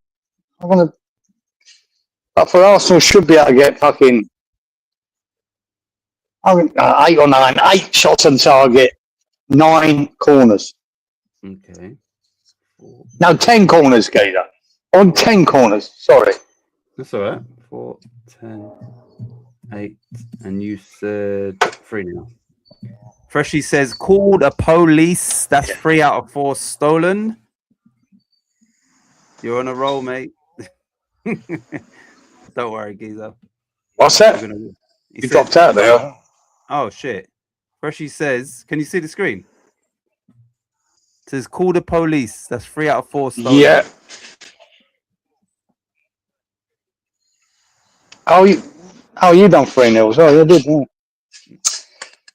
But for Arsenal, should be able to get fucking 8 or 9, 8 shots on target, 9 corners. Okay. 4. No, 10 corners, Gator. On 10 corners, sorry. That's all right. 4, 10, 8, and you said 3-0. Freshie says, called a police. That's 3 out of 4 stolen. You're on a roll, mate. Don't worry, Geezer. What's that? You dropped out there. Oh, shit. Freshie says, can you see the screen? It says, call the police. That's 3 out of 4 stolen. Yeah. Oh, you done 3-0. Oh, you did, yeah.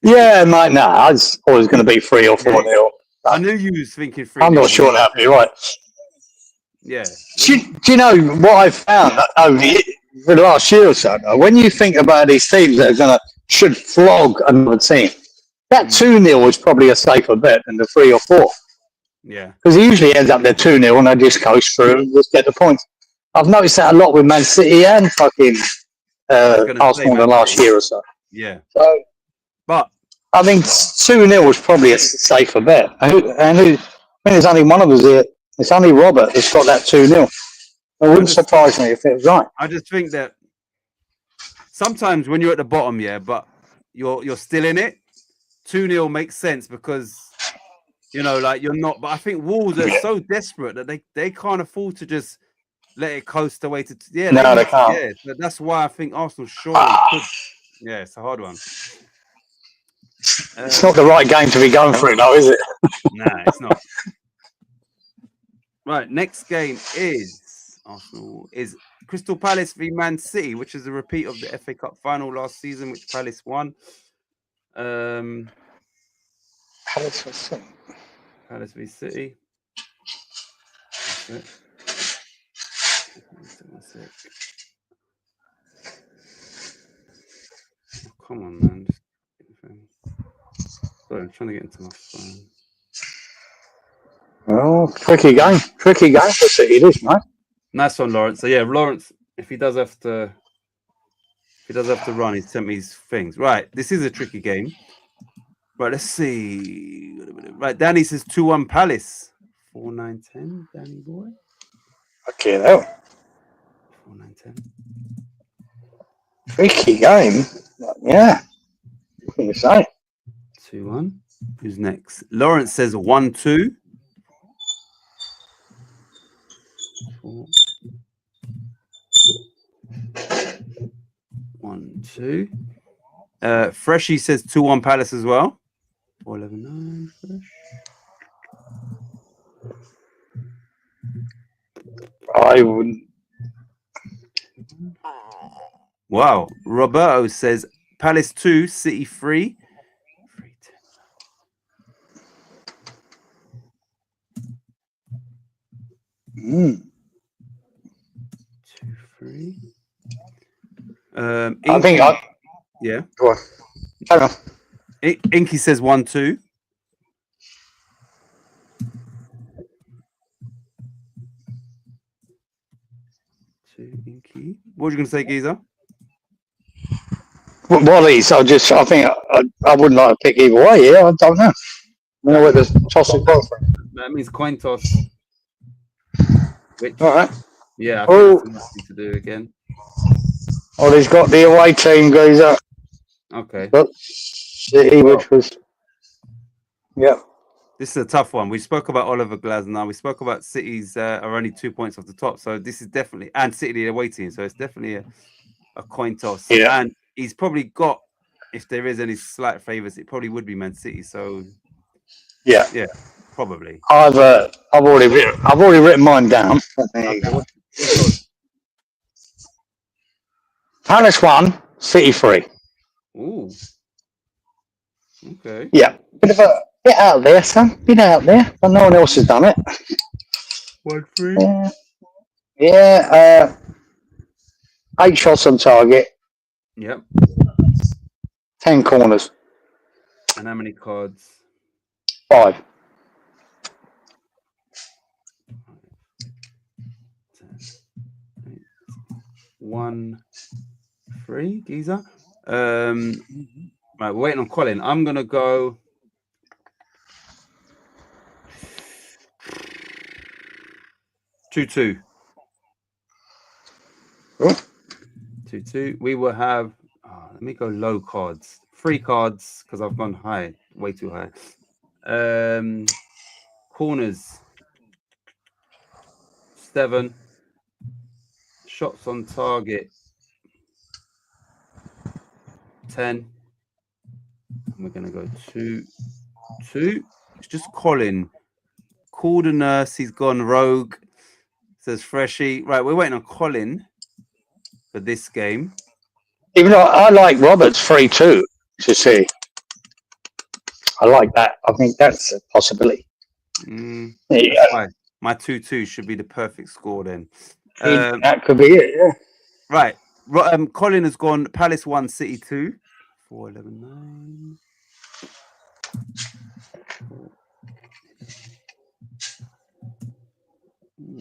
Yeah, mate, no, I was always going to be 3 or 4-0. I knew you was thinking 3-0. I'm not sure that'd be right. Yeah. Do you know what I've found over the last year or so? When you think about these teams that should flog another team, that 2-0 is probably a safer bet than the 3 or 4. Yeah. Because he usually ends up there 2-0 and they just coast through and just get the points. I've noticed that a lot with Man City and fucking Arsenal in the last year or so. Yeah. So, but I think 2-0 is probably a safer bet. There's only one of us here. It's only Robert that's got that 2-0. It wouldn't surprise me if it was right. I just think that sometimes when you're at the bottom, but you're still in it, 2-0 makes sense because like you're not. But I think Wolves are so desperate that they can't afford to just let it coast away to. Yeah, no, they can't. Yeah, so that's why I think Arsenal surely could. Yeah, it's a hard one. It's not the right game to be going through, though, is it? Nah, it's not. Right, next game is Crystal Palace v Man City, which is a repeat of the FA Cup final last season, which Palace won. Palace v City. Palace v City. Oh, come on, man. Sorry, I'm trying to get into my phone. Oh, tricky game for City, it is, mate. Nice one, Lawrence. So yeah, Lawrence, if he does have to run, he sent me his things. Right, this is a tricky game. Right, let's see. Right, Danny says 2-1 Palace. 4-9-10, Danny boy. Okay, that 4-9-10. Tricky game. Yeah. What can you say? 2-1. Who's next? Lawrence says 1-2. 1-2. Freshie says 2-1 Palace as well. 4-11-9. Fresh. I wouldn't. Wow. Roberto says Palace 2, City 3. Mm. 2, 3. I think Inky, yeah. Go on. Hang on. Inky says 1, 2. Inky. What were you going to say, Geezer? Wally's. I think I wouldn't like to pick either way. Yeah, I don't know. I don't know where the toss it was. That means coin toss. Which, All right. yeah, I think it's nothing to do again. Oh, he's got the away team, Geezer. Okay. But City, which was, yeah. This is a tough one. We spoke about Oliver Glasner. We spoke about City's are only 2 points off the top. So this is definitely, and City the away team. So it's definitely a coin toss. Yeah. And he's probably got, if there is any slight favours, it probably would be Man City. So Yeah. yeah, probably. I've already written mine down. There you go. Palace 1, City 3. Ooh. Okay. Yeah. Get out there, son. Get out there. But no one else has done it. 1, 3. Yeah. 8 shots on target. Yep. 10 corners. And how many cards? 5. 10, 8, 1, 3, Geezer. Right, we're waiting on Colin. I'm gonna go 2-2. 2-2. We will have. Let me go low cards. 3 cards because I've gone high, way too high. Corners 7. Shots on target 10. And we're gonna go 2-2. It's just Colin. Called a nurse. He's gone rogue. Says Freshy. Right, we're waiting on Colin for this game. Even though I like Roberts 3-2 to see. I like that. I think that's a possibility. Yeah. My 2-2 should be the perfect score then. That could be it, yeah. Right. Colin has gone Palace 1, City 2. 4, 11, 9.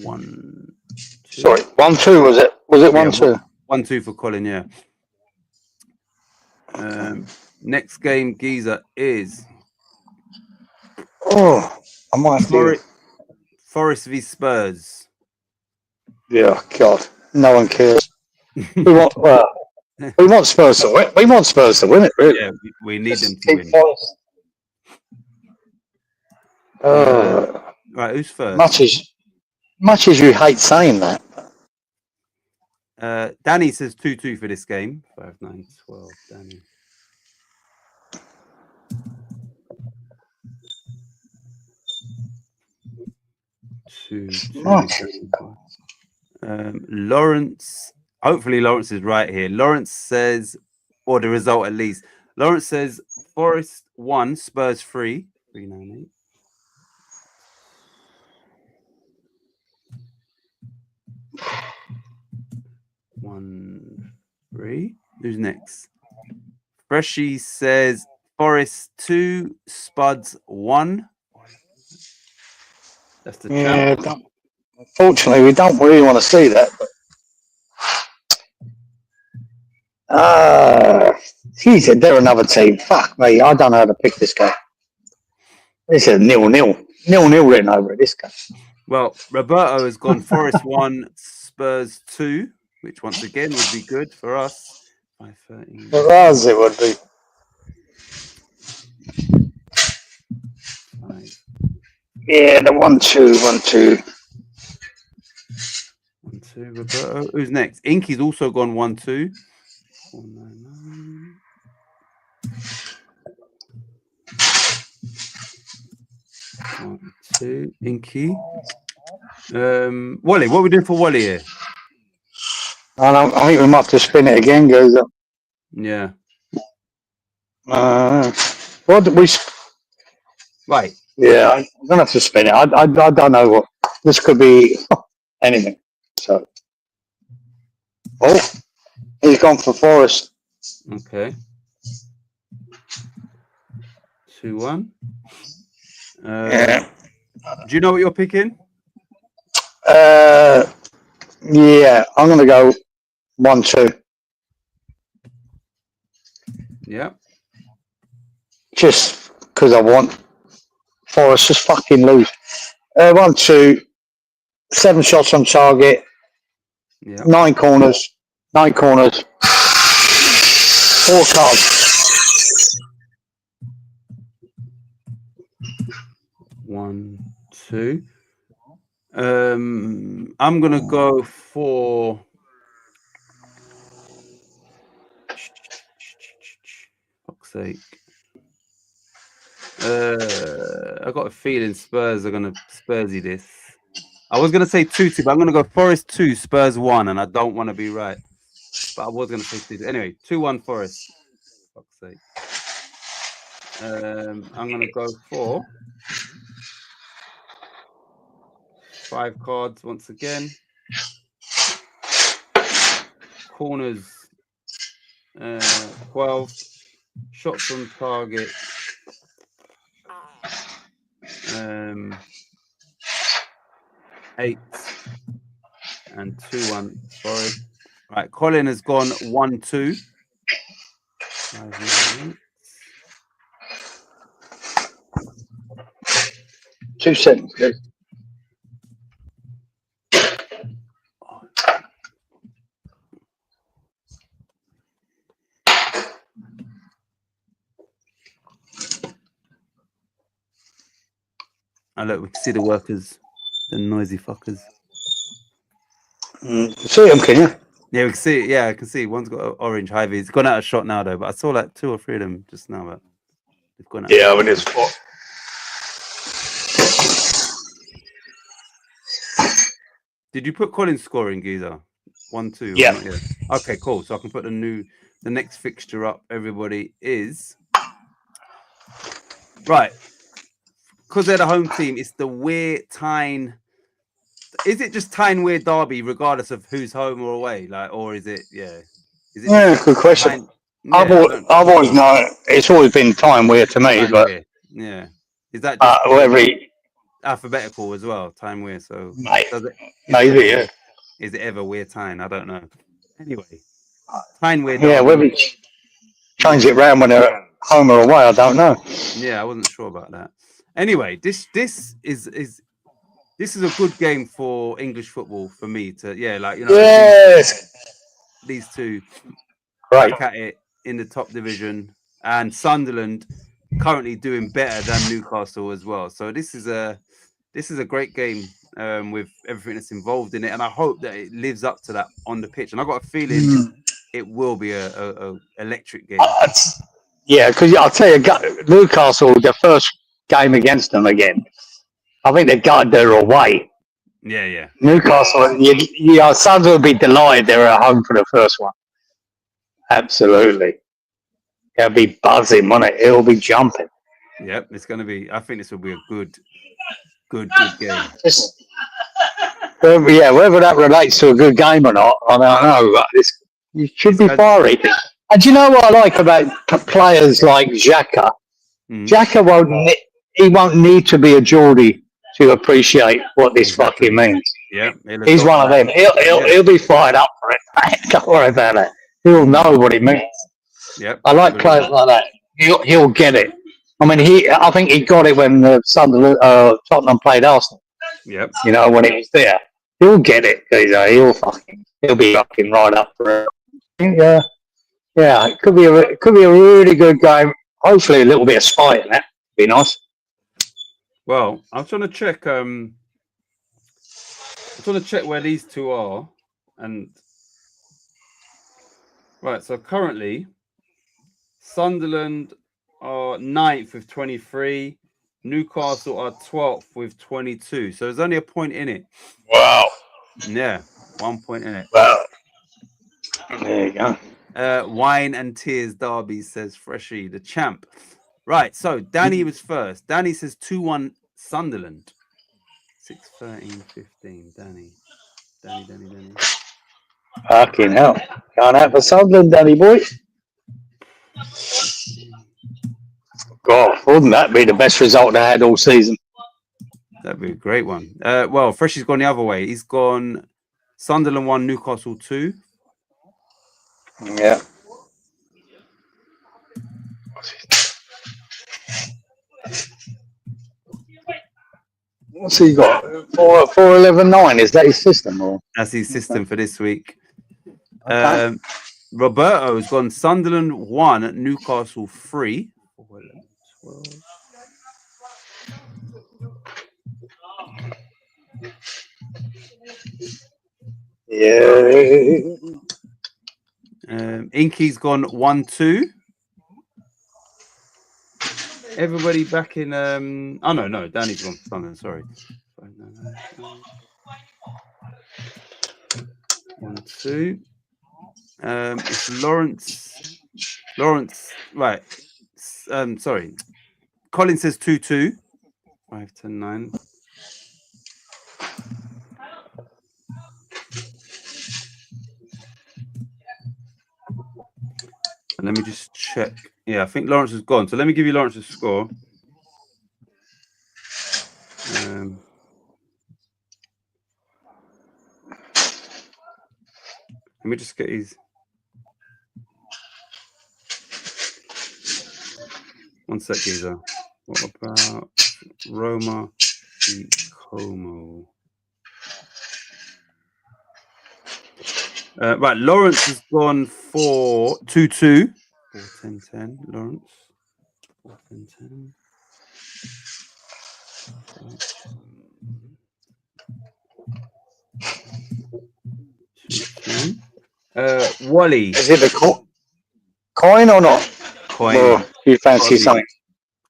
1, 2. Sorry, 1-2 was it? Was it 1-2? 1-2 for Colin, yeah. Next game, Geezer, is I might have to. Forest v Spurs. Yeah, God, no one cares. we want Spurs to win. We want Spurs to win it, really. Yeah, we need them to win. Right, who's first? Much as you hate saying that. Danny says 2-2 for this game. 5, 9, 12. Danny. Lawrence. Hopefully, Lawrence is right here. Lawrence says, or the result at least. Lawrence says Forest 1, Spurs 3. 398. One, 3. Who's next? Freshy says Forest 2, Spuds 1. That's the champ. Unfortunately, we don't really want to see that. Geez, they're another team. Fuck me, I don't know how to pick this guy. This is 0-0. 0-0 written over it, this guy. Well, Roberto has gone Forest 1, Spurs 2, which once again would be good for us. 5:30. For us, it would be. 5. Yeah, the 1-2, 1-2. 1-2, Roberto. Who's next? Inky's also gone 1-2. 499. 1-2, Inky. Wally, what are we doing for Wally here? I think we might have to spin it again, goes up. Yeah. What did we? Right. Yeah, I'm gonna have to spin it. I don't know what this could be. anything. So, he's gone for Forest. Okay. 2-1. Yeah. Do you know what you're picking? Yeah, I'm going to go 1-2. Yeah. Just because I want Forest to fucking lose. 1-2. 7 shots on target. Yeah. 9 corners. 4 cards. 1-2. I'm gonna go for fuck's sake. I got a feeling Spurs are gonna Spursy this. I was gonna say 2-2, but I'm gonna go Forest 2, Spurs 1, and I don't want to be right. But I was gonna say 2-2. Anyway, 2-1 Forest. Fuck's sake. I'm gonna go for 5 cards once again. Corners 12. Shots on target 8 and 2-1. Sorry. Right, Colin has gone 1-2. 2 seconds, guys. And look, we can see the workers, the noisy fuckers. See them, can you? Yeah, we can see it. Yeah, I can see. One's got an orange Hy-Vee. It's gone out of shot now, though. But I saw like 2 or 3 of them just now. But they've gone out. Yeah, but it's what? Did you put Colin's scoring, Geezer? 1-2. Yeah. Okay, cool. So I can put the next fixture up. Everybody is right. Because they're the home team, it's the Weir Tyne. Is it just Tyne Weir Derby, regardless of who's home or away? Like, or is it? Yeah. Is it? Yeah, good question. I've always known it's always been Tyne Weir to me, but Weir. Yeah. Is that just every alphabetical as well? Tyne Weir. So maybe yeah. Is it ever Weir Tyne? I don't know. Anyway, Tyne Weir. Yeah, whether we change it round when they're home or away, I don't know. Yeah, I wasn't sure about that. Anyway, this is a good game for English football for me to Yes. These two right at it in the top division, and Sunderland currently doing better than Newcastle as well. So this is a great game with everything that's involved in it, and I hope that it lives up to that on the pitch. And I got a feeling it will be a electric game. Yeah, because I'll tell you, Newcastle, the first game against them again, I think they got their away. Yeah. Newcastle, Sunderland will be delighted they're at home for the first one. Absolutely. It'll be buzzing, won't it? It'll be jumping. Yep, it's going to be. I think this will be a good game. Whether that relates to a good game or not, I don't know. But you should be fiery. And do you know what I like about players like Xhaka? Xhaka won't need to be a Geordie to appreciate what this fucking means. Yeah, he's one of them. He'll be fired up for it. Don't worry about it. He'll know what it means. Yep. I like players like that. He'll get it. I mean, I think he got it when Tottenham played Arsenal. Yep. You know, when he was there, he'll get it. He'll be fucking right up for it. Yeah. It could be a really good game. Hopefully, a little bit of spite in that. Be nice. Well, I'm trying to check. I'm trying to check where these two are, and right. So currently, Sunderland are 9th with 23. Newcastle are 12th with 22. So there's only a point in it. Wow. Yeah, 1 point in it. Wow. There you go. Wine and tears derby, says Freshie, the champ. Right, so Danny was first. Danny says 2-1 Sunderland. 6-13-15, Danny. Danny. Fucking hell. Going out for Sunderland, Danny boy. God, wouldn't that be the best result they had all season? That'd be a great one. Well, Freshy's gone the other way. He's gone Sunderland 1, Newcastle 2. Yeah. What's he got? 4-11-9. Is that his system? Or? That's his system for this week. Okay. Roberto's gone Sunderland 1, Newcastle 3. 4, 11, 12. Yeah. Inky's gone 1-2. Everybody back in. Oh no, Danny's gone Sunderland. Sorry. 1-2. It's Lawrence. Right. Sorry. Colin says 2-2. 5, 10, 9. And let me just check. Yeah, I think Lawrence is gone. So let me give you Lawrence's score. Let me just get his. One sec, Giza. What about Roma beat Como? Right, Lawrence has gone for 2-2. 4-10-10, Lawrence. 4-10-10. Wally. Is it the coin or not? Coin. Or you fancy something?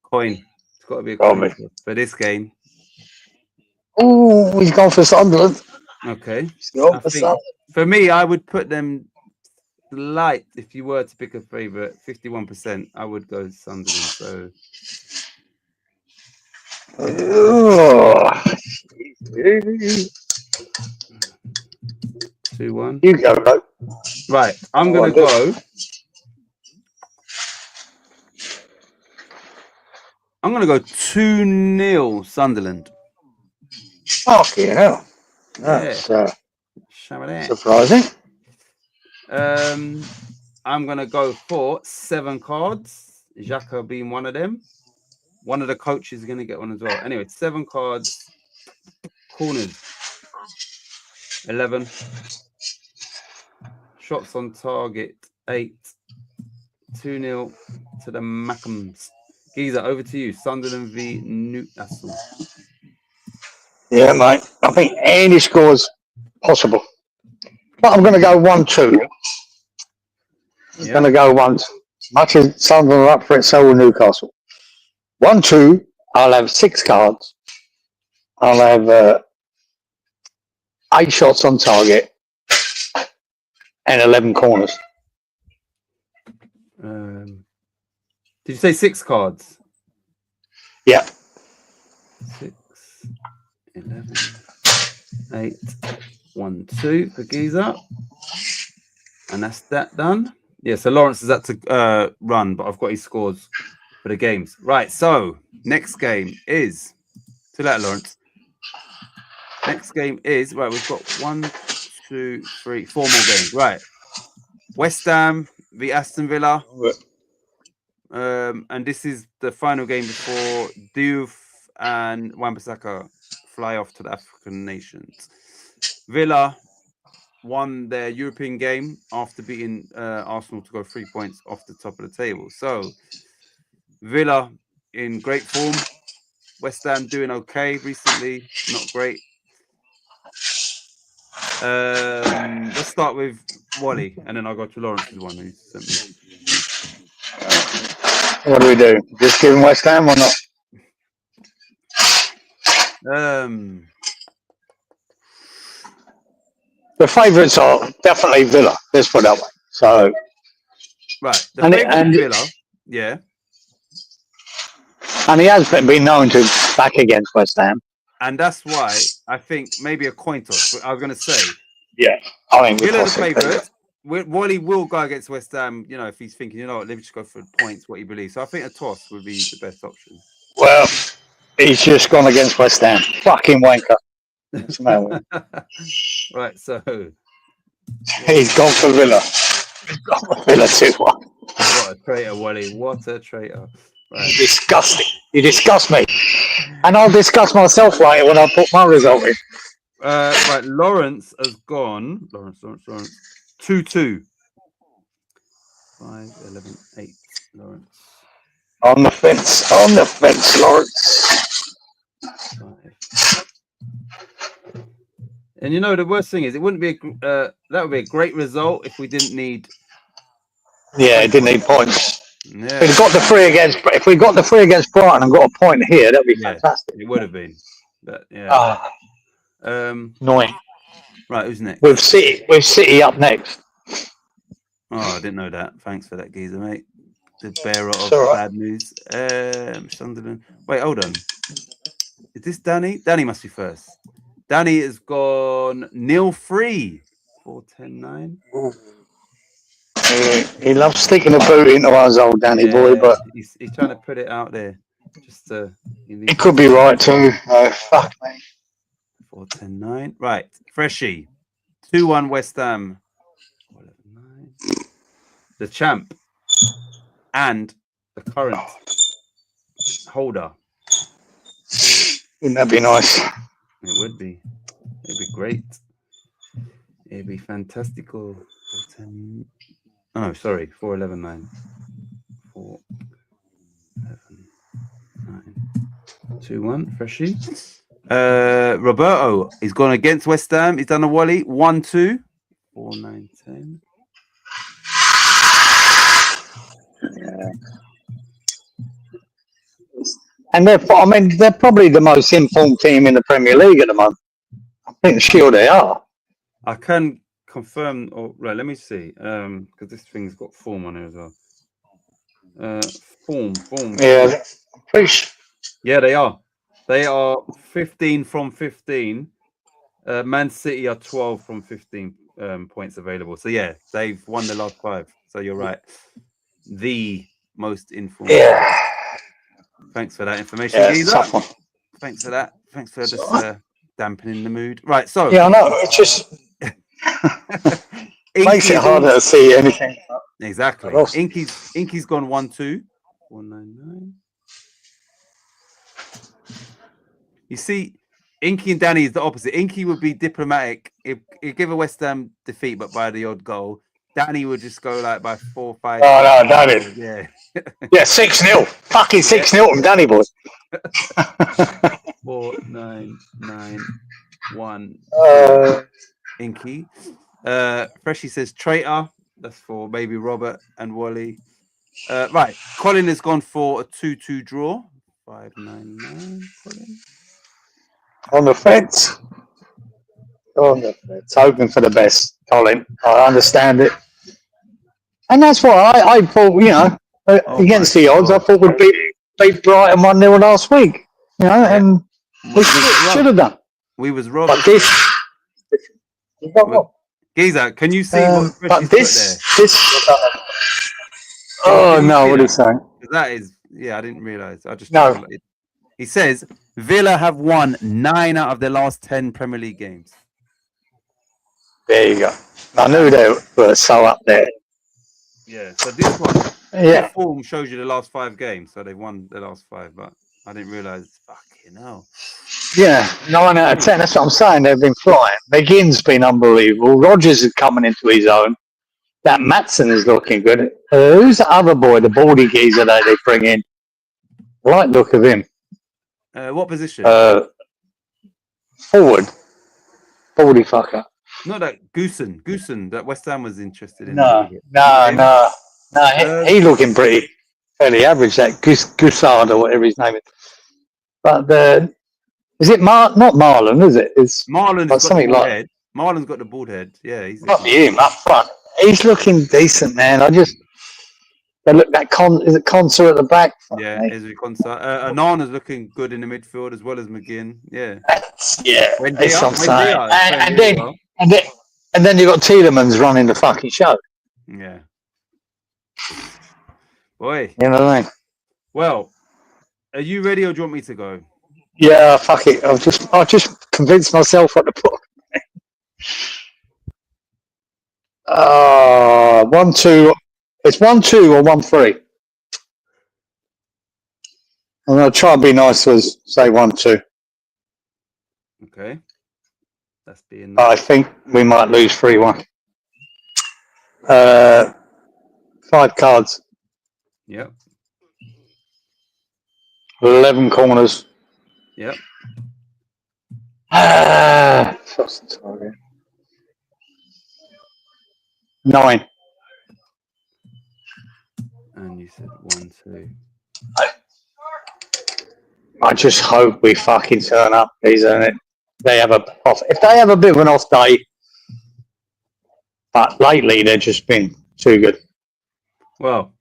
Coin. It's got to be a coin for this game. Oh, he's gone for Sunderland. Okay. For me, I would put them light. If you were to pick a favourite, 51%, I would go Sunderland. So. 2-1. You go, bro. Right, I'm going to go. I'm going to go 2-0 Sunderland. Fucking hell. That's surprising. I'm going to go for 7 cards. Xhaka being one of them. One of the coaches is going to get one as well. Anyway, 7 cards. Corners. 11. Shots on target. 8. 2-0 to the Mackhams. Giza, over to you. Sunderland v Newcastle. Yeah, mate. I think any score's possible. But I'm going to go 1-2. I'm going to go 1. Much as Sunderland are up for it, so will Newcastle. 1-2. I'll have 6 cards. I'll have 8 shots on target and 11 corners. Did you say 6 cards? Yeah. 6, 11, 8, 1, 2 for Giza. And that's that done. Yeah, so Lawrence is at to run, but I've got his scores for the games. Right, so next game is to that, Lawrence. Next game is right, we've got 1, 2, 3, 4 more games. Right. West Ham v Aston Villa. And this is the final game before Diouf and Wan-Bissaka fly off to the African nations. Villa won their European game after beating Arsenal to go 3 points off the top of the table. So Villa in great form. West Ham doing okay recently, not great. Let's start with Wally, and then I'll go to Lawrence's one who sent me. What do we do? Just give him West Ham or not? The favourites are definitely Villa. Let's put it that way. So, right, the favourite Villa, yeah. And he has been known to back against West Ham. And that's why I think maybe a coin toss. But I was going to say, yeah, I think Villa the favourites. Wally will go against West Ham. You know, if he's thinking, you know what, let me just go for points, what he believes. So I think a toss would be the best option. Well, he's just gone against West Ham. Fucking wanker. Right, so he's gone for Villa. He's gone for Villa 2-1. What a traitor, Wally. What a traitor. Right. Disgusting. You disgust me. And I'll discuss myself later when I put my result in. Right, Lawrence has gone. Lawrence. 2-2. 5, 11, 8. Lawrence. On the fence, Lawrence. 5. And you know the worst thing is, it wouldn't be that would be a great result if we didn't need. Yeah, it didn't need points. Yeah. If we got the 3 against Brighton and got a point here, that'd be fantastic. It would have been, but yeah. Annoying. Right, who's next? With City up next. Oh, I didn't know that. Thanks for that, geezer, mate. The bearer of bad news. Sunderland. Wait, hold on. Is this Danny? Danny must be first. Danny has gone 0-3. 4-10-9. He loves sticking a boot into us, old Danny boy, but he's trying to put it out there. Just he could be right too. Oh, fuck me. 4-10-9. Right, Freshie. 2-1 West Ham. 4-11-9. The champ and the current holder. Wouldn't that be nice? It would be. It'd be great. It'd be fantastical. 4-10. Oh, sorry. 4-11-9. 4-11-9. 2-1. Freshie. Roberto. He's gone against West Ham. He's done a Wally. 1-2. 4-9-10. Yeah. And they're probably the most informed team in the Premier League at the moment. I think sure they are. I can confirm. Right, let me see. Because this thing's got form on it as well. Form. Yeah, pretty sure. Yeah, they are. They are 15 from 15. Man City are 12 from 15 points available. So yeah, they've won the last 5. So you're right. The most informed. Yeah. Thanks for that information, Geezer. Thanks for that. Thanks for just dampening the mood. Right, so yeah, I know. It just makes it harder to see anything. Exactly. Inky's gone 1-2. 4-9-9. You see, Inky and Danny is the opposite. Inky would be diplomatic. He'd give a West Ham defeat, but by the odd goal. Danny would just go like by 4 or 5. Oh no, Danny. Yeah. Yeah, 6-0. Fucking 6-0 from Danny boy. 4-9-9-1. Inky. Freshie says traitor. That's for maybe Robert and Wally. Right. Colin has gone for a 2-2 draw. 5-9-9. Colin. On the fence. Hoping for the best, Colin. I understand it. And that's why I thought, you know, against the odds, I thought we'd beat Brighton 1-0 last week. You know, and we should have done. We was wrong. But this. Geezer, can you see what but this. Oh no! What are you saying? That is, I didn't realise. I just no. He says Villa have won 9 out of their last 10 Premier League games. There you go. I knew they were so up there. Yeah. So this one, form shows you the last 5 games. So they've won the last 5, but I didn't realise. Fucking hell. Yeah, 9 out of 10. That's what I'm saying. They've been flying. McGinn's been unbelievable. Rogers is coming into his own. That Maatsen is looking good. Who's the other boy, the baldy geezer that they bring in? I like the look of him. What position? Forward. Baldy fucker. Not that Goosen that West Ham was interested in. No. He looking pretty fairly average. That Gusard or whatever his name is. But is it not Marlon? Is it? It's Marlon's got something like head. Marlon's got the bald head. Yeah, he's not him up front. He's looking decent, man. But look, is it Konsa at the back? Yeah, Ezri Konsa. Anana's looking good in the midfield as well as McGinn. Yeah. That's what I'm saying. Well. And then you got Tielemans running the fucking show. Yeah. Boy. You know what I mean? Well, are you ready or do you want me to go? Yeah, fuck it. I just convinced myself what to put. 1-2. It's 1-2 or 1-3. I'm gonna try and be nice to say 1-2. Okay. That's being I think we might lose 3-1. 5 cards. Yep. 11 corners. Yep. What's the target? 9. And you said 1-2. I just hope we fucking turn up, please, and if they have a bit of an off day, but lately they've just been too good. Well,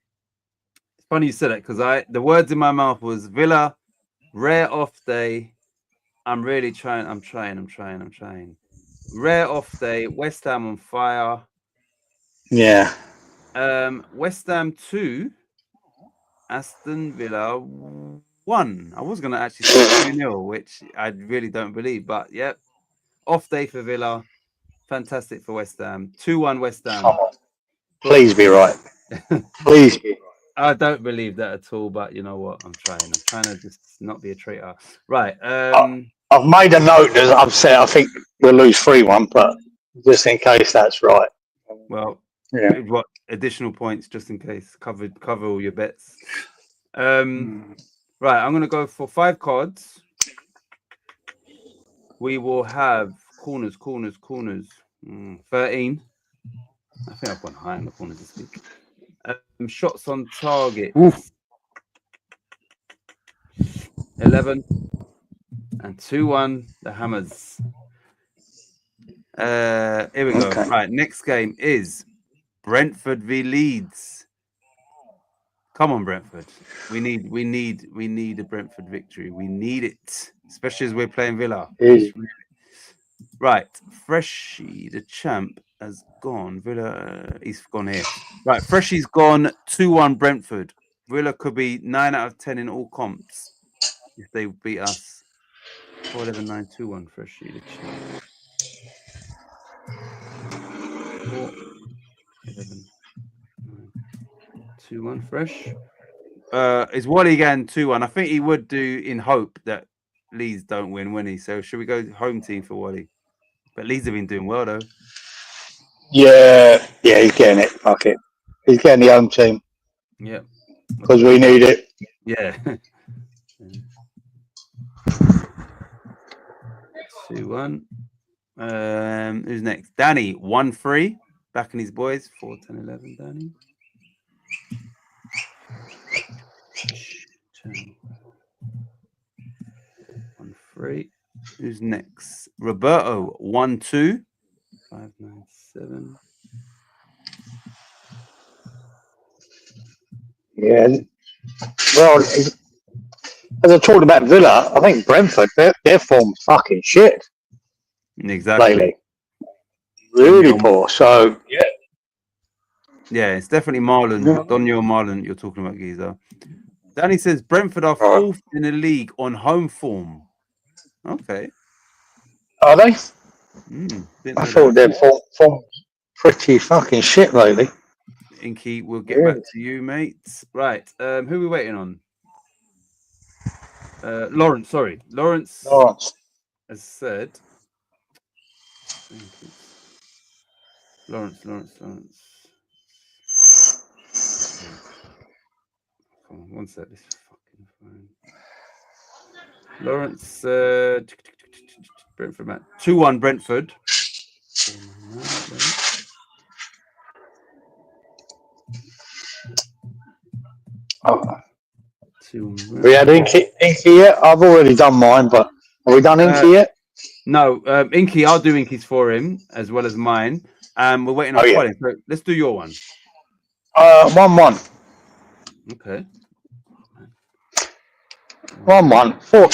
it's funny you said it because the words in my mouth was Villa, rare off day. I'm really trying. I'm trying. Rare off day. West Ham on fire. Yeah. West Ham 2, Aston Villa 1. I was going to actually say 2-0, which I really don't believe, but yep. Off day for Villa. Fantastic for West Ham. 2-1 West Ham. Come on. Please be right. Please be right. I don't believe that at all, but you know what? I'm trying to just not be a traitor. Right. I've made a note that I've said I think we'll lose 3-1, but just in case that's right. Well, yeah. What additional points just in case? Cover all your bets. Right, I'm gonna go for 5 cards. We will have corners. 13. I think I've gone high on the corners this week. Shots on target. 11 and 2-1. The Hammers. Here we go. Okay. Right, next game is Brentford v Leeds. Come on, Brentford. We need a Brentford victory. We need it, especially as we're playing Villa. Right, Freshie, the champ, has gone. Villa, he's gone here. Right, Freshie's gone 2-1 Brentford. Villa could be 9 out of 10 in all comps if they beat us. 4-11-9-2-1 Freshie, the champ. 4-11-9-2-1 Fresh. Is Wally again 2-1? I think he would do in hope that Leeds don't win, wouldn't he? So should we go home team for Wally? But Leeds have been doing well though. Yeah, he's getting it. Fuck it. He's getting the home team. Yeah. Because we need it. Yeah. 2-1. Who's next? Danny, 1-3. Backing his boys. 4-10-11, Danny. 1-3. Who's next? Roberto, 1-2. 5-9-7. Yeah. Well, as I talked about Villa, I think Brentford, their form's fucking shit. Exactly. Lately. Really poor. So, yeah. Yeah, it's definitely Marlon. Daniel Marlon, you're talking about, Giza. Danny says Brentford are 4th in the league on home form. Okay. Are they? I thought their form's pretty fucking shit lately. Inky, we'll get back to you, mates. Right. Who are we waiting on? Lawrence, sorry. Lawrence has said. Lawrence. Come on, one sec. This fucking phone. Lawrence, Brentford, Matt. 2-1 Brentford. We had Inky yet? I've already done mine, but have we done Inky yet? No, Inky, I'll do Inky's for him as well as mine. We're waiting on Colin. So let's do your one. 1-1. Okay. 1-1. 4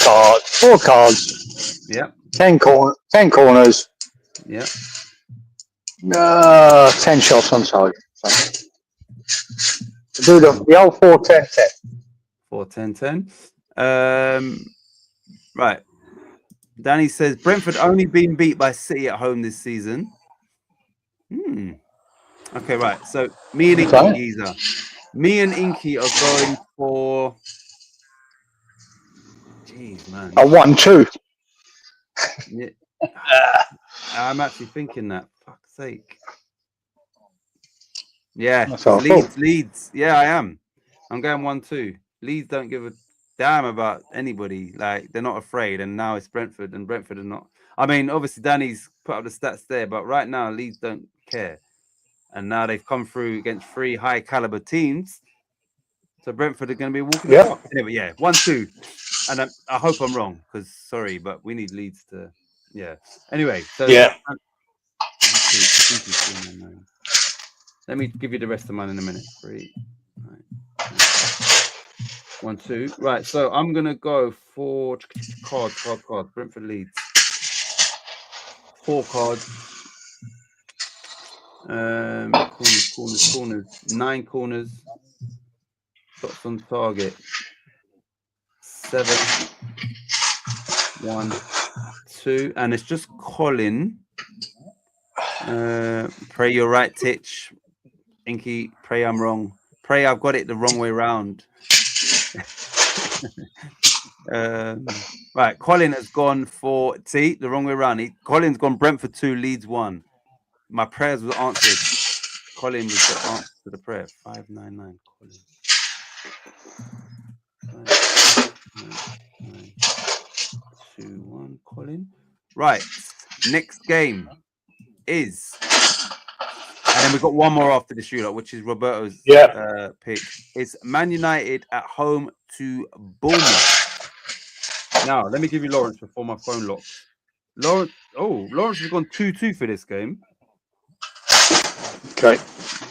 cards. Yep. 10 corners. Yep. 10 shots on target. Do the old 4-10-10. 4-10-10. Right. Danny says Brentford only been beat by City at home this season. Okay, right. So me and Inky Geezer. Me and Inky are going for. Jeez, man. A 1-2. Yeah. I'm actually thinking that. Fuck's sake. Yeah. Leeds. Yeah, I am. I'm going 1-2. Leeds don't give a damn about anybody. Like, they're not afraid. And now it's Brentford, and Brentford are not. I mean, obviously, Danny's put up the stats there, but right now, Leeds don't care. And now they've come through against 3 high caliber teams. So Brentford are going to be walking the park. Anyway, yeah, 1-2. And I hope I'm wrong, because sorry, but we need Leeds to, yeah. Anyway, so yeah. Let me give you the rest of mine in a minute. 3, 1-2. Right, so I'm going to go for card. Brentford Leeds. 4 cards. Corners. 9 corners. Shots on target. 7, 1, 2, and it's just Colin. Pray you're right, Titch. Inky, pray I'm wrong. Pray I've got it the wrong way round. Right, Colin has gone for the wrong way round. Colin's gone Brentford 2, Leeds 1. My prayers were answered. Colin was the answer to the prayer. 599. Colin. 2-1, Colin. Right. Next game is, and then we've got one more after the shootout, which is Roberto's pick. It's Man United at home to Bournemouth. Now, let me give you Lawrence before my phone locks. Lawrence has gone 2-2 for this game. Okay. 4,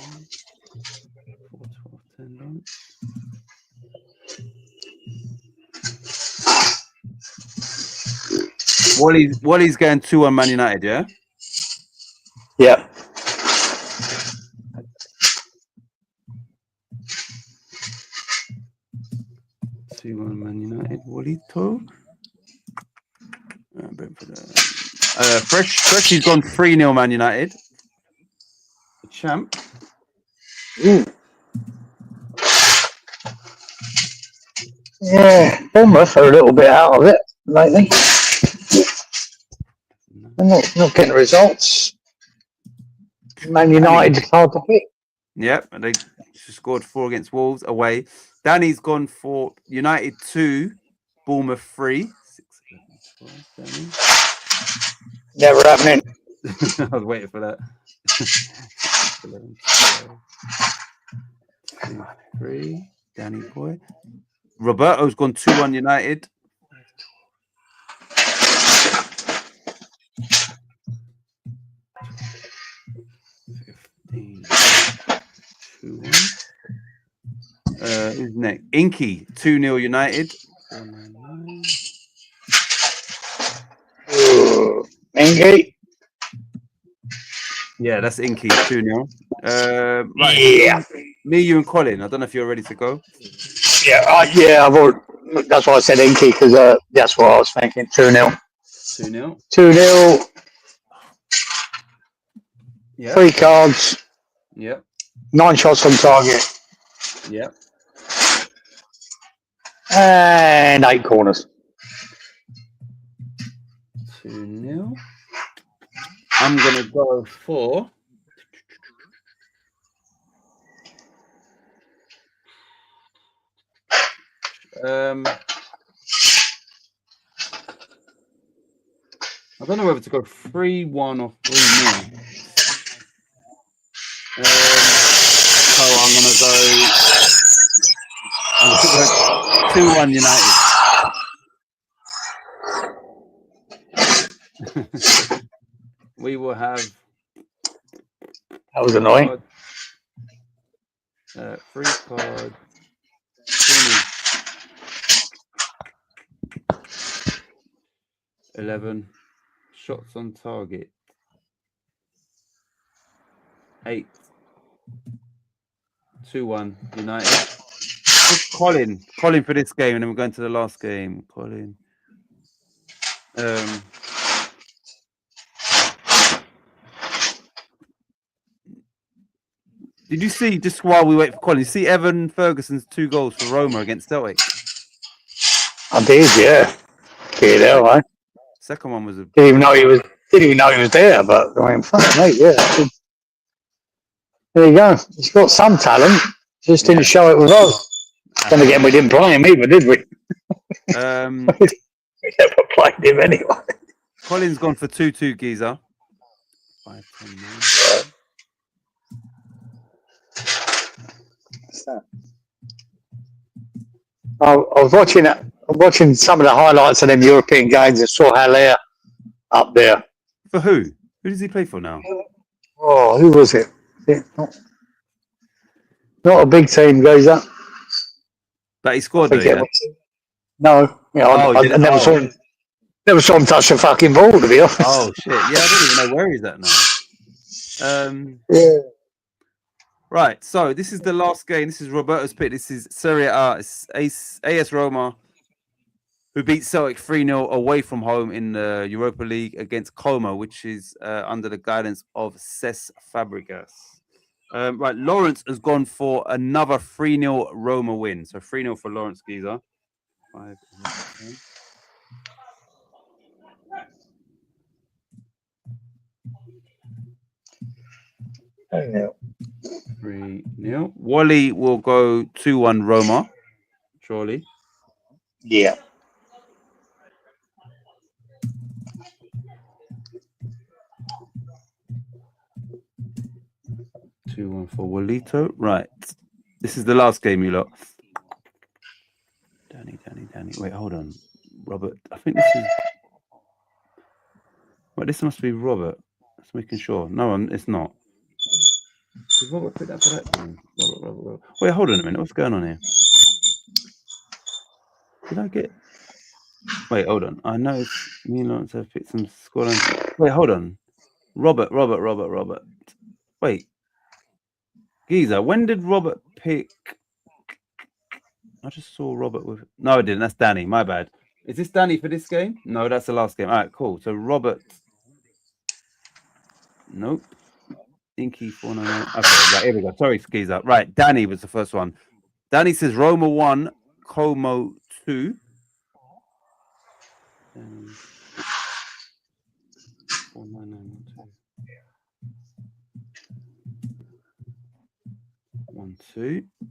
12, 10, Lawrence. Wally's going 2-1 Man United, yeah? Yeah. Man United. Wally toe. Fresh. He's gone 3-0 Man United. The champ. Yeah, Bournemouth are a little bit out of it lately. They're not getting results. Man United is hard to pick. Yep, and they scored 4 against Wolves away. Danny's gone for United 2, Bournemouth 3. 6, 11, 12, Never happening. I was waiting for that. 11, 12, 2, 3. Danny boy. Roberto's gone 2-1 United. 15. 2-1. Who's next? Inky 2-0 United. 499. Inky. Yeah, that's Inky 2-0. Right. Yeah. Me, you, and Colin. I don't know if you're ready to go. Yeah. I've already. That's why I said Inky, because that's what I was thinking. 2-0. 2-0. 2-0. Yeah. 3 cards. Yep. 9 shots on target. Yep. And 8 corners. 2-0. I'm gonna go for I don't know whether to go 3-1 or 3-0. So I'm gonna go 2-1 United. We will have. That was annoying. 3 cards. 11 shots on target. 8. 2-1 United. Colin for this game, and then we're going to the last game. Colin. Did you see, just while we wait for Colin, you see Evan Ferguson's 2 goals for Roma against Celtic? I did, yeah. Get out, right? Second one was a. Didn't even know he was there, but I mean, fuck mate, yeah. There you go. He's got some talent. Just didn't show it with us. Then again, we didn't play him either, did we? We never played him anyway. Colin's gone for 2-2 Giza. 5, 10, 9. I was watching some of the highlights of them European games and saw Haller up there. For who? Who does he play for now? Oh, who was it? Not a big team, goes up. But he scored, though, yeah? No. Yeah, I never saw him. Never saw him touch the fucking ball, to be honest. Oh, shit. Yeah, I don't even know where he's at now. Yeah. Right, so this is the last game. This is Roberto's pick. This is Serie A. It's AS Roma, who beat Celtic 3-0 away from home in the Europa League against Como, which is under the guidance of Cesc Fabregas. Right, Lawrence has gone for another 3-0 Roma win. So 3-0 for Lawrence Giza. 5, 10. Yeah. 3-0. Wally will go 2-1 Roma, surely. Yeah. Two-1 for Walito. Right. This is the last game, you lot. Danny. Wait, hold on. Robert. I think this is. Wait, this must be Robert. Just making sure. No, it's not. Did Robert put that for that game? Robert. Wait, hold on a minute. What's going on here? Did I get? Wait, hold on. I know me and Lawrence have picked some scoreline. Wait, hold on. Robert. Wait. Giza, when did Robert pick? I just saw Robert with. No, I didn't. That's Danny. My bad. Is this Danny for this game? No, that's the last game. All right, cool. So Robert. Nope. Inky 499. Okay, right, here we go. Sorry, Giza. Right, Danny was the first one. Danny says Roma 1, Como 2. 49912.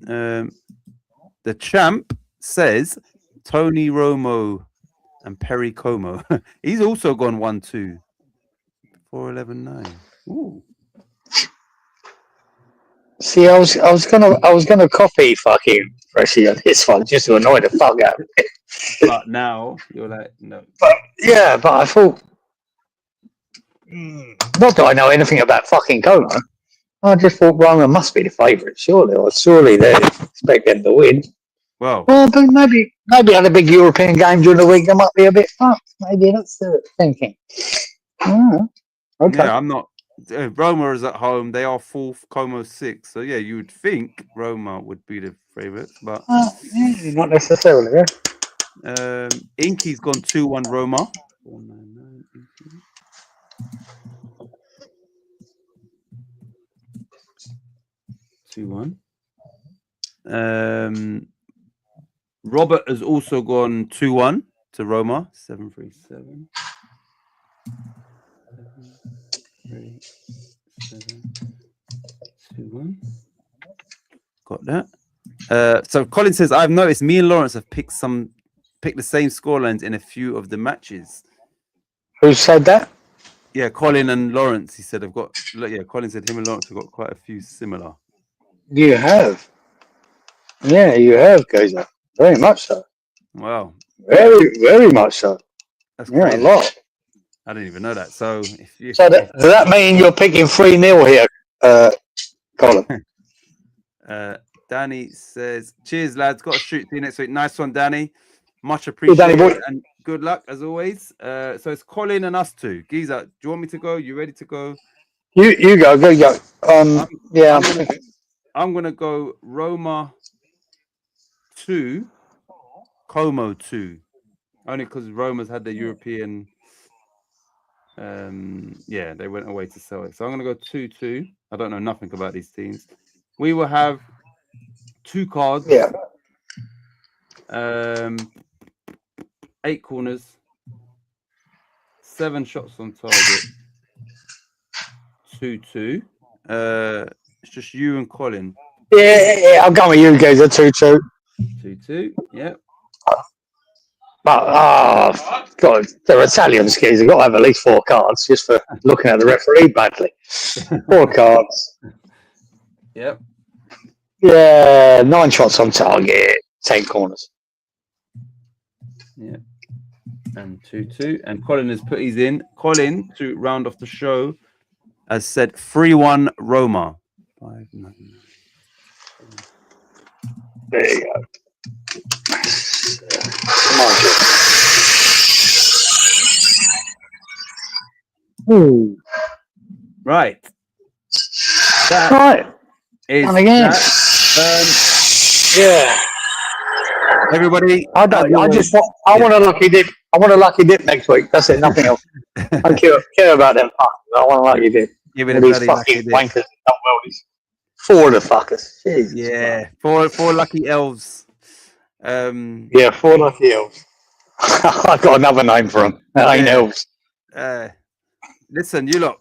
1-2. The champ says Tony Romo and Perry Como. He's also gone 1-2. 4-11-9. Ooh. See, I was gonna copy fucking Freshie on this one just to annoy the fuck out of me. But now you're like, no. But I thought, not that I know anything about fucking Como. I just thought Roma must be the favourite, surely. Or surely they expect them to win. Well, but maybe on a big European game during the week, they might be a bit fucked. Maybe that's the thinking. Oh, okay. Yeah, I'm not. Roma is at home. They are 4th, Como 6th. So yeah, you would think Roma would be the favourites, but not necessarily. Yeah. Inky's gone 2-1 Roma. 499 Inky. 2-1. Robert has also gone 2-1 to Roma. 737. 2-1. Got that. So Colin says, I've noticed me and Lawrence have picked the same scorelines in a few of the matches. Who said that? Yeah, Colin and Lawrence. He said Colin said him and Lawrence have got quite a few similar. You have. Yeah, you have, guys. Very much so. Wow. Very, very much so. That's crazy. A lot. I didn't even know that. So does that mean you're picking 3-0 here, Colin? Danny says, cheers, lads. Got to shoot. See you next week. Nice one, Danny. Much appreciated. Danny boy. And good luck as always. So it's Colin and us two. Giza, do you want me to go? You ready to go? You go. Yeah. I'm gonna go Roma 2, Como 2. Only because Roma's had the European. They went away to sell it. So I'm gonna go 2-2. I don't know nothing about these teams. We will have 2 cards. Yeah. 8 corners, 7 shots on target, 2-2. It's just you and Colin. Yeah. I'll go with you guys. 2-2. 2-2. Yeah. But God, they're Italian skis. They've got to have at least 4 cards just for looking at the referee badly. 4 cards. Yep. Yeah, 9 shots on target, 10 corners. Yeah. And 2-2. And Colin has put his in. Colin, to round off the show, has said 3-1 Roma. 5-9. There you go. Come on, Jim. Right. Right. Is and again. Yeah. Everybody. I want a lucky dip. I want a lucky dip next week. That's it. Nothing else. I don't care about them. I want a lucky dip. Give it a these fucking wankers. 4 of the fuckers. Jesus, yeah. 4 lucky elves. 4 lucky elves. I've got another name for them. Ain't elves. Listen, you lot.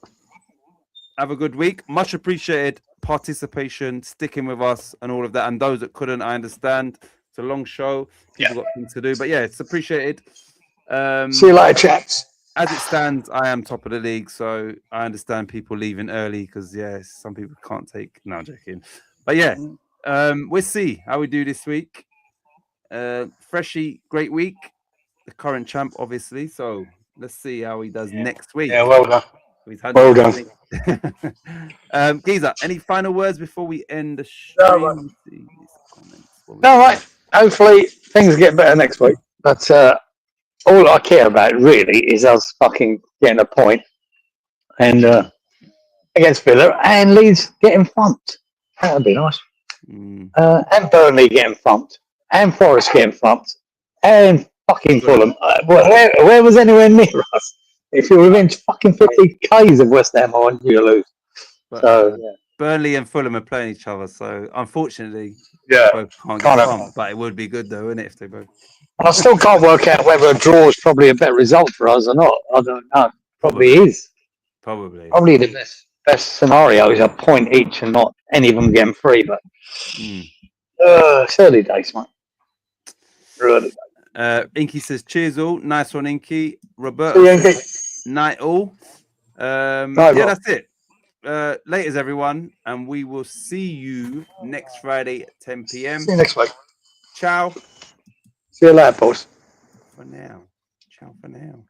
Have a good week. Much appreciated participation, sticking with us, and all of that. And those that couldn't, I understand. It's a long show. People got things to do, but yeah, it's appreciated. See you later, chaps. As it stands, I am top of the league, so I understand people leaving early because some people can't take. No, I'm joking. But yeah, we'll see how we do this week. Freshie, great week. The current champ, obviously. So let's see how he does next week. Yeah, well done. Well done. Giza, any final words before we end the stream? No, right. Hopefully things get better next week. But all I care about really is us fucking getting a point and against Villa and Leeds getting thumped. That would be nice. And Burnley getting thumped and Forest getting thumped and fucking Fulham. Where was anywhere near us? If you're within fucking 50 Ks of West Ham, I want you to lose. But, Burnley and Fulham are playing each other, so unfortunately, both can't get thumped. But it would be good though, wouldn't it, if they both? And I still can't work out whether a draw is probably a better result for us or not. I don't know. Probably is. Probably the best scenario is a point each and not any of them getting free. But it's early days, mate. Early days. Inky says, "Cheers all, nice one, Inky." Roberto, night all. That's it. Laters, everyone, and we will see you next Friday at 10 p.m. See you next week. Ciao. See you later, boys. For now. Ciao for now.